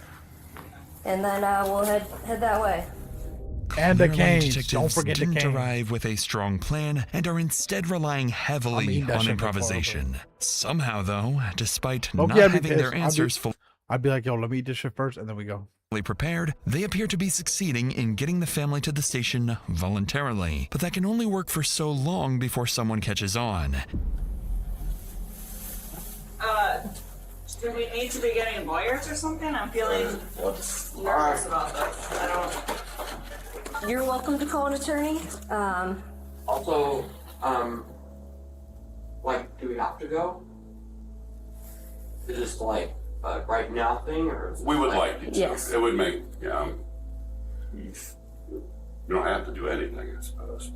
and then we'll head that way. And the Maryland canes. detectives Don't forget the didn't canes. arrive with a strong plan and are instead relying heavily I mean, that on shit improvisation. Somehow, though, despite Loki, not I'd be having their pissed. answers I'd be like, yo, let me eat this shit first, and then we go. fully prepared, they appear to be succeeding in getting the family to the station voluntarily. But that can only work for so long before someone catches on. Do we need to be getting lawyers or something? I'm feeling nervous about this. I don't. You're welcome to call an attorney. Also, like, do we have to go? Is this like a right now thing, or is it We would like you to. Yes. It would make, you don't have to do anything, I suppose.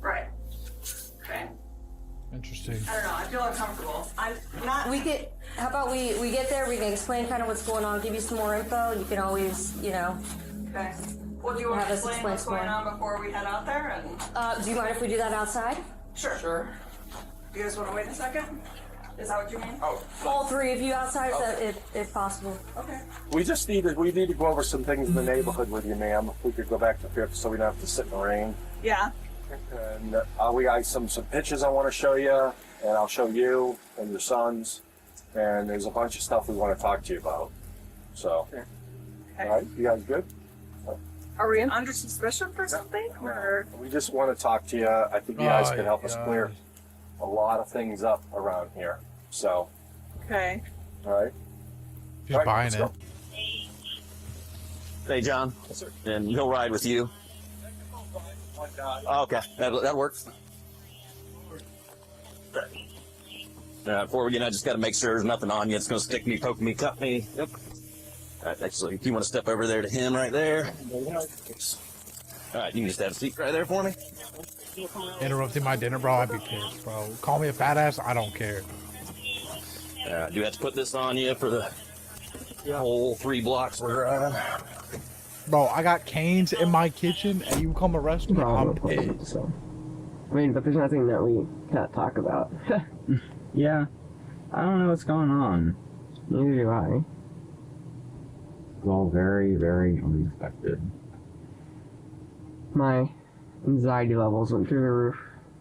Right. Okay. Interesting. I don't know. I feel uncomfortable. I'm not. We could. How about we get there? We can explain kind of what's going on, give you some more info. You can always, Okay. Well, do you want Have to us explain explain what's some going more. on before we head out there? And Do you mind if we do that outside? sure. Sure. Do you guys want to wait a second? Is that what you mean? Oh. All three of you outside, if possible. Okay. We need to go over some things in the neighborhood with you, ma'am. If we could go back to Fifth so we don't have to sit in the rain. Yeah. And we got some pictures I want to show you, and I'll show you and your sons. And there's a bunch of stuff we want to talk to you about. So, Okay. all right, you guys good? Are we under suspicion for something? Or We just want to talk to you. I think you guys Oh, can help us yeah. clear a lot of things up around here. So, okay. all right. She's All right, buying let's it. go. Hey, John. Yes, sir. And he'll ride with you. Oh, okay, that works. Before we get in, I just got to make sure there's nothing on you. It's going to stick me, poke me, cut me. Yep. All right, actually, if you want to step over there to him right there. All right, you can just have a seat right there for me. Interrupting my dinner, bro. I'd be pissed, bro. Call me a fat ass. I don't care. All right, do you have to put this on you for the whole 3 blocks we're driving? Bro, I got canes in my kitchen, and you come arrest me. I'm pissed. I mean, but there's nothing that we can't talk about. Yeah, I don't know what's going on. Neither do I. It's all very, very unexpected. My anxiety levels went through the roof.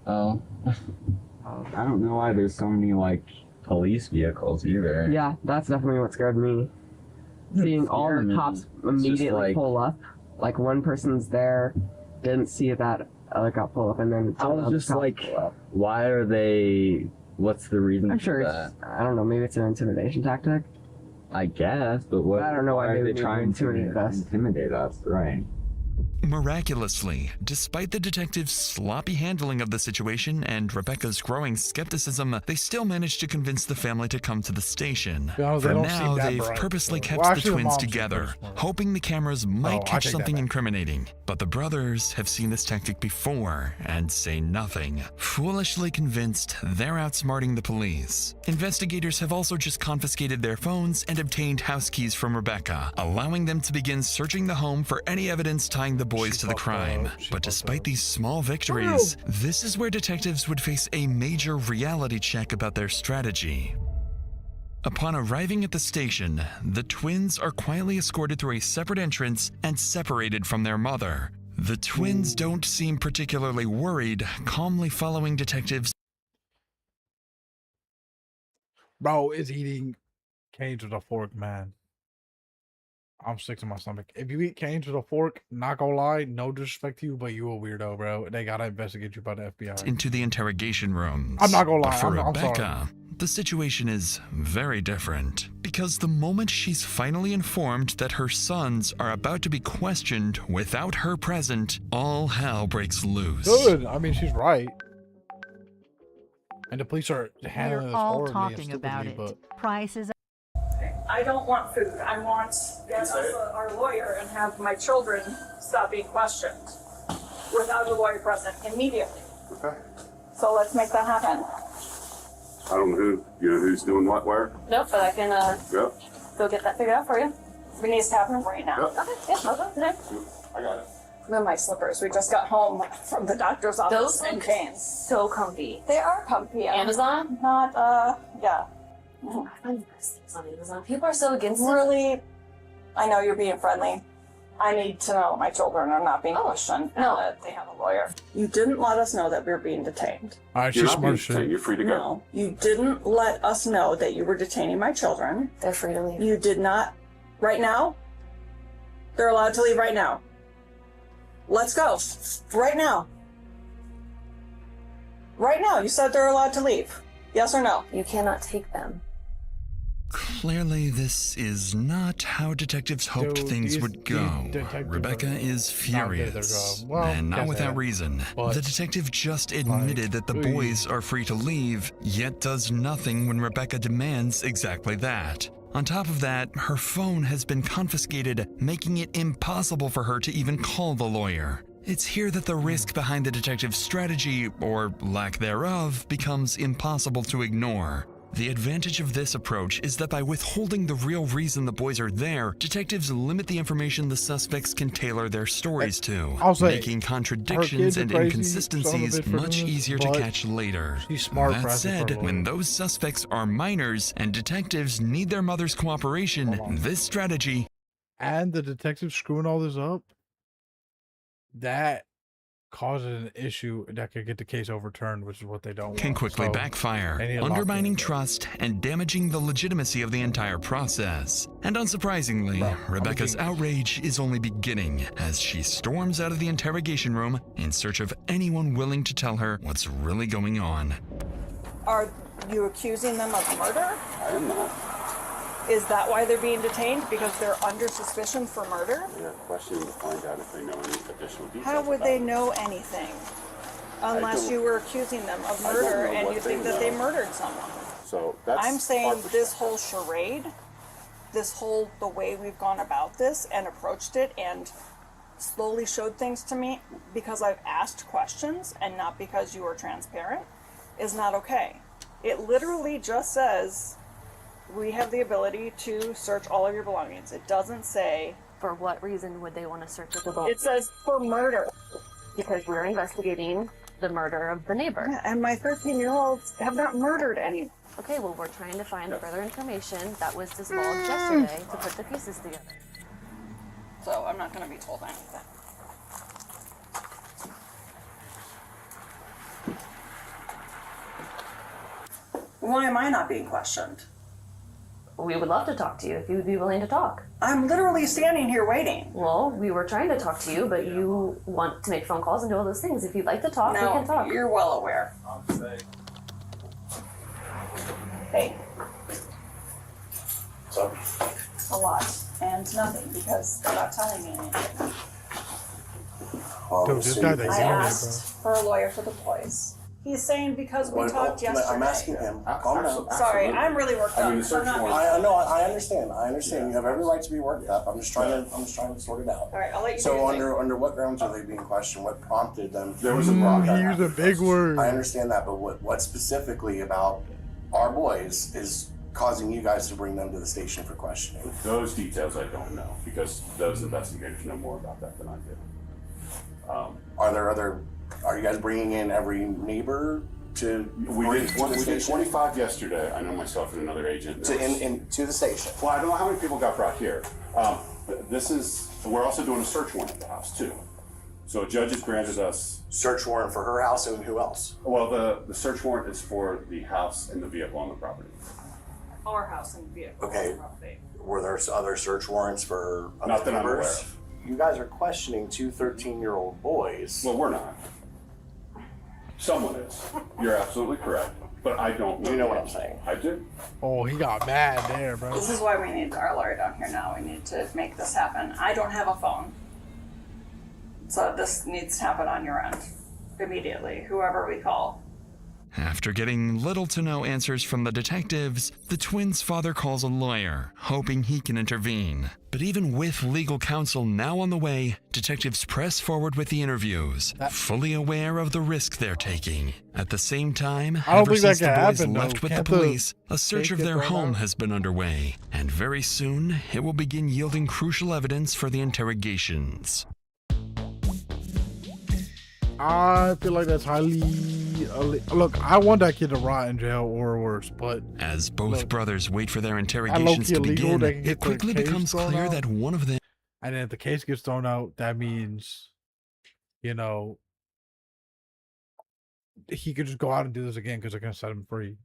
Oh. I don't know why there's so many, like, police vehicles either. Yeah, that's definitely what scared me. Seeing all the me. cops It's just immediately like- pull up. Like, one person's there, didn't see that other cop pull up, and then I was another just cop like, pull up. why are they, what's the reason I'm for sure that? it's, I don't know, maybe it's an intimidation tactic. I guess, but what? I don't know why are they they would trying to intimidate us. intimidate us? Right. Miraculously, despite the detectives' sloppy handling of the situation and Rebecca's growing skepticism, they still managed to convince the family to come to the station. Yeah, they For don't now, seem that they've bright, purposely so- kept Well, the actually, the twins mom seems together, pretty smart. hoping the cameras might I catch take that something back. incriminating. But the brothers have seen this tactic before and say nothing. Foolishly convinced, they're outsmarting the police. Investigators have also just confiscated their phones and obtained house keys from Rebecca, allowing them to begin searching the home for any evidence tying the boys to the crime. But despite these small victories, this is where detectives would face a major reality check about their strategy. Upon arriving at the station, the twins are quietly escorted through a separate entrance and separated from their mother. The twins don't seem particularly worried, calmly following detectives. Bro is eating canes with a fork, man. I'm sick to my stomach. If you eat canes with a fork, not gonna lie, no disrespect to you, but you a weirdo, bro. They gotta investigate you by the FBI. Into the interrogation rooms. I'm not gonna lie, But for I'm sorry. Rebecca, the situation is very different. Because the moment she's finally informed that her sons are about to be questioned without her present, all hell breaks loose. Good. I mean, she's right. And the police are handling this We're all horribly and talking about stupidly, it. but Prices. I don't want food. I want us, our lawyer, and have my children stop being questioned without a lawyer present immediately. Okay. So let's make that happen. I don't know who's doing what where. Nope, but I can Yep. go get that figured out for you. It needs to happen right now. Yep. Okay, yeah, I'll go today. I got it. They're my slippers. We just got home from the doctor's office. Those and look canes. so comfy. They are comfy. Amazon? Not, yeah. I find things on Amazon. People are so against it. Really, I know you're being friendly. I need to know my children are not being questioned and that they have a lawyer. You didn't let us know that we were being detained. all right, You're she's not being smart shit. detained. You're free to go. No, you didn't let us know that you were detaining my children. They're free to leave. You did not. Right now? They're allowed to leave right now. Let's go. Right now. Right now. You said they're allowed to leave. Yes or no? You cannot take them. Clearly, this is not how detectives hoped Dude, things these- would go. these detectives Rebecca are is not good at their furious. job. Well, And not can't say without that. reason. But, The detective just admitted that the please. boys are free to leave, yet does nothing when Rebecca demands exactly that. On top of that, her phone has been confiscated, making it impossible for her to even call the lawyer. It's here that the risk behind the detective's strategy, or lack thereof, becomes impossible to ignore. The advantage of this approach is that by withholding the real reason the boys are there, detectives limit the information the suspects can tailor their stories to, I'll say, making contradictions and crazy, son of a inconsistencies bitch for much doing this, easier to but catch later. she's smart for That asking for said, a lawyer. when those suspects are minors and detectives need their mother's cooperation, this strategy And the detective screwing all this up, that causes an issue that could get the case overturned, which is what they don't can want. quickly So, backfire, they need to lock undermining trust and damaging the legitimacy of the entire process. And unsurprisingly, Rebecca's outrage is only beginning as she storms out of the interrogation room in search of anyone willing to tell her what's really going on. Are you accusing them of murder? I am not. Is that why they're being detained? Because they're under suspicion for murder? We are questioning to find out if they know any additional details. How would about they it. know anything? Unless don't- you were accusing them of I don't murder know and what you they think that they know. murdered someone. So that's I'm our saying this perspective. whole charade, the way we've gone about this and approached it and slowly showed things to me because I've asked questions and not because you were transparent, is not okay. It literally just says we have the ability to search all of your belongings. It doesn't say. For what reason would they want to search the belongings? It says for murder. Because we're investigating the murder of the neighbor. Yeah, and my 13-year-olds have not murdered anyone. Okay, well, we're trying to find further information that was divulged yesterday to put the pieces together. So I'm not going to be told anything. Why am I not being questioned? We would love to talk to you if you would be willing to talk. I'm literally standing here waiting. Well, we were trying to talk to you, but you want to make phone calls and do all those things. If you'd like to talk, we can talk. You're well aware. Hey. So, A lot. And nothing, because they're not telling me anything. Dude, this guy, they I yelling, asked for a lawyer for the boys. He's saying because we talked yesterday. I'm asking him. Calm down. Sorry, I'm really worked up. I'm not I understand. I understand. You have every right to be worked up. I'm just trying to sort it out. All right, I'll let you do So your thing. under what grounds are they being questioned? What prompted them? There was a problem. He used a big word. I understand that, but what specifically about our boys is causing you guys to bring them to the station for questioning? Those details I don't know because those investigators know more about that than I do. Are you guys bringing in every neighbor We did 25 yesterday. I know myself and another agent. To the station. Well, I don't know how many people got brought here. We're also doing a search warrant at the house too. So a judge has granted us search warrant for her house and who else? Well, the search warrant is for the house and the vehicle on the property. Our house and vehicle. Okay. Were there other search warrants for other Not that I'm aware members? of. You guys are questioning two 13-year-old boys. Well, we're not. Someone is. You're absolutely correct. But I don't know. You know what I'm saying? I do. Oh, he got mad there, bro. This is why we need our lawyer down here now. We need to make this happen. I don't have a phone. So this needs to happen on your end. Immediately. Whoever we call. After getting little to no answers from the detectives, the twins' father calls a lawyer, hoping he can intervene. But even with legal counsel now on the way, detectives press forward with the interviews, fully aware of the risk they're taking. At the same time, I don't ever think that since the can boys happen, left though. with the Can't the police, a search case of get their thrown home out? has been underway, and very soon it will begin yielding crucial evidence for the interrogations. I feel like that's highly... Look, I want that kid to rot in jail or worse, but... As both brothers wait for their low-key interrogations to illegal, begin, they can get it quickly their case becomes thrown clear out. that one of them And then if the case gets thrown out, that means, you know, he could just go out and do this again because they're going to set him free.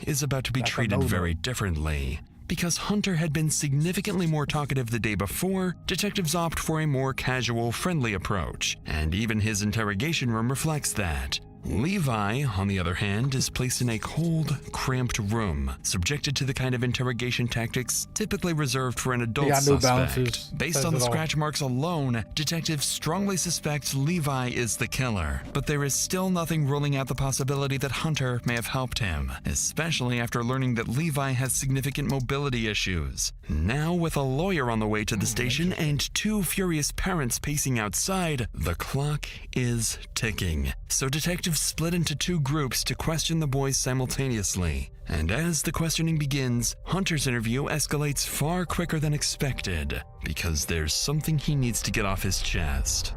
is about to be That's a treated no-no. very differently. Because Hunter had been significantly more talkative the day before, detectives opt for a more casual, friendly approach, and even his interrogation room reflects that. Levi, on the other hand, is placed in a cold, cramped room, subjected to the kind of interrogation tactics typically reserved for an adult got New suspect. Balances. Based Says on the it all. scratch marks alone, detectives strongly suspect Levi is the killer, but there is still nothing ruling out the possibility that Hunter may have helped him, especially after learning that Levi has significant mobility issues. Now, with a lawyer on the way to the station and two furious parents pacing outside, the clock is ticking. So detectives split into two groups to question the boys simultaneously. And as the questioning begins, Hunter's interview escalates far quicker than expected, because there's something he needs to get off his chest.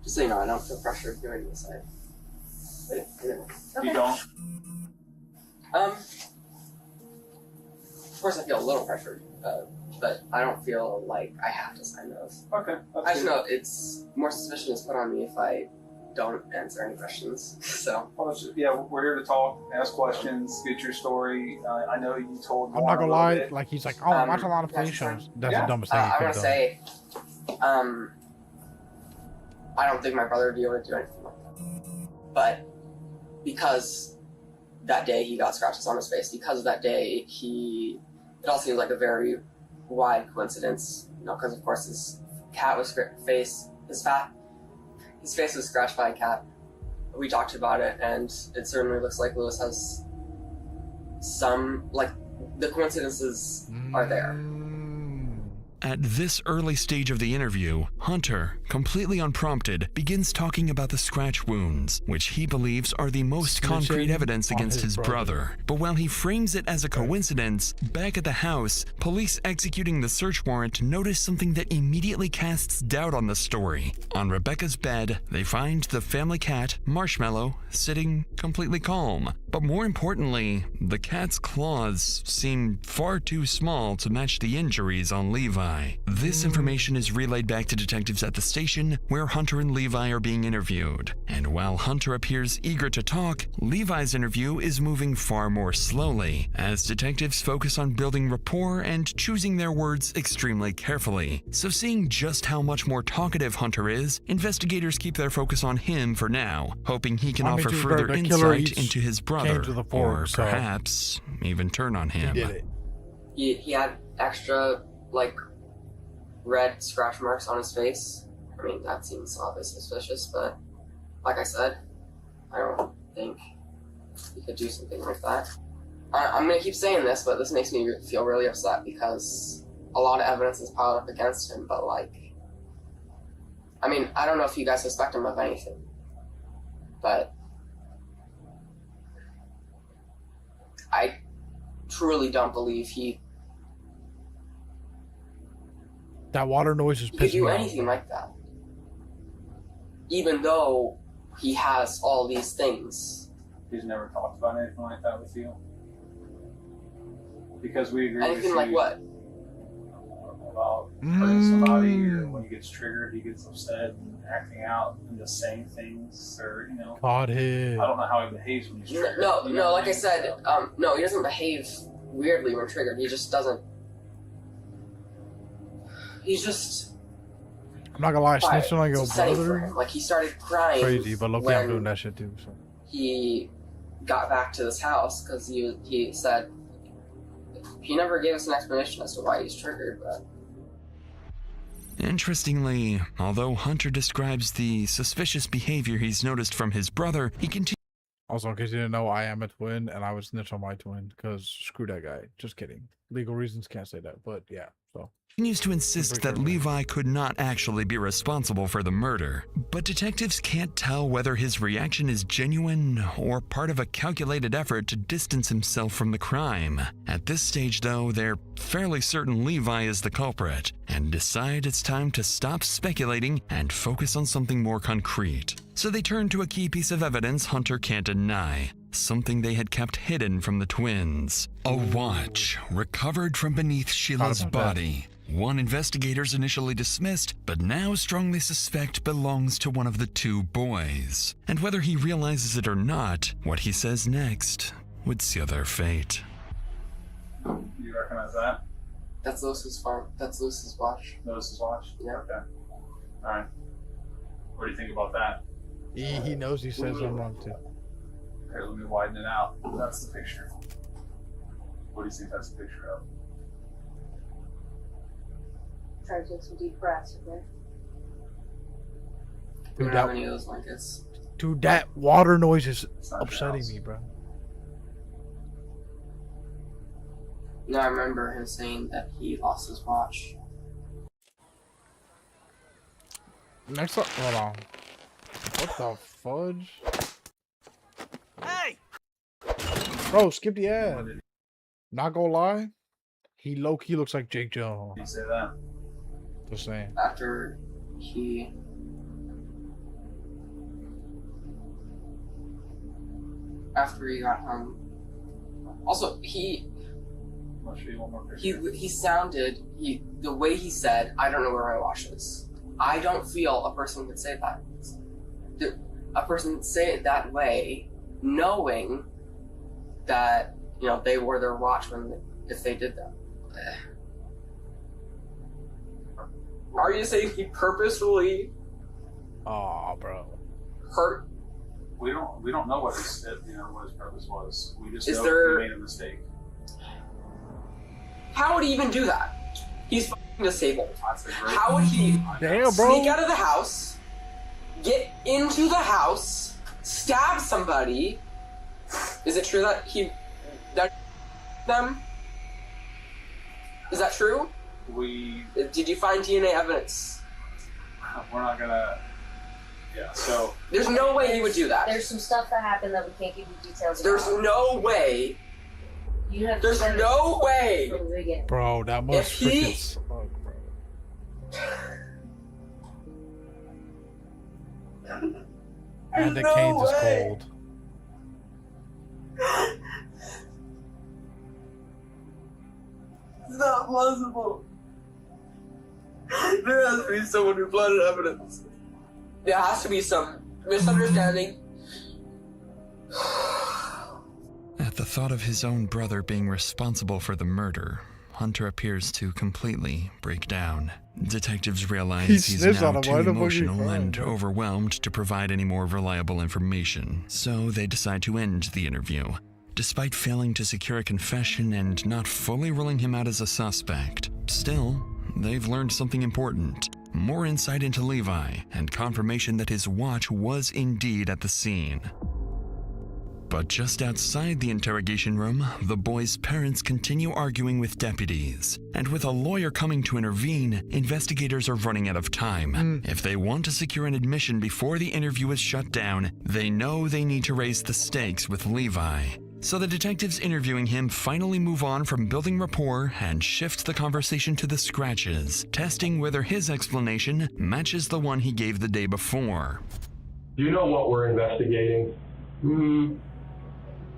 Just so you know, I don't feel pressured doing this. You don't? Of course I feel a little pressured, but I don't feel like I have to sign those. Okay. I just know it's more suspicion is put on me if I don't answer any questions. So. Well, yeah, we're here to talk, ask questions, get your story. I know you told. I'm not going to lie, like, he's like, oh, I watch a lot of police shows. That's the dumbest thing he I could want have to done. say, I don't think my brother would be able to do anything like that. But because that day he got scratches on his face, because of that day it all seems like a very wide coincidence, you know, because of course his face was scratched by a cat. We talked about it, and it certainly looks like Lewis has some, like, the coincidences are there. At this early stage of the interview, Hunter, completely unprompted, begins talking about the scratch wounds, which he believes are the most concrete evidence against his brother. But while he frames it as a coincidence, back at the house, police executing the search warrant notice something that immediately casts doubt on the story. On Rebecca's bed, they find the family cat, Marshmallow, sitting completely calm. But more importantly, the cat's claws seem far too small to match the injuries on Levi. This information is relayed back to detectives at the station, where Hunter and Levi are being interviewed. And while Hunter appears eager to talk, Levi's interview is moving far more slowly, as detectives focus on building rapport and choosing their words extremely carefully. So seeing just how much more talkative Hunter is, investigators keep their focus on him for now, hoping he can I mean, offer to be further fair, the killer insight each into his brother, came to the fore, or so perhaps even turn on him. He did it. He had extra, like, red scratch marks on his face. I mean, that seems obviously suspicious, but like I said, I don't think he could do something like that. I'm gonna keep saying this, but this makes me feel really upset because a lot of evidence is piled up against him, but, like, I mean, I don't know if you guys suspect him of anything, but I truly don't believe he That water noise is could pissing do me off. anything like that. Even though he has all these things He's never talked about anything like that with you? Because we agree Anything with like you what? about hurting somebody, or when he gets triggered, he gets upset and acting out and just saying things, or, you know. Caught him. I don't know how he behaves when he's triggered. No, like I said, no, he doesn't behave weirdly when triggered. He just doesn't. He's just. I'm not gonna lie, quiet. snitching like It's your upsetting for brother. him. Like, he started crying. Crazy, but look, I'm when doing that shit too. So. he got back to this house because he said he never gave us an explanation as to why he's triggered, but. Interestingly, although Hunter describes the suspicious behavior he's noticed from his brother, he continues. Also, in case you didn't know, I am a twin, and I would snitch on my twin, because screw that guy. Just kidding. Legal reasons can't say that, but yeah, so. Continues to insist that Levi could not actually be responsible for the murder, but detectives can't tell whether his reaction is genuine or part of a calculated effort to distance himself from the crime. At this stage, though, they're fairly certain Levi is the culprit and decide it's time to stop speculating and focus on something more concrete. So they turn to a key piece of evidence Hunter can't deny. Something they had kept hidden from the twins. A watch recovered from beneath Sheila's body. One investigators initially dismissed, but now strongly suspect belongs to one of the two boys. And whether he realizes it or not, what he says next would seal their fate. Do you recognize that? That's Lewis's farm. That's Lewis's watch. Lewis's watch? Yeah. Okay. Alright. What do you think about that? He knows he says I'm wrong too. Okay, let me widen it out. That's the picture. What do you think that's the picture of? Try to take some deep breaths, okay? We don't have any of those blankets. Dude, that water noise is upsetting me, bro. No, I remember him saying that he lost his watch. Next up, hold on. What the fudge? Hey! Bro, skip the ad. Not gonna lie, he low-key looks like Jake Jones. You say that? Just saying. After he got home. Also, he sounded, the way he said, I don't know where my watch is. I don't feel a person would say that. A person would say it that way, knowing that, you know, they wore their watch if they did that. Are you saying he purposefully? Oh, bro. Hurt. We don't know what his purpose was. We just Is know there- he made a mistake. How would he even do that? He's fucking disabled. That's a great How would he Damn, bro. sneak out of the house, get into the house, stab somebody? Is it true that them? Is that true? Did you find DNA evidence? We're not gonna. Yeah. So There's no way he would do that. There's some stuff that happened that we can't give you details There's about. no way. You have There's no way. from the beginning. Bro, that must If he- freaking suck, bro. And the No Canes is way. cold. It's not possible. There has to be someone who planted evidence. There has to be some misunderstanding. At the thought of his own brother being responsible for the murder, Hunter appears to completely break down. Detectives realize He he's sniffs now on him. too Why the fuck is he emotional crying, and bro? overwhelmed to provide any more reliable information, so they decide to end the interview. Despite failing to secure a confession and not fully ruling him out as a suspect, still, they've learned something important. More insight into Levi and confirmation that his watch was indeed at the scene. But just outside the interrogation room, the boy's parents continue arguing with deputies. And with a lawyer coming to intervene, investigators are running out of time. If they want to secure an admission before the interview is shut down, they know they need to raise the stakes with Levi. So the detectives interviewing him finally move on from building rapport and shift the conversation to the scratches, testing whether his explanation matches the one he gave the day before. Do you know what we're investigating?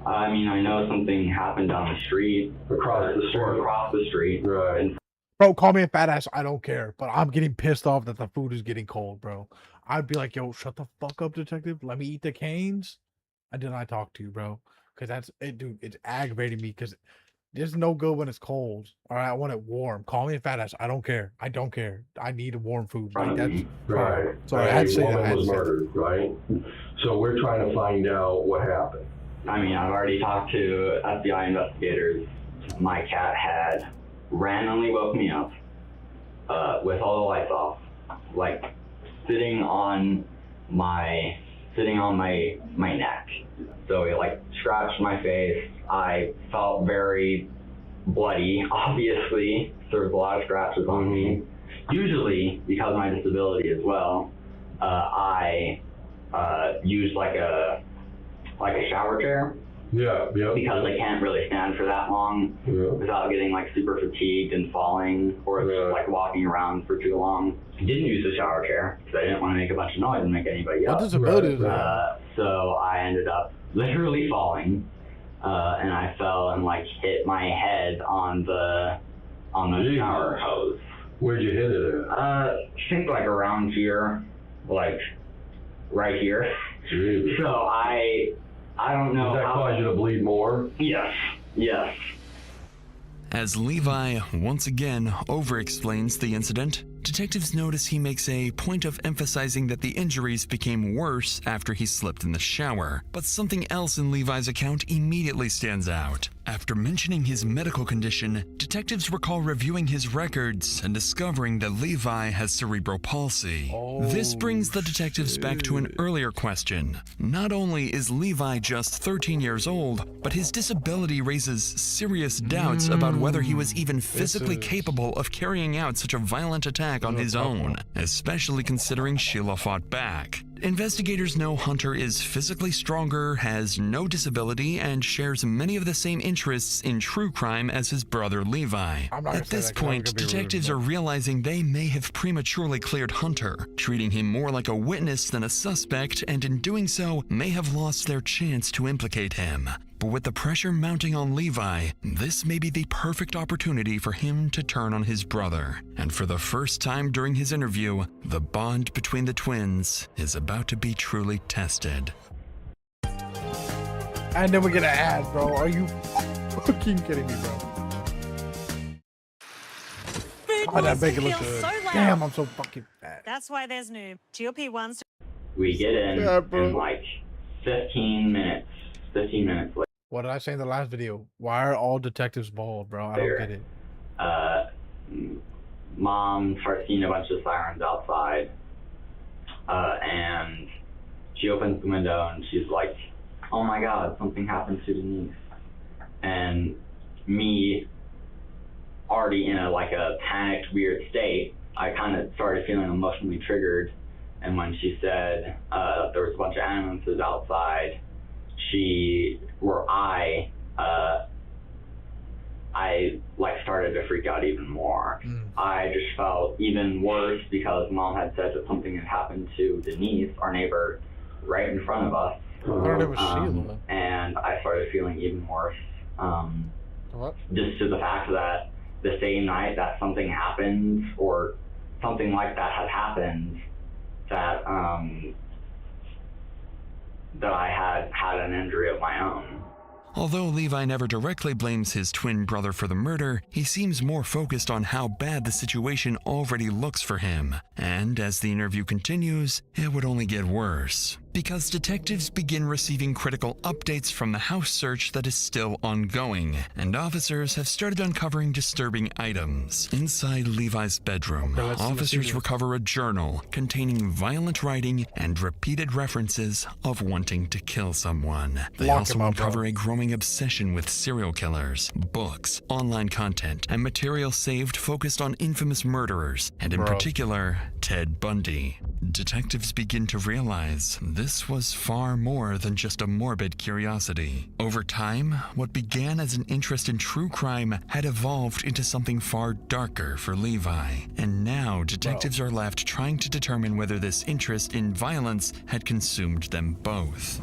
I mean, I know something happened down the street. Across the street. Or across the street. Right. Bro, call me a fat ass. I don't care. But I'm getting pissed off that the food is getting cold, bro. I'd be like, yo, shut the fuck up, detective. Let me eat the canes. And then I talk to you, bro. Because that's it, dude. It's aggravating me because there's no good when it's cold. All right, I want it warm. Call me a fat ass. I don't care. I don't care. I need warm food. Like that's Right. Sorry, I had to say that. I Woman had to was say that. murdered, right? So we're trying to find out what happened. I mean, I've already talked to FBI investigators. My cat had randomly woke me up with all the lights off, like sitting on my neck. So it like scratched my face. I felt very bloody, obviously. There was a lot of scratches on me. Usually, because of my disability as well, I used like a shower chair. Yeah. Because I can't really stand for that long without getting like super fatigued and falling or like walking around for too long. I didn't use the shower chair because I didn't want to make a bunch of noise and make anybody up. What disability is that? So I ended up literally falling, and I fell and like hit my head on the shower hose. Where'd you hit it at? I think like around here, like right here. Jeez. So I don't know. Did that cause you to bleed more? Yes. As Levi once again over-explains the incident, detectives notice he makes a point of emphasizing that the injuries became worse after he slipped in the shower. But something else in Levi's account immediately stands out. After mentioning his medical condition, detectives recall reviewing his records and discovering that Levi has cerebral palsy. This brings the detectives back to an earlier question. Not only is Levi just 13 years old, but his disability raises serious doubts about whether he was even physically capable of carrying out such a violent attack on his own, especially considering Sheila fought back. Investigators know Hunter is physically stronger, has no disability, and shares many of the same interests in true crime as his brother Levi. At this point, detectives are realizing they may have prematurely cleared Hunter, treating him more like a witness than a suspect, and in doing so, may have lost their chance to implicate him. But with the pressure mounting on Levi, this may be the perfect opportunity for him to turn on his brother. And for the first time during his interview, the bond between the twins is about to be truly tested. And then we get an ad, bro. Are you fucking kidding me, bro? Oh, that bacon looks good. Damn, I'm so fucking fat. That's why there's new GLP-1s. We get in in like 15 minutes later. What did I say in the last video? Why are all detectives bald, bro? I don't get it. Mom starts seeing a bunch of sirens outside, and she opens the window and she's like, "Oh my God, something happened to Denise." And me, already in a panicked, weird state, I kind of started feeling emotionally triggered. And when she said there was a bunch of ambulances outside, I started to freak out even more. I just felt even worse because Mom had said that something had happened to Denise, our neighbor, right in front of us. And I started feeling even worse. Just to the fact that the same night that something happened, or something like that had happened, that I had an injury of my own. Although Levi never directly blames his twin brother for the murder, he seems more focused on how bad the situation already looks for him. And as the interview continues, it would only get worse. Because detectives begin receiving critical updates from the house search that is still ongoing, and officers have started uncovering disturbing items. Inside Levi's bedroom, officers recover a journal containing violent writing and repeated references of wanting to kill someone. They also uncover a growing obsession with serial killers, books, online content, and material saved focused on infamous murderers, and in particular, Ted Bundy. Detectives begin to realize this was far more than just a morbid curiosity. Over time, what began as an interest in true crime had evolved into something far darker for Levi. And now detectives are left trying to determine whether this interest in violence had consumed them both.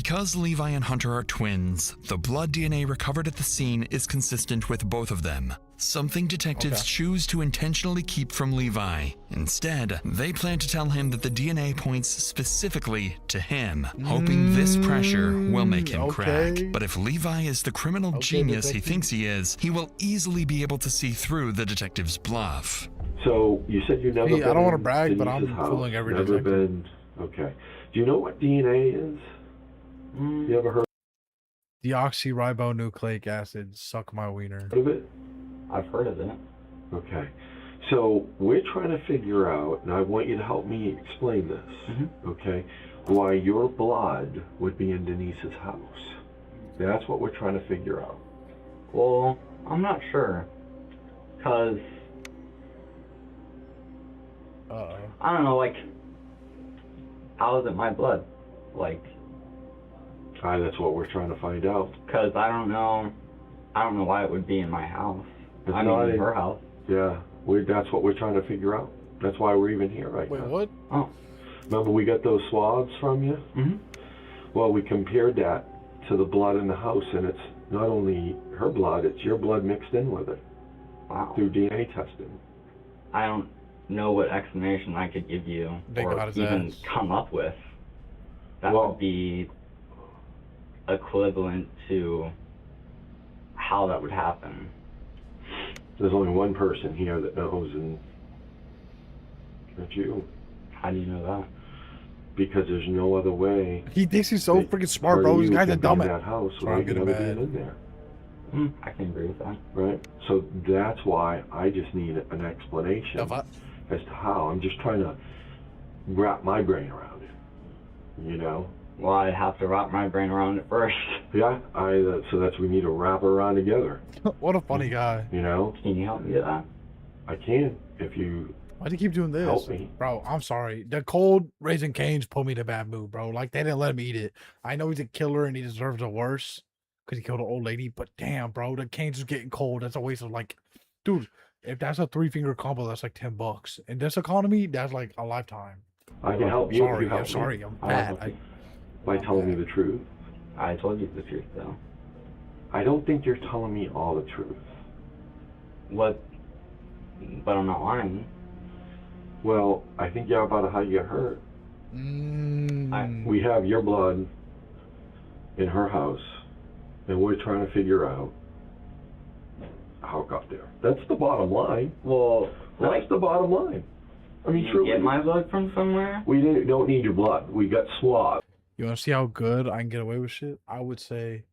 Because Levi and Hunter are twins, the blood DNA recovered at the scene is consistent with both of them. Something detectives choose to intentionally keep from Levi. Instead, they plan to tell him that the DNA points specifically to him, hoping this pressure will make him crack. But if Levi is the criminal genius he thinks he is, he will easily be able to see through the detective's bluff. So you said you never Hey, been I don't want to in brag, but Denise's I'm house. fooling every Never detective. been. Okay. Do you know what DNA is? You ever heard Deoxyribonucleic acid. Suck my wiener. of it? I've heard of it. Okay. So we're trying to figure out, and I want you to help me explain this, okay, why your blood would be in Denise's house. That's what we're trying to figure out. Well, I'm not sure. Because, I don't know, like, how is it my blood? Like, that's what we're trying to find out. Because I don't know why it would be in my house. It's I not mean, in her house. Yeah, that's what we're trying to figure out. That's why we're even here right now. Wait, what? Oh. Remember we got those swabs from you? Mm-hmm. Well, we compared that to the blood in the house, and it's not only her blood, it's your blood mixed in with it. Wow. Through DNA testing. I don't know what explanation I could give you They or got his even ass. come up with that would be equivalent to how that would happen. There's only one person here that knows, and that's you. How do you know that? Because there's no other way. He thinks he's so freaking smart, bro. This guy's a dumbass. That house Sorry, I'm without getting never mad. being in there. I can agree with that. Right? So that's why I just need an explanation as to how. I'm just trying to wrap my brain around it. You know? Well, I'd have to wrap my brain around it first. Yeah, so that's we need to wrap it around together. What a funny guy. You know? Can you help me with that? I can if you Why do you keep doing this? help me. Bro, I'm sorry. The cold Raising Cane's put me in a bad mood, bro. Like, they didn't let him eat it. I know he's a killer and he deserves the worst because he killed an old lady, but damn, bro, the Cane's is getting cold. That's a waste of, like, dude, if that's a 3-finger combo, that's like $10. In this economy, that's like a lifetime. I can help you if Sorry, you help I'm sorry. me. I'm bad. By telling me the truth. I told you the truth, though. I don't think you're telling me all the truth. What? But I'm not lying. Well, I think you're about how you got hurt. We have your blood in her house, and we're trying to figure out how it got there. That's the bottom line. Well, that's the bottom line. I mean, you truly. get my blood from somewhere? We don't need your blood. We got swabs. You want to see how good I can get away with shit? I would say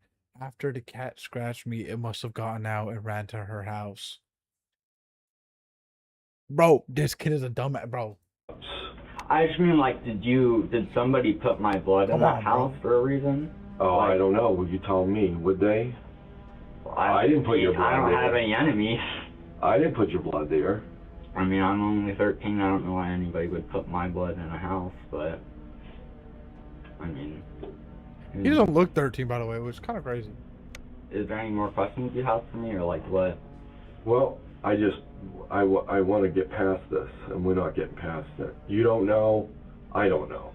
after the cat scratched me, it must have gotten out and ran to her house. Bro, this kid is a dumbass, bro. I just mean, like, did somebody put my blood in that house for a reason? Oh, Like, I don't know. Would you tell me? Would they? I didn't put your blood I don't there. have any enemies. I didn't put your blood there. I mean, I'm only 13. I don't know why anybody would put my blood in a house, but I mean, He doesn't look 13, by the way, which is kind of crazy. is there any more questions you have for me, or like what? Well, I want to get past this, and we're not getting past it. You don't know, I don't know.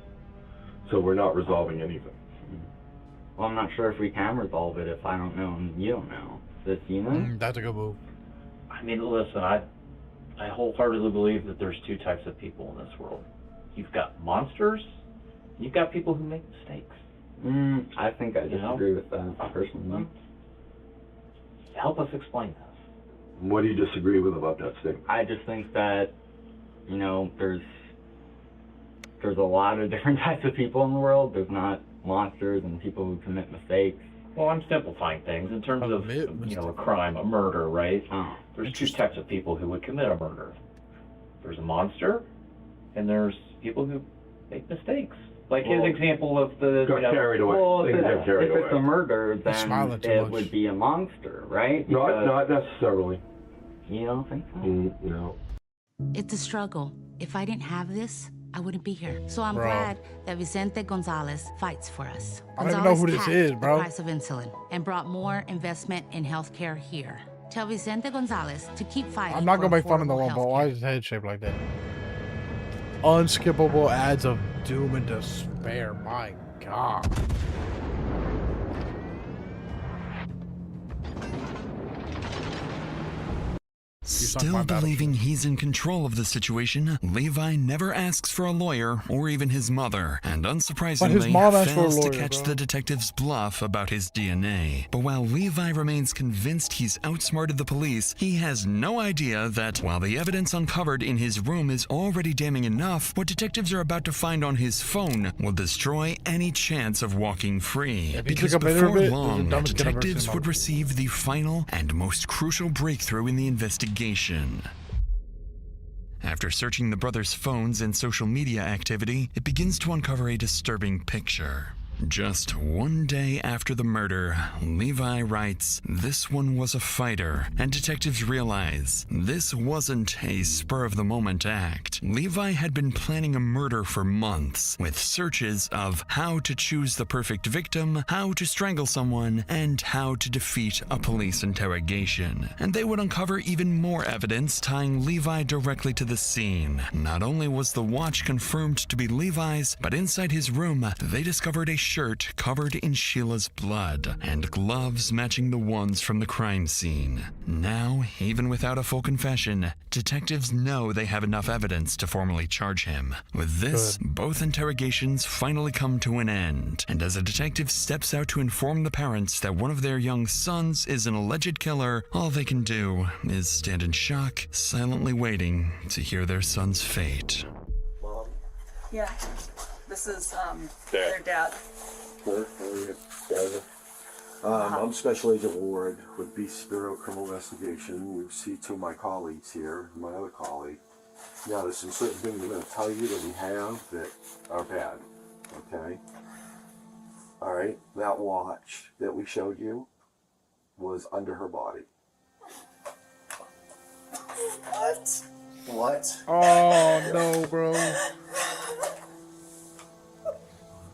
So we're not resolving anything. Well, I'm not sure if we can resolve it if I don't know and you don't know. Does you know? That's a good move. I mean, listen, I wholeheartedly believe that there's two types of people in this world. You've got monsters, and you've got people who make mistakes. I think I disagree with that personally. Help us explain this. What do you disagree with about that statement? I just think that, you know, there's a lot of different types of people in the world. There's not monsters and people who commit mistakes. Well, I'm simplifying things in terms of, you know, a crime, a murder, right? There's two types of people who would commit a murder. There's a monster, and there's people who make mistakes. Like his example of the... Got carried away. Well, Things got carried if it's away. a murder, then smiling too it much. would be a monster, right? Not necessarily. You don't think so? No. It's a struggle. If I didn't have this, I wouldn't be here. So I'm Bro. glad that Vicente Gonzalez fights for us. I don't even know who Gonzalez this capped is, bro. The price of insulin and brought more investment in healthcare here. Tell Vicente Gonzalez to keep fighting. I'm not for gonna make fun of the affordable one, but healthcare. why is his head shaped like that? Unskippable ads of doom and despair. My God. suck my Still battle believing he's in control of the situation, Levi never asks for a lawyer or even his mother, and unsurprisingly mom asked for a fails to lawyer, catch bro. the detective's bluff about his DNA. But while Levi remains convinced he's outsmarted the police, he has no idea that while the evidence uncovered in his room is already damning enough, what detectives are about to find on his phone will destroy any chance of walking free. If he Because took a minute of before it, long, there's a dumbest kid I've ever detectives seen in my would receive the final and most crucial breakthrough in the investigation. After searching the brothers' phones and social media activity, it begins to uncover a disturbing picture. Just one day after the murder, Levi writes, "This one was a fighter," and detectives realize this wasn't a spur-of-the-moment act. Levi had been planning a murder for months, with searches of how to choose the perfect victim, how to strangle someone, and how to defeat a police interrogation. And they would uncover even more evidence tying Levi directly to the scene. Not only was the watch confirmed to be Levi's, but inside his room, they discovered a shirt covered in Sheila's blood and gloves matching the ones from the crime scene. Now, even without a full confession, detectives know they have enough evidence to formally charge him. With this, both interrogations finally come to an end, and as a detective steps out to inform the parents that one of their young sons is an alleged killer, all they can do is stand in shock, silently waiting to hear their son's fate. Yeah. This is their dad. I'm Special Agent Ward with Beast Bureau Criminal Investigation. You see two of my colleagues here, my other colleague. Now, there's some certain things I'm going to tell you that we have that are bad, okay? All right, that watch that we showed you was under her body. What? What? Oh no, bro.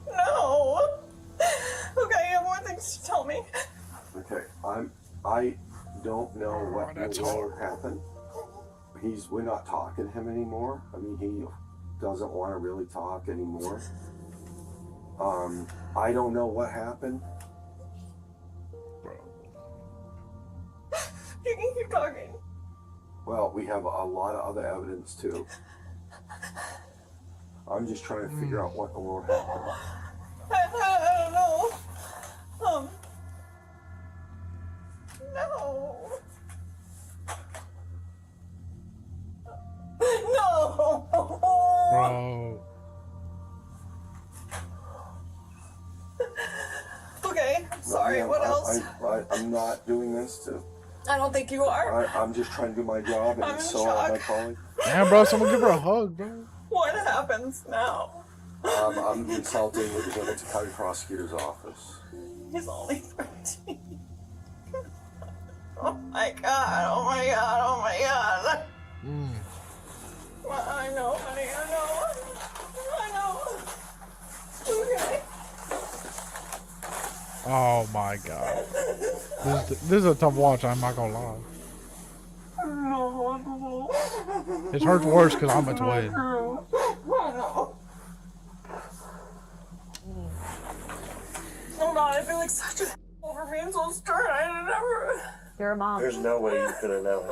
No. Okay, you have more things to tell me. Okay, I don't know what will happen. We're not talking to him anymore. I mean, he doesn't want to really talk anymore. I don't know what happened. You can keep talking. Well, we have a lot of other evidence too. I'm just trying to figure out what the world happened. I don't know. No. No. Bro. Okay, sorry, what else? I'm not doing this to... I don't think you are. I'm just trying to do my job, and I'm in so are my shock. colleague. Damn, bro, someone give her a hug, bro. What happens now? I'm consulting with the Wilmington County Prosecutor's Office. He's only 13. Oh my god, oh my god, oh my god. Well, I know, honey, I know. Okay. Oh my god. This is a tough watch, I'm not gonna lie. It hurts worse because I'm a twin. Oh god, I feel like such a over being so stern. I never. You're a mom. There's no way you could have known.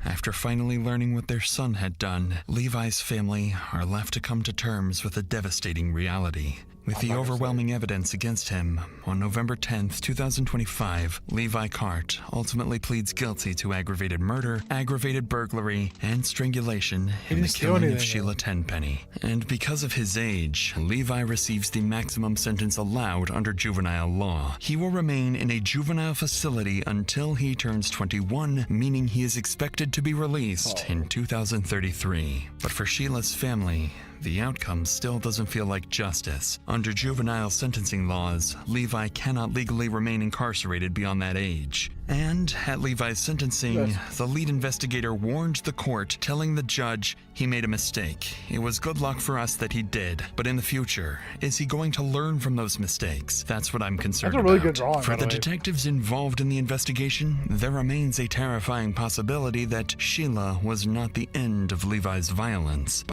After finally learning what their son had done, Levi's family are left to come to terms with a devastating reality. With the overwhelming evidence against him, on November 10th, 2025, Levi Cart ultimately pleads guilty to aggravated murder, aggravated burglary, and strangulation in the killing of Sheila Tenpenny. And because of his age, Levi receives the maximum sentence allowed under juvenile law. He will remain in a juvenile facility until he turns 21, meaning he is expected to be released in 2033. But for Sheila's family, the outcome still doesn't feel like justice. Under juvenile sentencing laws, Levi cannot legally remain incarcerated beyond that age. And at Levi's sentencing, the lead investigator warned the court, telling the judge he made a mistake. It was good luck for us that he did, but in the future, is he going to learn from those mistakes? That's what I'm concerned That's a really about. good drawing, For by the the way. detectives involved in the investigation, there remains a terrifying possibility that Sheila was not the end of Levi's violence.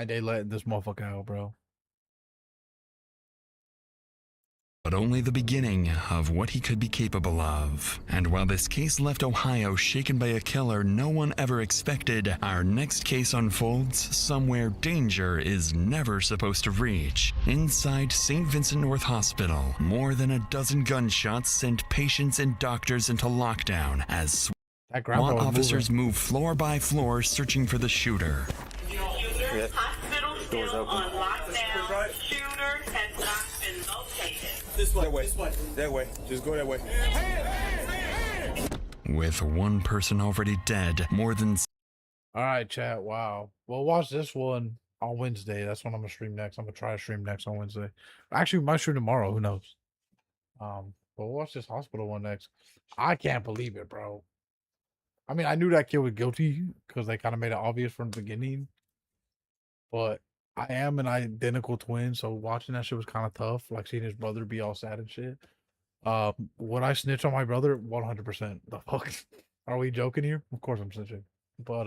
They letting this motherfucker out, bro. but only the beginning of what he could be capable of. And while this case left Ohio shaken by a killer no one ever expected, our next case unfolds somewhere danger is never supposed to reach. Inside St. Vincent North Hospital, more than a dozen gunshots sent patients and doctors into lockdown as SWAT officers move floor by floor searching for the shooter. Hospital still on lockdown. Shooter has not been located. This way. That way. Just go that way. With one person already dead, more than... All right, chat. Wow. Well, watch this one on Wednesday. That's when I'm gonna stream next. I'm gonna try to stream next on Wednesday. Actually, we might stream tomorrow. Who knows? But we'll watch this hospital one next. I can't believe it, bro. I mean, I knew that kid was guilty because they kind of made it obvious from the beginning. But I am an identical twin, so watching that shit was kind of tough. Like seeing his brother be all sad and shit. Would I snitch on my brother? 100%. The fuck? Are we joking here? Of course I'm snitching. But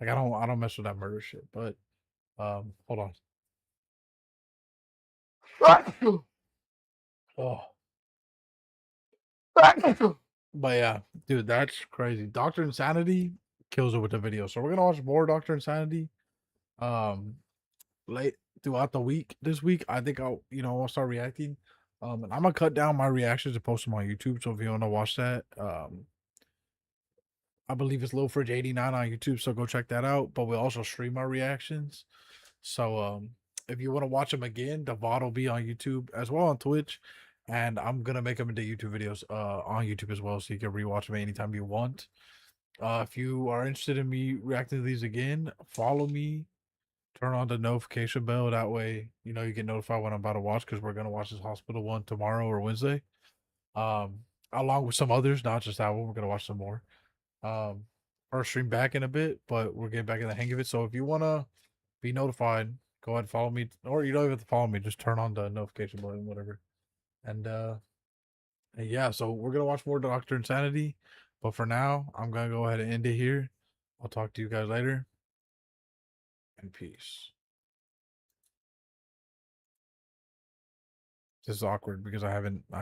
like I don't mess with that murder shit. But hold on. Oh. But yeah, dude, that's crazy. Dr. Insanity kills it with the video. So we're gonna watch more Dr. Insanity. Late throughout the week. This week, I think I'll start reacting. And I'm gonna cut down my reactions and post them on YouTube. So if you wanna watch that, I believe it's Lil Fridge 89 on YouTube. So go check that out. But we also stream our reactions. So if you want to watch them again, the VOD will be on YouTube as well on Twitch. And I'm gonna make them into YouTube videos on YouTube as well, so you can rewatch them anytime you want. If you are interested in me reacting to these again, follow me, turn on the notification bell. That way, you get notified when I'm about to watch, because we're gonna watch this hospital one tomorrow or Wednesday. Along with some others, not just that one. We're gonna watch some more. First stream back in a bit, but we're getting back in the hang of it. So if you wanna be notified, go ahead and follow me, or you don't even have to follow me. Just turn on the notification button, whatever. And yeah, so we're gonna watch more Dr. Insanity, but for now, I'm gonna go ahead and end it here. I'll talk to you guys later, and peace. This is awkward because I haven't